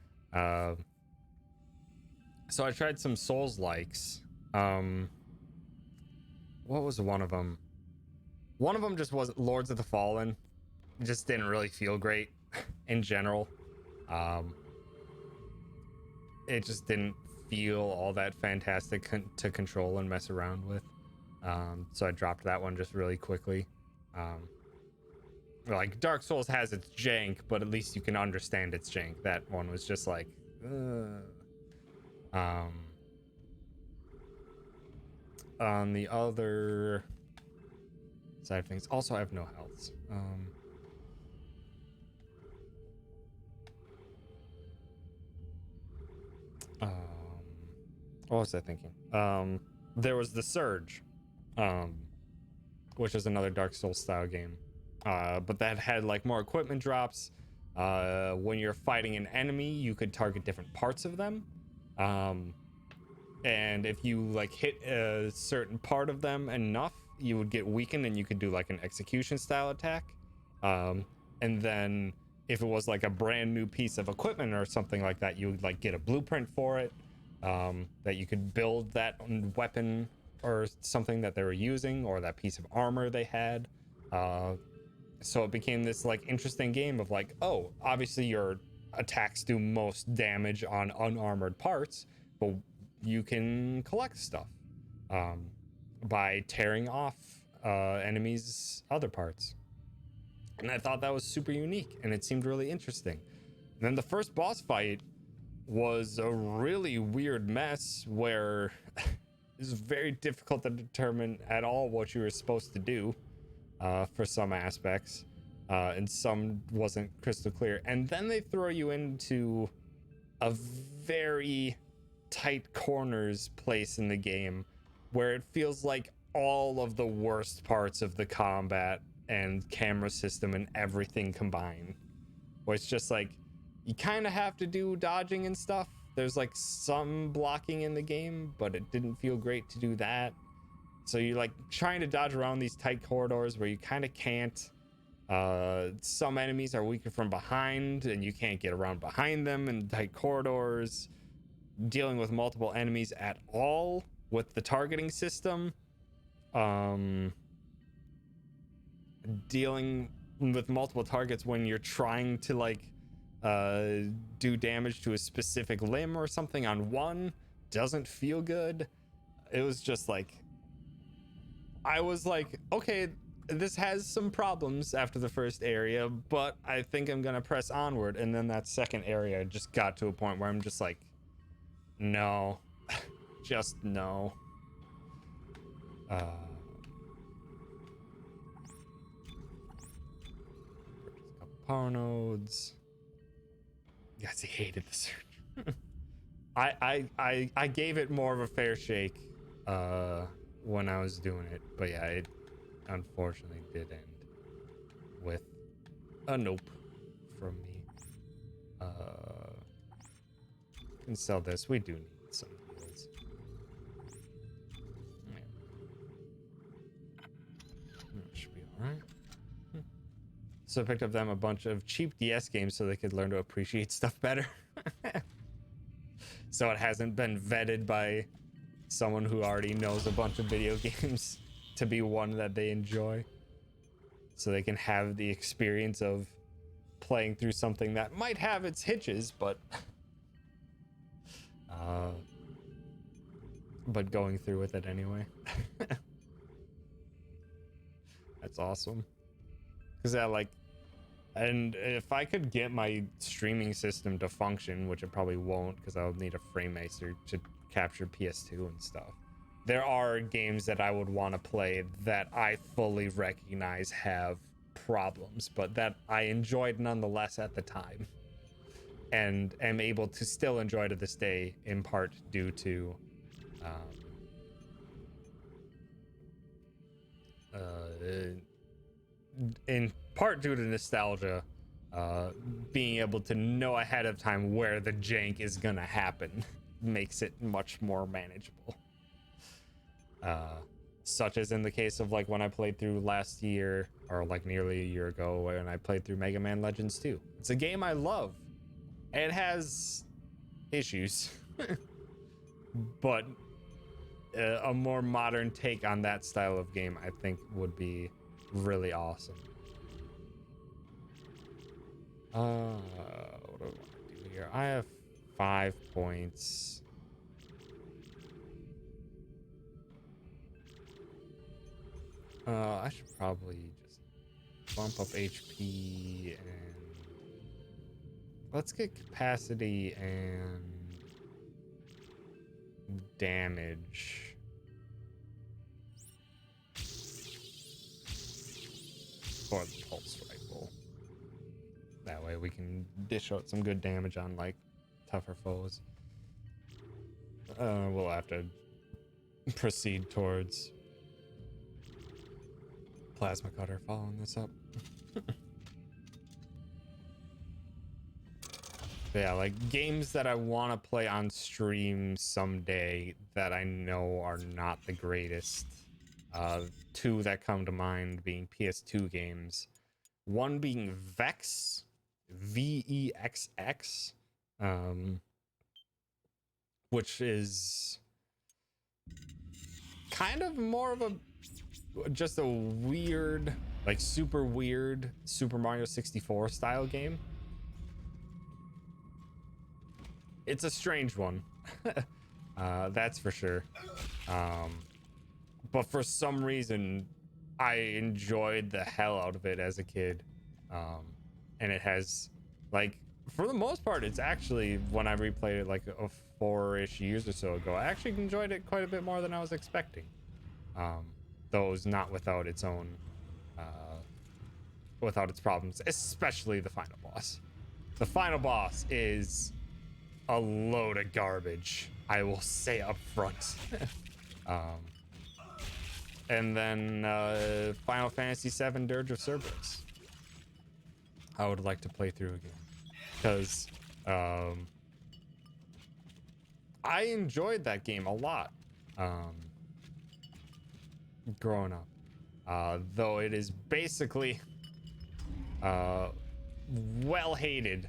So I tried some Souls likes. What was one of them? One of them just was Lords of the Fallen. It just didn't really feel great in general. It just didn't feel all that fantastic to control and mess around with. So I dropped that one just really quickly. Like Dark Souls has its jank, but at least you can understand its jank. That one was just like on the other side of things, also I have no health. What was I thinking? There was the Surge, which is another Dark Souls style game, but that had like more equipment drops. When you're fighting an enemy, you could target different parts of them, and if you like hit a certain part of them enough, you would get weakened and you could do like an execution style attack. And then if it was like a brand new piece of equipment or something like that, you would like get a blueprint for it, that you could build that weapon or something that they were using, or that piece of armor they had. So it became this like interesting game of like, oh, obviously your attacks do most damage on unarmored parts, but you can collect stuff by tearing off enemies' other parts. And I thought that was super unique and it seemed really interesting. And then the first boss fight was a really weird mess where it was very difficult to determine at all what you were supposed to do for some aspects, and some wasn't crystal clear. And then they throw you into a very tight corners place in the game where it feels like all of the worst parts of the combat and camera system and everything combined, where it's just like you kind of have to do dodging and stuff. There's like some blocking in the game, but it didn't feel great to do that. So you're like trying to dodge around these tight corridors where you kind of can't. Some enemies are weaker from behind and you can't get around behind them in tight corridors. Dealing with multiple enemies at all with the targeting system, dealing with multiple targets when you're trying to like do damage to a specific limb or something on one doesn't feel good. It was just like, I was like, okay, this has some problems after the first area, but I think I'm gonna press onward. And then that second area just got to a point where I'm just like, no, just no. Power nodes. Yes, he hated the search. I gave it more of a fair shake when I was doing it, but yeah, it unfortunately did end with a nope from me. Can sell this. We do need some heals. Should be alright. So I picked up them a bunch of cheap DS games so they could learn to appreciate stuff better. So it hasn't been vetted by someone who already knows a bunch of video games to be one that they enjoy. So they can have the experience of playing through something that might have its hitches, but going through with it anyway. That's awesome. Because and if I could get my streaming system to function, which it probably won't because I'll need a frame master to capture PS2 and stuff, there are games that I would want to play that I fully recognize have problems, but that I enjoyed nonetheless at the time and am able to still enjoy to this day, in part due to in part due to nostalgia, being able to know ahead of time where the jank is gonna happen makes it much more manageable. Such as in the case of like when I played through last year, or like nearly a year ago, when I played through Mega Man Legends 2. It's a game I love. It has issues, but a more modern take on that style of game, I think, would be really awesome. What do I want to do here? I have 5 points. I should probably just bump up HP and let's get capacity and damage. For the pulse rifle. That way we can dish out some good damage on like tougher foes. We'll have to proceed towards plasma cutter following this up. Yeah, like games that I want to play on stream someday that I know are not the greatest. Two that come to mind being PS2 games. One being Vex, VEXX, which is kind of more of just a weird, like super weird Super Mario 64 style game. It's a strange one. That's for sure. But for some reason, I enjoyed the hell out of it as a kid. And it has, like, for the most part, it's actually, when I replayed it like 4-ish years or so ago, I actually enjoyed it quite a bit more than I was expecting. Though it was not without its own, without its problems, especially the final boss. The final boss is a load of garbage, I will say up front. And then Final Fantasy VII Dirge of Cerberus I would like to play through again, because I enjoyed that game a lot growing up, though it is basically well hated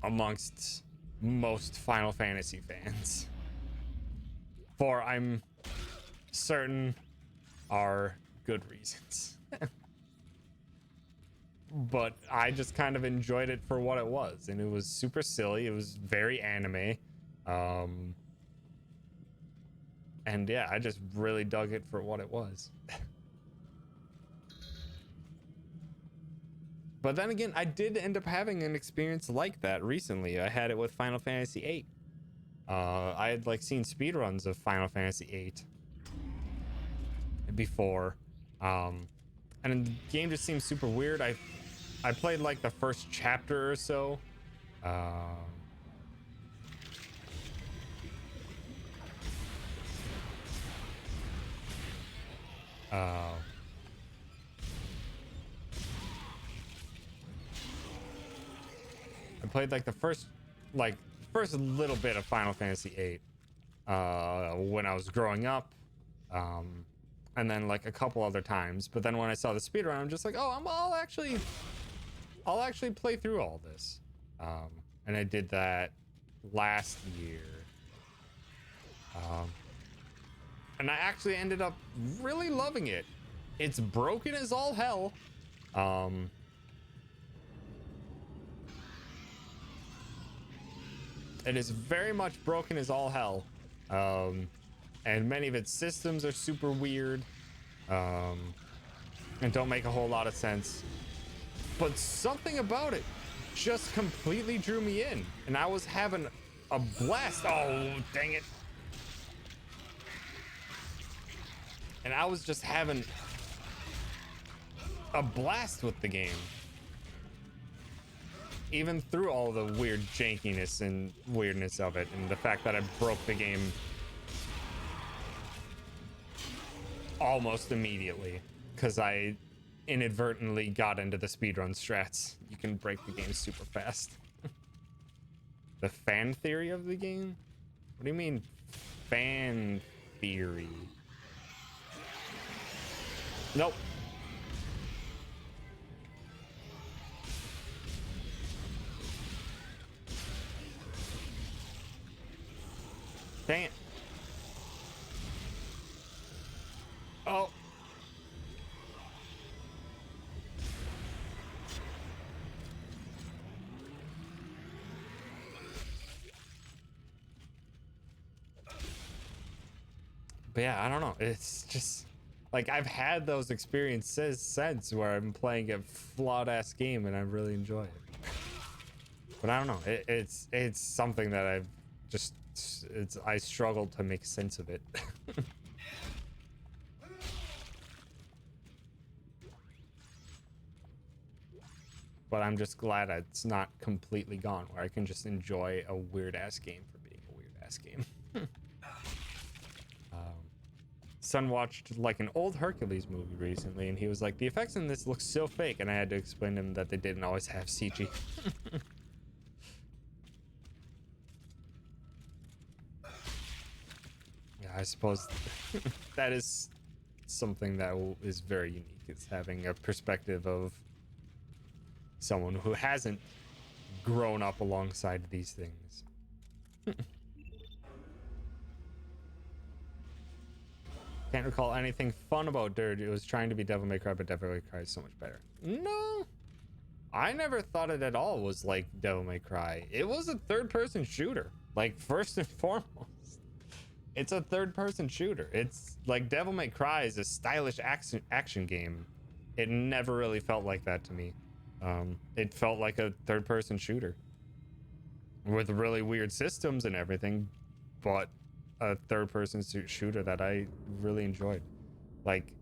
amongst most Final Fantasy fans, for I'm certain are good reasons. But I just kind of enjoyed it for what it was, and it was super silly. It was very anime, and yeah, I just really dug it for what it was. But then again, I did end up having an experience like that recently. I had it with Final Fantasy VIII. I had like seen speedruns of Final Fantasy VIII before, and the game just seemed super weird. I played like the first chapter or so. I played like the first little bit of Final Fantasy VIII when I was growing up, and then like a couple other times. But then when I saw the speedrun, I'm just like, oh, I'll actually play through all this, and I did that last year. And I actually ended up really loving it. It's broken as all hell. It is very much broken as all hell. And many of its systems are super weird. And don't make a whole lot of sense. But something about it just completely drew me in. And I was having a blast. Oh, dang it. And I was just having a blast with the game. Even through all the weird jankiness and weirdness of it, and the fact that I broke the game almost immediately because I inadvertently got into the speedrun strats. You can break the game super fast. The fan theory of the game? What do you mean fan theory? Nope. Dang it. Oh. But yeah, I don't know. It's just like I've had those experiences since where I'm playing a flawed ass game and I really enjoy it. But I don't know. It's something that I've just I struggle to make sense of it. But I'm just glad it's not completely gone, where I can just enjoy a weird ass game for being a weird ass game. Son watched like an old Hercules movie recently, and he was like, the effects in this look so fake, and I had to explain to him that they didn't always have CG. Yeah, I suppose that is something that is very unique, is having a perspective of someone who hasn't grown up alongside these things. Can't recall anything fun about Dirt. It was trying to be Devil May Cry, but Devil May Cry is so much better. No, I never thought it at all was like Devil May Cry. It was a third-person shooter. Like, first and foremost, it's a third-person shooter. It's like Devil May Cry is a stylish action game. It never really felt like that to me. It felt like a third-person shooter with really weird systems and everything, but a third-person shooter that I really enjoyed. Like,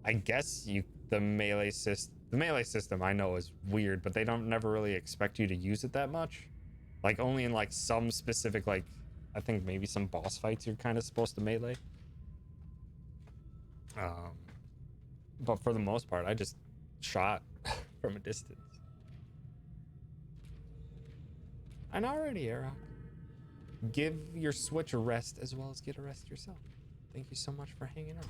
I guess the melee system I know is weird, but they don't never really expect you to use it that much. Like, only in like some specific, like, I think maybe some boss fights you're kind of supposed to melee. But for the most part, I just shot from a distance. And already, Aerok. Give your Switch a rest as well as get a rest yourself. Thank you so much for hanging out.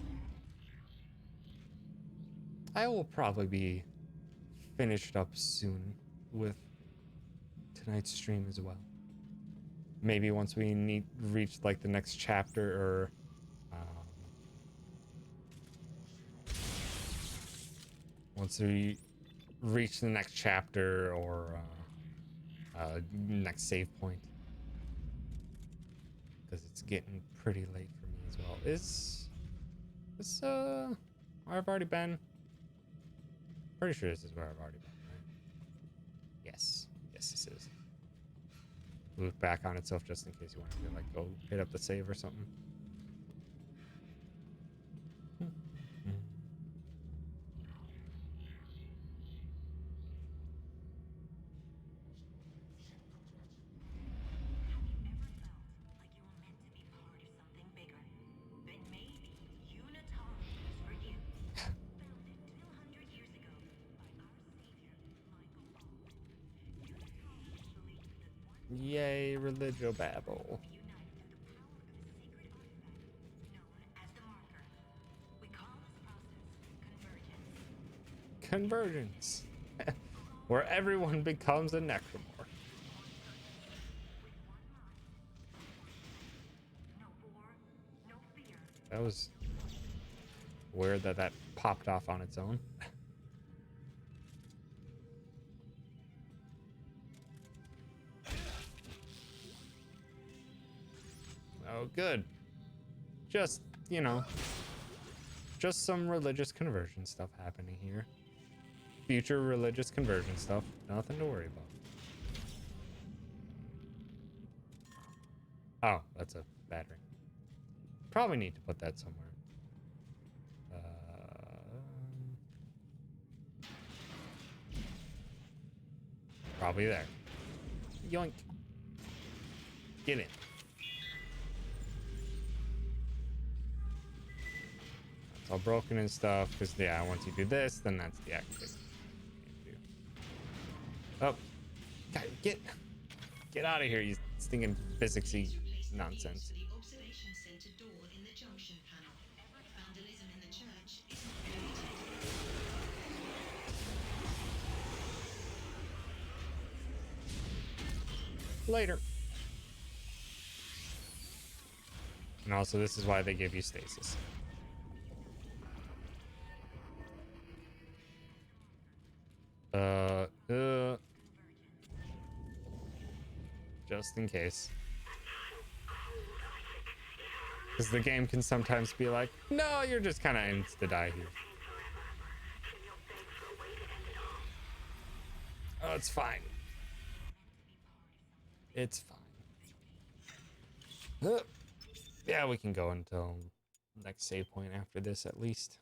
I will probably be finished up soon with tonight's stream as well. Maybe once we reach like the next chapter, or once we reach the next chapter, or next save point, because it's getting pretty late for me as well. Is this where I've already been? Pretty sure this is where I've already been, right? Yes, this is. Loop back on itself just in case you want to like go hit up the save or something. Yay, religio babble. Convergence. Where everyone becomes a necromorph. That was weird that that popped off on its own. Oh, good. Just, you know, just some religious conversion stuff happening here. Future religious conversion stuff. Nothing to worry about. Oh, that's a battery. Probably need to put that somewhere. Probably there. Yoink. Get in. It's all broken and stuff, because, yeah, once you do this, then that's the activation. Oh. God, get out of here, you stinking physicsy nonsense. The observation center door in the junction panel. Vandalism in the church is not permitted. Later. And also, this is why they give you stasis. Just in case. Because the game can sometimes be like, no, you're just kind of insta-die here. Oh, it's fine. It's fine. Yeah, we can go until next save point after this, at least.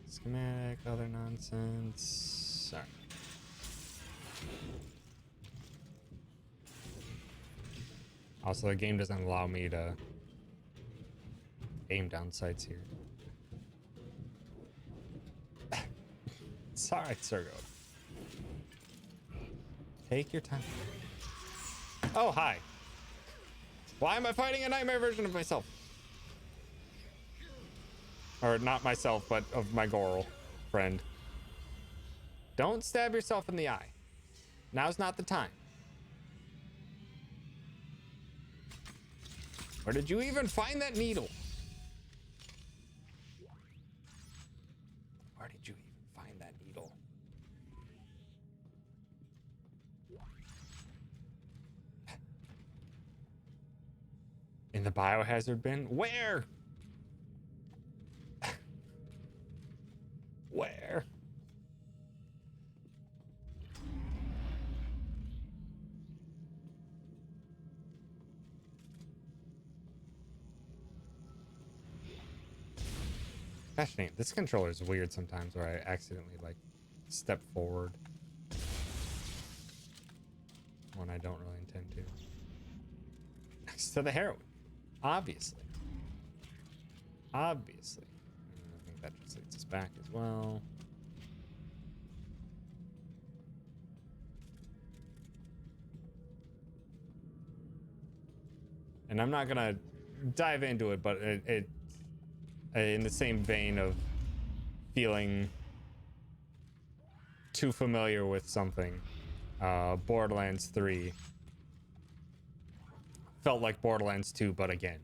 Schematic, other nonsense. Sorry. Also, the game doesn't allow me to aim down sights here. Sorry, Sergo. Take your time. Oh, hi. Why am I fighting a nightmare version of myself? Or not myself, but of my Goral friend. Don't stab yourself in the eye. Now's not the time. Where did you even find that needle? Where did you even find that needle? In the biohazard bin? Where? Where? Fascinating. This controller is weird sometimes where I accidentally like step forward when I don't really intend to. Next to the heroin. Obviously. Obviously. I think that just leads us back as well. And I'm not gonna dive into it, but it in the same vein of feeling too familiar with something, Borderlands 3 felt like Borderlands 2, but again.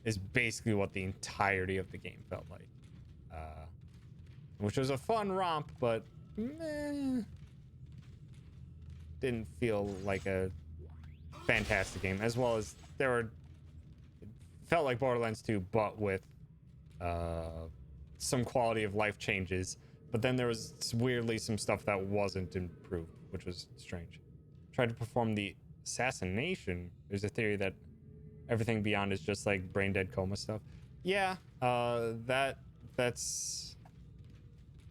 Is basically what the entirety of the game felt like. Which was a fun romp, but didn't feel like a fantastic game. As well as it felt like Borderlands 2, but with some quality of life changes. But then there was weirdly some stuff that wasn't improved, which was strange. Tried to perform the assassination. There's a theory that everything beyond is just like brain dead coma stuff. Yeah, that's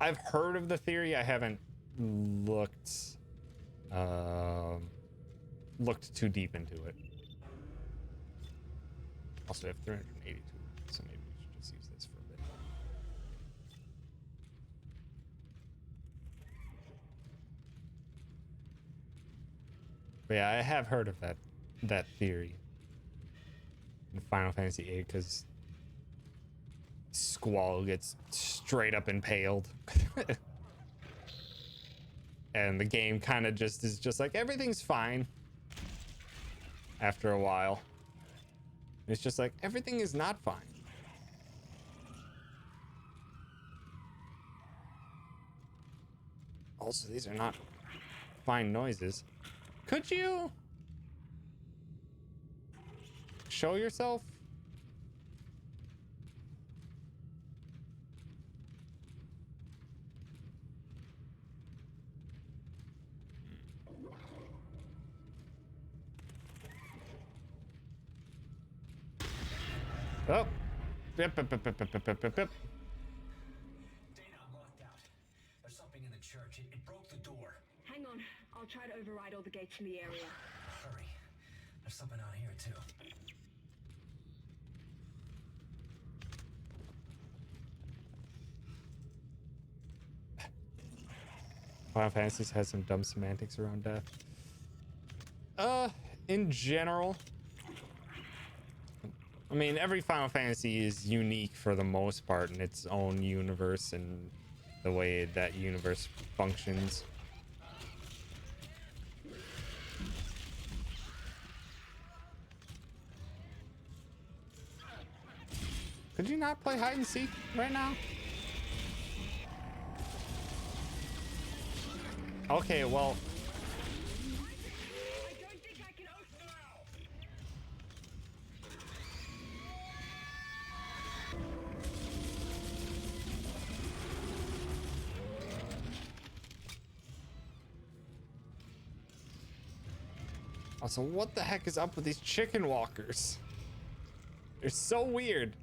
I've heard of the theory. I haven't looked too deep into it. Also, I have 382, so maybe we should just use this for a bit. But yeah, I have heard of that that theory in Final Fantasy VIII because Squall gets straight up impaled. And the game kind of just is just like everything's fine after a while. It's just like everything is not fine. Also, these are not fine noises. Could you show yourself? Oh. Yep, yep, yep, yep, yep, yep, yep, yep. Dana, I'm locked out. There's something in the church. It broke the door. Hang on, I'll try to override all the gates in the area. Hurry. There's something out here, too. Final Fantasy has some dumb semantics around death. In general, I mean, every Final Fantasy is unique for the most part in its own universe and the way that universe functions. Could you not play hide and seek right now? Okay, well. I don't think I can open now. Also, what the heck is up with these chicken walkers? They're so weird.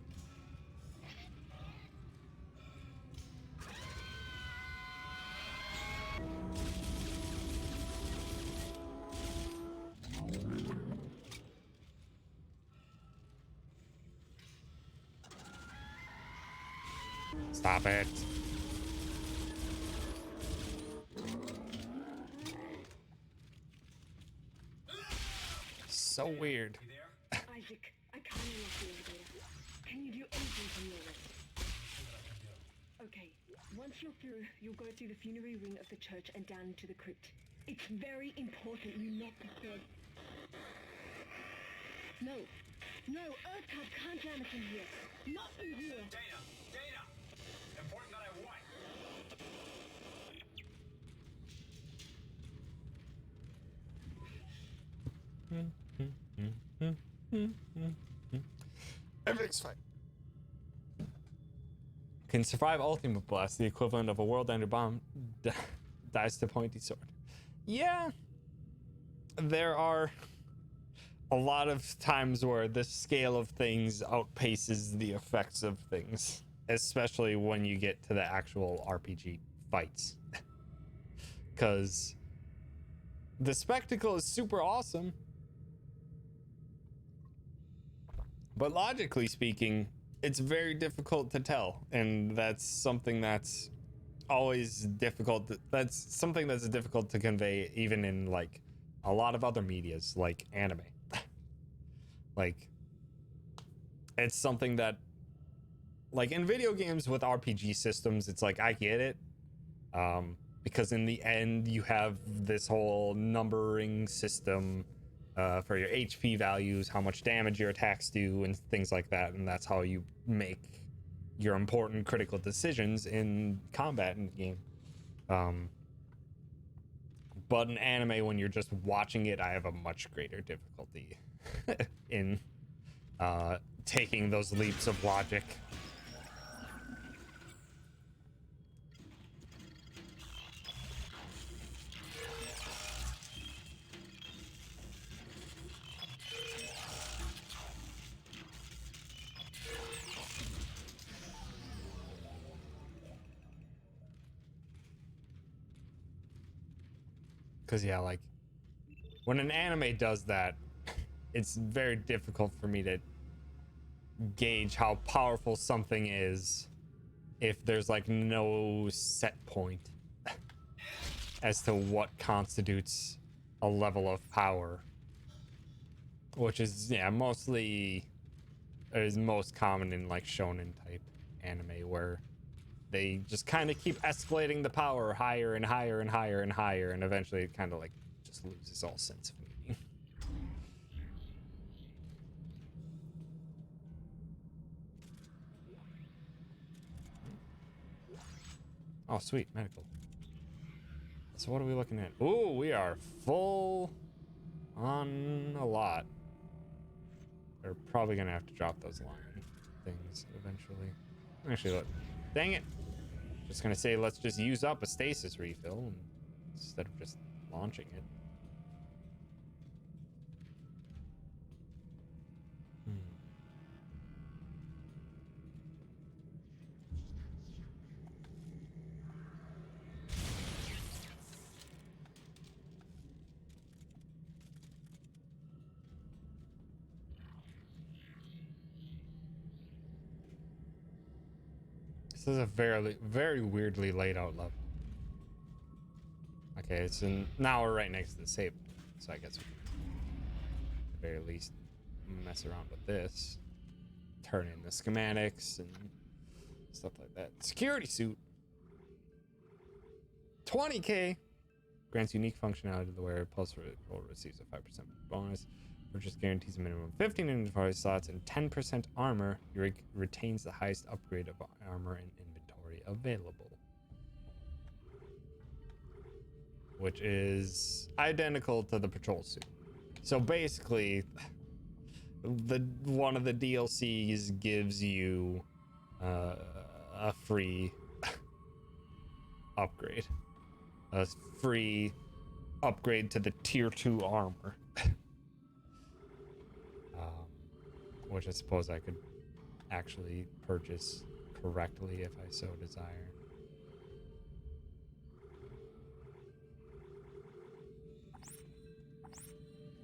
Stop it. So weird. Isaac, I can't unlock the elevator. Can you do anything from your end? Okay, once you're through, you'll go through the funerary ring of the church and down into the crypt. It's very important you not disturb. No, Earthcard can't jam us in here. Not in here. Dana! Important that I what? Everything's fine. Can survive ultimate blast, the equivalent of a world ender bomb, dies to pointy sword. Yeah, there are a lot of times where the scale of things outpaces the effects of things, especially when you get to the actual RPG fights. Because the spectacle is super awesome, but logically speaking, it's very difficult to tell, and that's something that's always difficult. That's something that's difficult to convey even in like a lot of other medias like anime. Like, it's something that, like, in video games with RPG systems, it's like I get it, because in the end you have this whole numbering system for your HP values, how much damage your attacks do, and things like that, and that's how you make your important critical decisions in combat in the game. But in anime, when you're just watching it, I have a much greater difficulty in taking those leaps of logic. Because, yeah, like, when an anime does that, it's very difficult for me to gauge how powerful something is if there's, like, no set point as to what constitutes a level of power. which is, yeah, mostly is most common in like shonen type anime, where they just kind of keep escalating the power higher and higher and higher and higher, and eventually it kind of like just loses all sense of meaning. Oh, sweet, medical. So what are we looking at? Oh, we are full on a lot. We're probably gonna have to drop those line things eventually. Actually, look, dang it. Just gonna say, let's just use up a stasis refill instead of just launching it. This is a very weirdly laid out level. Okay, now we're right next to the save point, so I guess we can at the very least mess around with this. Turn in the schematics and stuff like that. Security suit. 20k. Grants unique functionality to the wearer. Pulse roll receives a 5% bonus. Purchase guarantees a minimum of 15 inventory slots and 10% armor. Retains the highest upgrade of armor and inventory available, which is identical to the patrol suit. So basically, one of the DLCs gives you a free upgrade, a free upgrade to the tier 2 armor. Which I suppose I could actually purchase correctly if I so desire.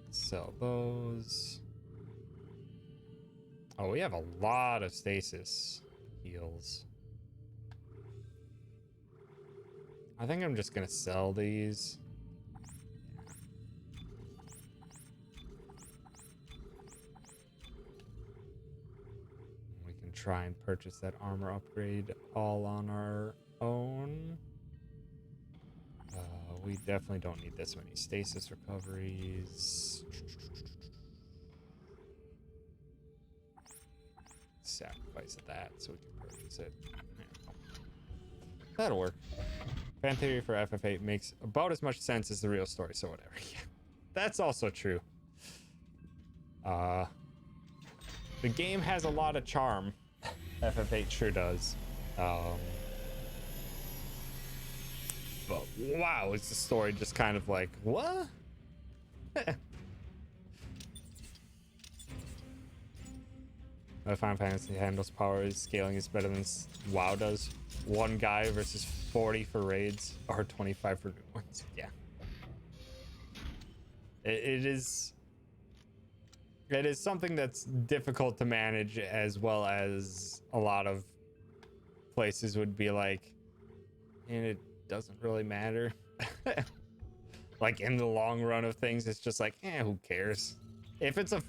Sell those. Oh, we have a lot of stasis heals. I think I'm just gonna sell these. We can try and purchase that armor upgrade all on our own. We definitely don't need this many stasis recoveries. Sacrifice that so we can purchase it. That'll work. Fan theory for FF8 makes about as much sense as the real story, so whatever. That's also true. The game has a lot of charm. FF8 sure does. But wow, is the story just kind of like, what? Final Fantasy handles power scaling is better than WoW does. One guy versus 40 for raids or 25 for new ones. Yeah. It is something that's difficult to manage, as well as a lot of places would be like, and it doesn't really matter. Like in the long run of things, it's just like, who cares? If it's a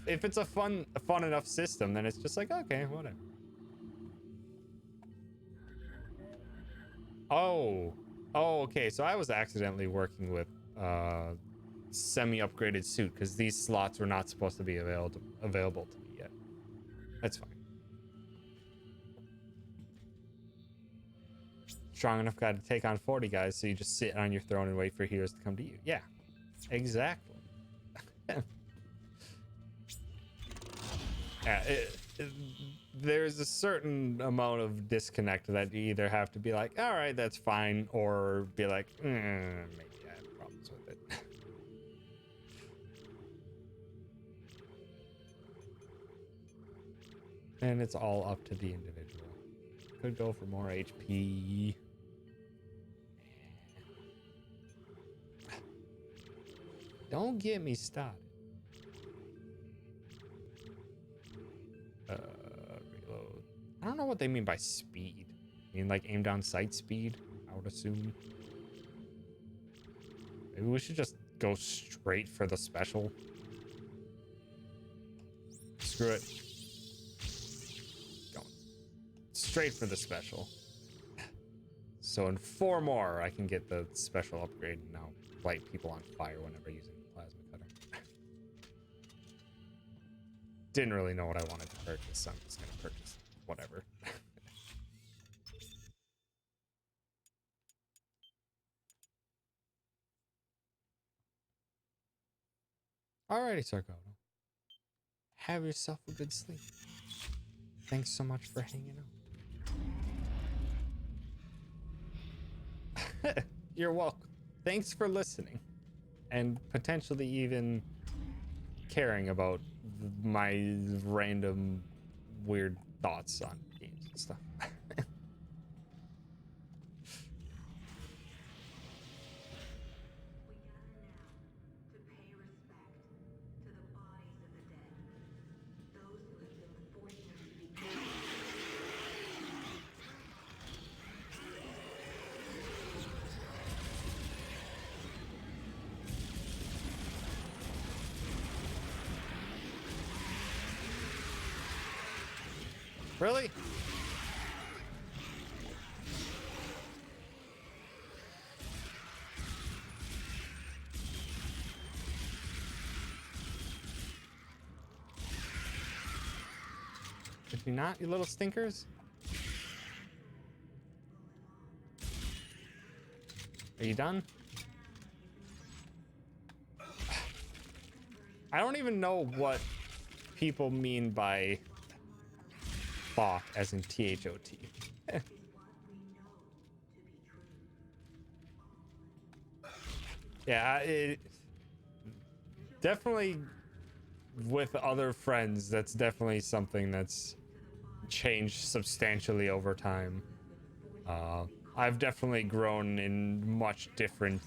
fun enough system, then it's just like, okay, whatever. Oh, okay. So I was accidentally working with semi-upgraded suit because these slots were not supposed to be available to me yet. That's fine. Strong enough guy to take on 40 guys, so you just sit on your throne and wait for heroes to come to you. Yeah, exactly. There's a certain amount of disconnect that you either have to be like, all right, that's fine, or be like, maybe I have problems with it. And it's all up to the individual. Could go for more HP. Don't get me started. Reload. I don't know what they mean by speed. I mean, like aim down sight speed, I would assume. Maybe we should just go straight for the special. Screw it. Going straight for the special. So in 4 more, I can get the special upgrade and now light people on fire whenever using the plasma cutter. Didn't really know what I wanted to purchase, so I'm just gonna purchase whatever. Alrighty, Sarkoto. Have yourself a good sleep. Thanks so much for hanging out. You're welcome. Thanks for listening. And potentially even caring about my random weird thoughts on games and stuff. Really? Did you not, you little stinkers? Are you done? I don't even know what people mean by thought, as in T-H-O-T. Yeah, it definitely with other friends, that's definitely something that's changed substantially over time. I've definitely grown in much different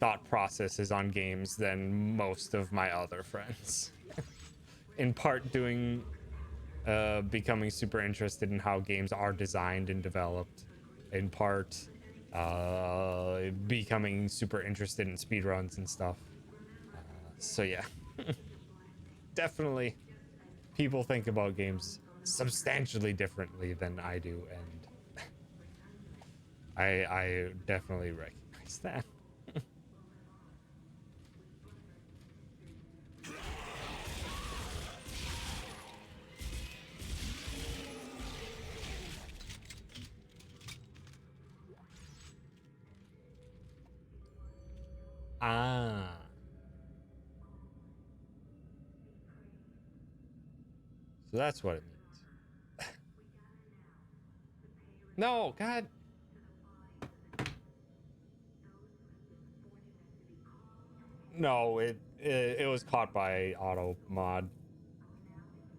thought processes on games than most of my other friends. In part doing becoming super interested in how games are designed and developed, in part becoming super interested in speedruns and stuff. So yeah, definitely people think about games substantially differently than I do, and I definitely recognize that. Ah. So that's what it means. No, God. No, it was caught by auto mod.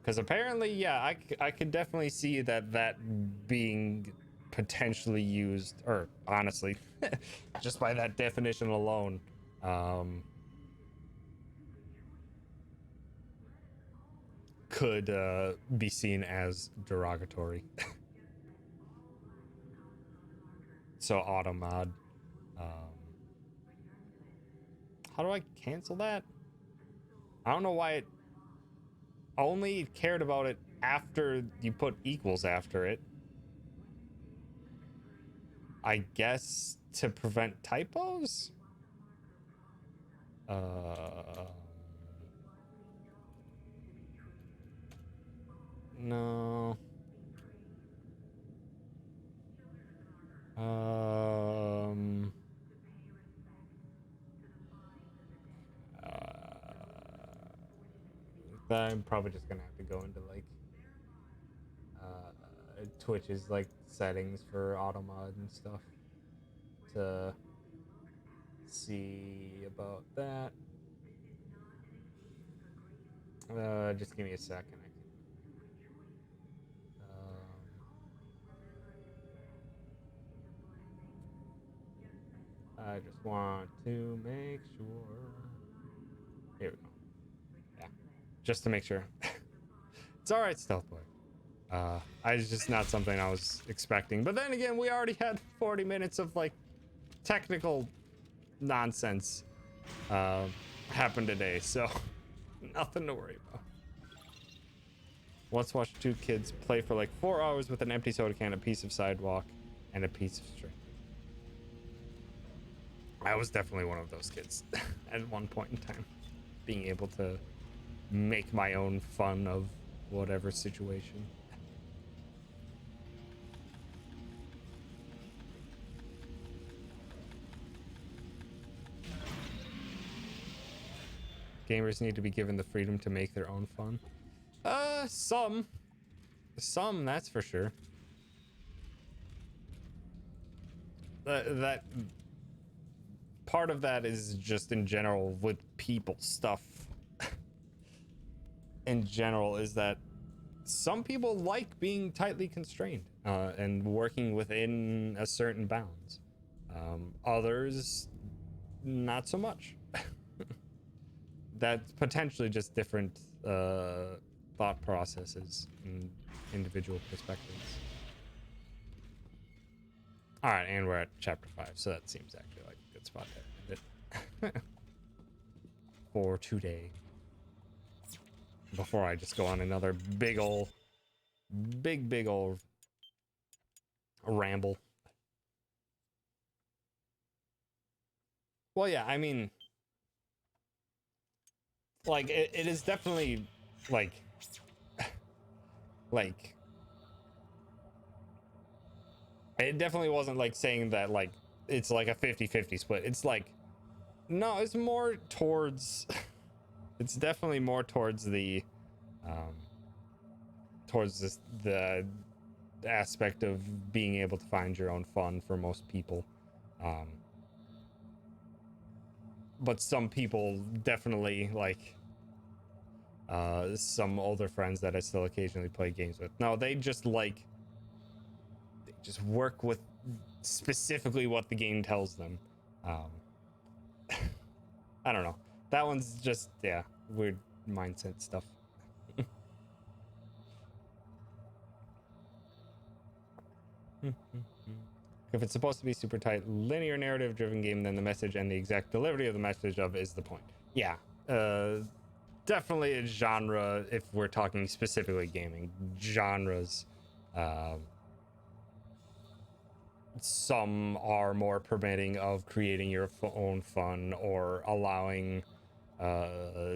Because apparently, yeah, I could definitely see that being potentially used, or honestly, just by that definition alone, could be seen as derogatory. So auto mod. Um, how do I cancel that? I don't know why it only cared about it after you put equals after it. I guess to prevent typos? No. Um. I'm probably just gonna have to go into like Twitch's like settings for auto mod and stuff to see about that. Just give me a second. I just want to make sure. Here we go. Yeah, just to make sure. It's all right, Stealth Boy. It's just not something I was expecting. But then again, we already had 40 minutes of like technical nonsense happen today, so nothing to worry about. Once watched two kids play for like 4 hours with an empty soda can, a piece of sidewalk, and a piece of string. I was definitely one of those kids at one point in time, being able to make my own fun of whatever situation. Gamers need to be given the freedom to make their own fun. Some, that's for sure. That part of that is just in general with people stuff. In general, is that some people like being tightly constrained and working within a certain bounds. Others, not so much. That's potentially just different thought processes and individual perspectives. All right, and we're at chapter 5, so that seems actually like a good spot to end it for today. Before I just go on another big ol' ramble. Well, yeah, I mean, like it is definitely like it definitely wasn't like saying that like it's like a 50-50 split. It's like, no, it's more towards it's definitely more towards the the aspect of being able to find your own fun for most people. But some people definitely like some older friends that I still occasionally play games with. No, they just work with specifically what the game tells them. I don't know. That one's just, yeah, weird mindset stuff. If it's supposed to be super tight, linear narrative driven game, then the message and the exact delivery of the message of is the point. Yeah, definitely a genre. If we're talking specifically gaming genres, some are more permitting of creating your own fun or allowing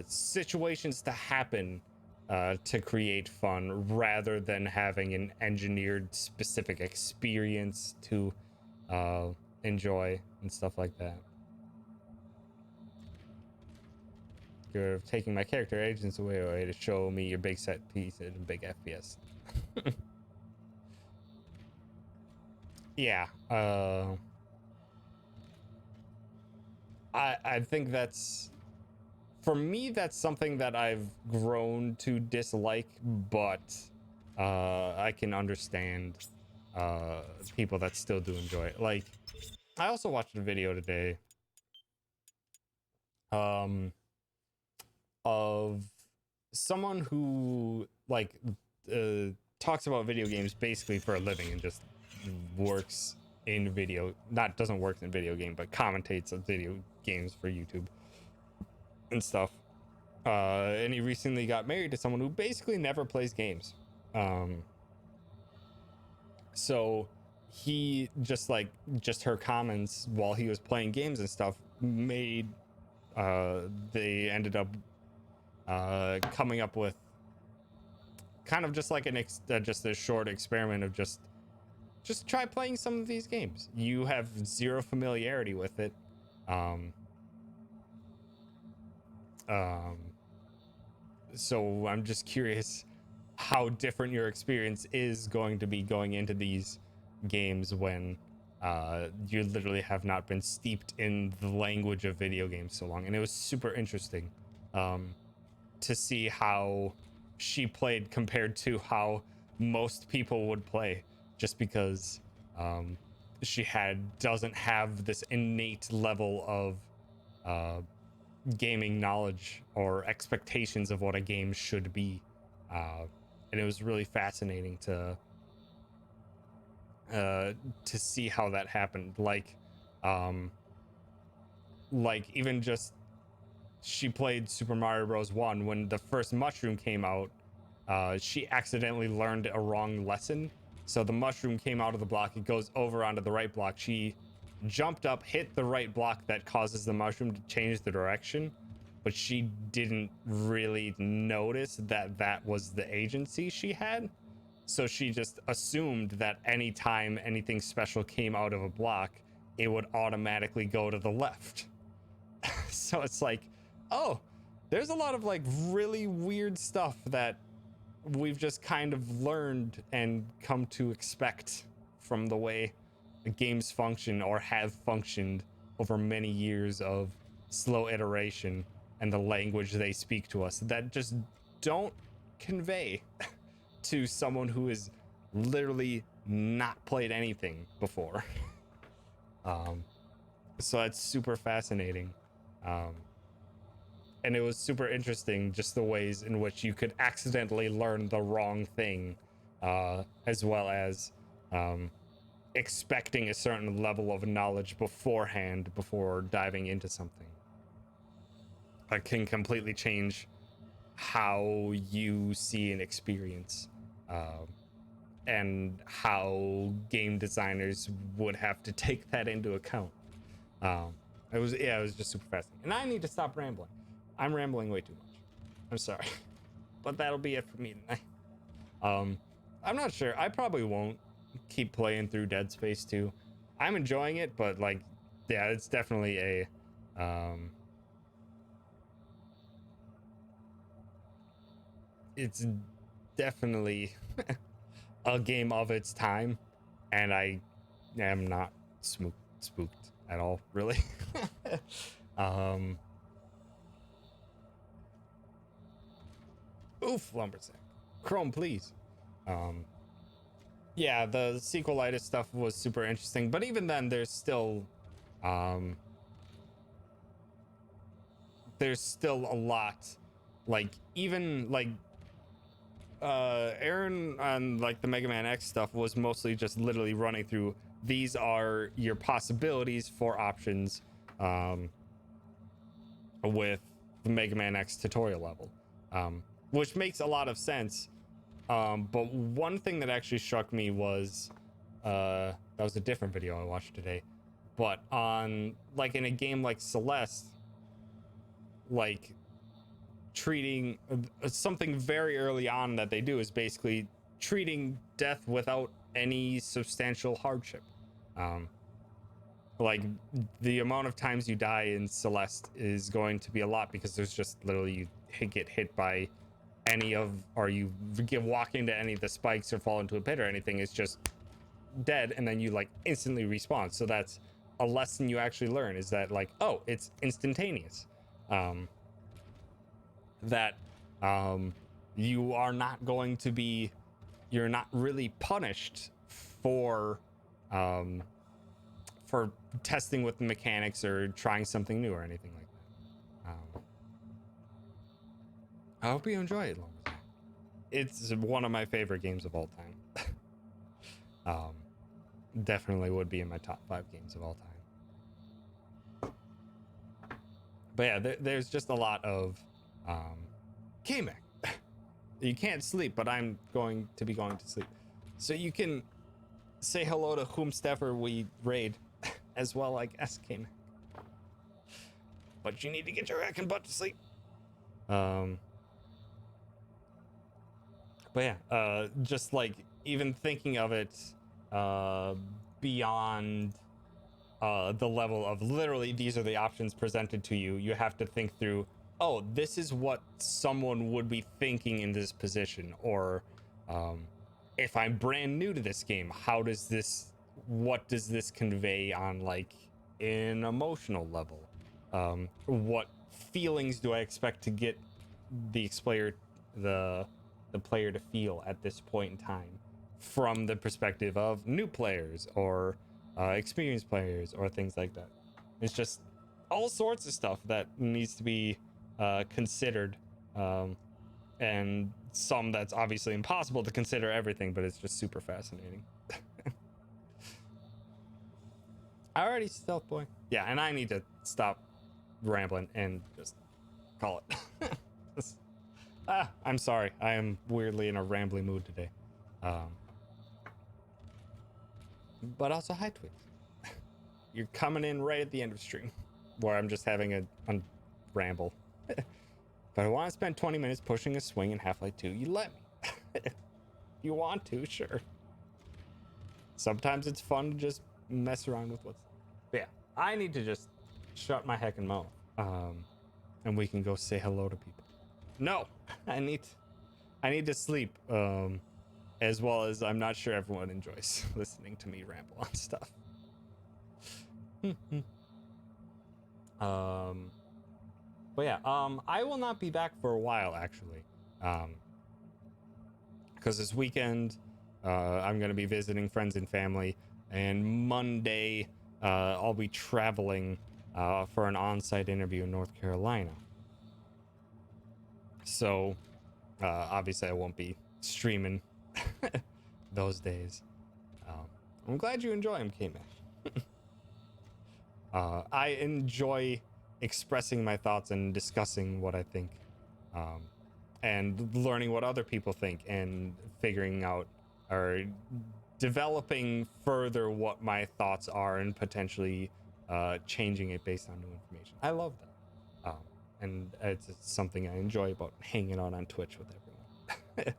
situations to happen to create fun rather than having an engineered specific experience to enjoy and stuff like that. You're taking my character agents away to show me your big set piece and big FPS. Yeah, I think that's, for me, that's something that I've grown to dislike, but I can understand people that still do enjoy it. Like, I also watched a video today of someone who like talks about video games basically for a living and just works in doesn't work in video game, but commentates on video games for YouTube and stuff. And he recently got married to someone who basically never plays games. So he just her comments while he was playing games and stuff made they ended up coming up with kind of just like just a short experiment of just try playing some of these games. You have zero familiarity with it. So I'm just curious how different your experience is going to be going into these games when you literally have not been steeped in the language of video games so long. And it was super interesting to see how she played compared to how most people would play, just because she doesn't have this innate level of gaming knowledge or expectations of what a game should be, and it was really fascinating to see how that happened. Like even just she played Super Mario Bros. 1 when the first mushroom came out, she accidentally learned a wrong lesson. So the mushroom came out of the block. It goes over onto the right block. She jumped up, hit the right block that causes the mushroom to change the direction, but she didn't really notice that that was the agency she had. So she just assumed that anytime anything special came out of a block, it would automatically go to the left. So it's like, oh, there's a lot of like really weird stuff that we've just kind of learned and come to expect from the way games function or have functioned over many years of slow iteration and the language they speak to us that just don't convey to someone who has literally not played anything before. So that's super fascinating. And it was super interesting just the ways in which you could accidentally learn the wrong thing, as well as expecting a certain level of knowledge beforehand before diving into something. That can completely change how you see an experience, and how game designers would have to take that into account. It was just super fascinating. And I need to stop rambling. I'm rambling way too much. I'm sorry. But that'll be it for me tonight. I'm not sure. I probably won't keep playing through Dead Space 2. I'm enjoying it, but like, yeah, it's definitely a it's definitely a game of its time, and I am not spooked at all, really. Oof, Lumbersack. Chrome, please. Yeah, the sequelitis stuff was super interesting, but even then, there's still a lot. Like, even like Aaron on like the Mega Man X stuff was mostly just literally running through, these are your possibilities for options with the Mega Man X tutorial level, which makes a lot of sense. But one thing that actually struck me was that was a different video I watched today, but on like in a game like Celeste, like treating something very early on that they do is basically treating death without any substantial hardship. Like the amount of times you die in Celeste is going to be a lot, because there's just literally you get hit by any of, or you walk into any of the spikes or fall into a pit or anything, it's just dead, and then you like instantly respawn. So that's a lesson you actually learn, is that like, oh, it's instantaneous. That you are not going to be, you're not really punished for testing with the mechanics or trying something new or anything like that. I hope you enjoy it, Lumberjack. It's one of my favorite games of all time. Definitely would be in my top 5 games of all time. But yeah, there's just a lot of K-Mac. You can't sleep, but I'm going to be going to sleep. So you can say hello to whomstever we raid as well, like K-Mac. But you need to get your hacking butt to sleep. But yeah, just like even thinking of it beyond the level of literally these are the options presented to you, you have to think through, oh, this is what someone would be thinking in this position, or if I'm brand new to this game, what does this convey on like an emotional level? What feelings do I expect to get the player to feel at this point in time from the perspective of new players or experienced players or things like that? It's just all sorts of stuff that needs to be considered, and some that's obviously impossible to consider everything, but it's just super fascinating. Alrighty, Stealth Boy. Yeah, and I need to stop rambling and just call it. I'm sorry. I am weirdly in a rambly mood today. But also, hi, Twix. You're coming in right at the end of stream, where I'm just having a ramble. But I want to spend 20 minutes pushing a swing in Half-Life 2. You let me. If you want to, sure. Sometimes it's fun to just mess around with what's... But yeah, I need to just shut my heckin' mouth. And we can go say hello to people. No, I need to sleep. As well as I'm not sure everyone enjoys listening to me ramble on stuff. But yeah, I will not be back for a while actually. Because this weekend, I'm gonna be visiting friends and family, and Monday, I'll be traveling for an on-site interview in North Carolina. So, obviously, I won't be streaming those days. I'm glad you enjoy them, K-Man. I enjoy expressing my thoughts and discussing what I think, and learning what other people think, and figuring out or developing further what my thoughts are, and potentially changing it based on new information. I love that. And it's something I enjoy about hanging out on Twitch with everyone.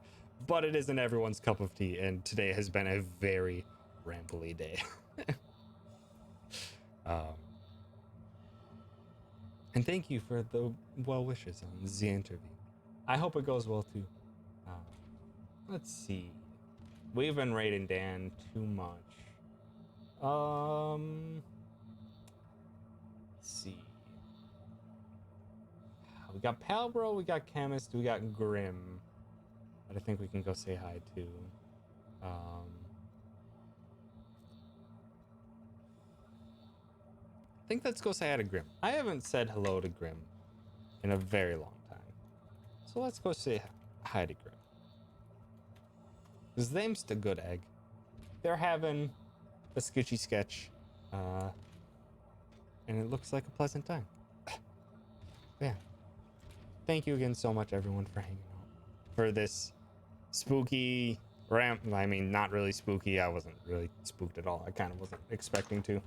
But it isn't everyone's cup of tea, and today has been a very rambly day. And thank you for the well wishes on the interview. I hope it goes well too. Let's see. We've been raiding Dan too much. Let's see. We got Palbro, we got Chemist, we got Grim. But I think we can go say hi to. I think let's go say hi to Grim. I haven't said hello to Grim in a very long time. So let's go say hi to Grim. His name's the Good Egg. They're having a sketchy sketch. And it looks like a pleasant time. Yeah. Thank you again so much, everyone, for hanging out. For this spooky ramp. I mean, not really spooky. I wasn't really spooked at all. I kind of wasn't expecting to.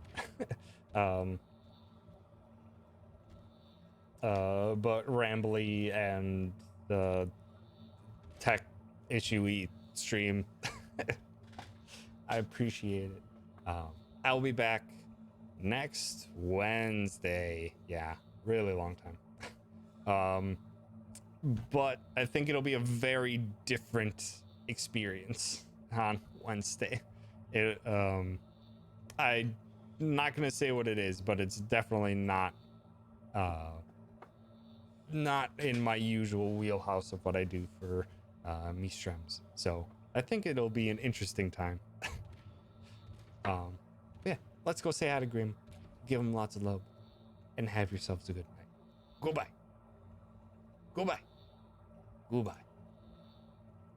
But rambly and the tech issue-y stream. I appreciate it. I'll be back next Wednesday. Yeah, really long time. But I think it'll be a very different experience on Wednesday. I'm not gonna say what it is, but it's definitely not in my usual wheelhouse of what I do for me streams. So I think it'll be an interesting time. Yeah, let's go say hi to Grim, give him lots of love, and have yourselves a good night. Goodbye. Goodbye. Goodbye.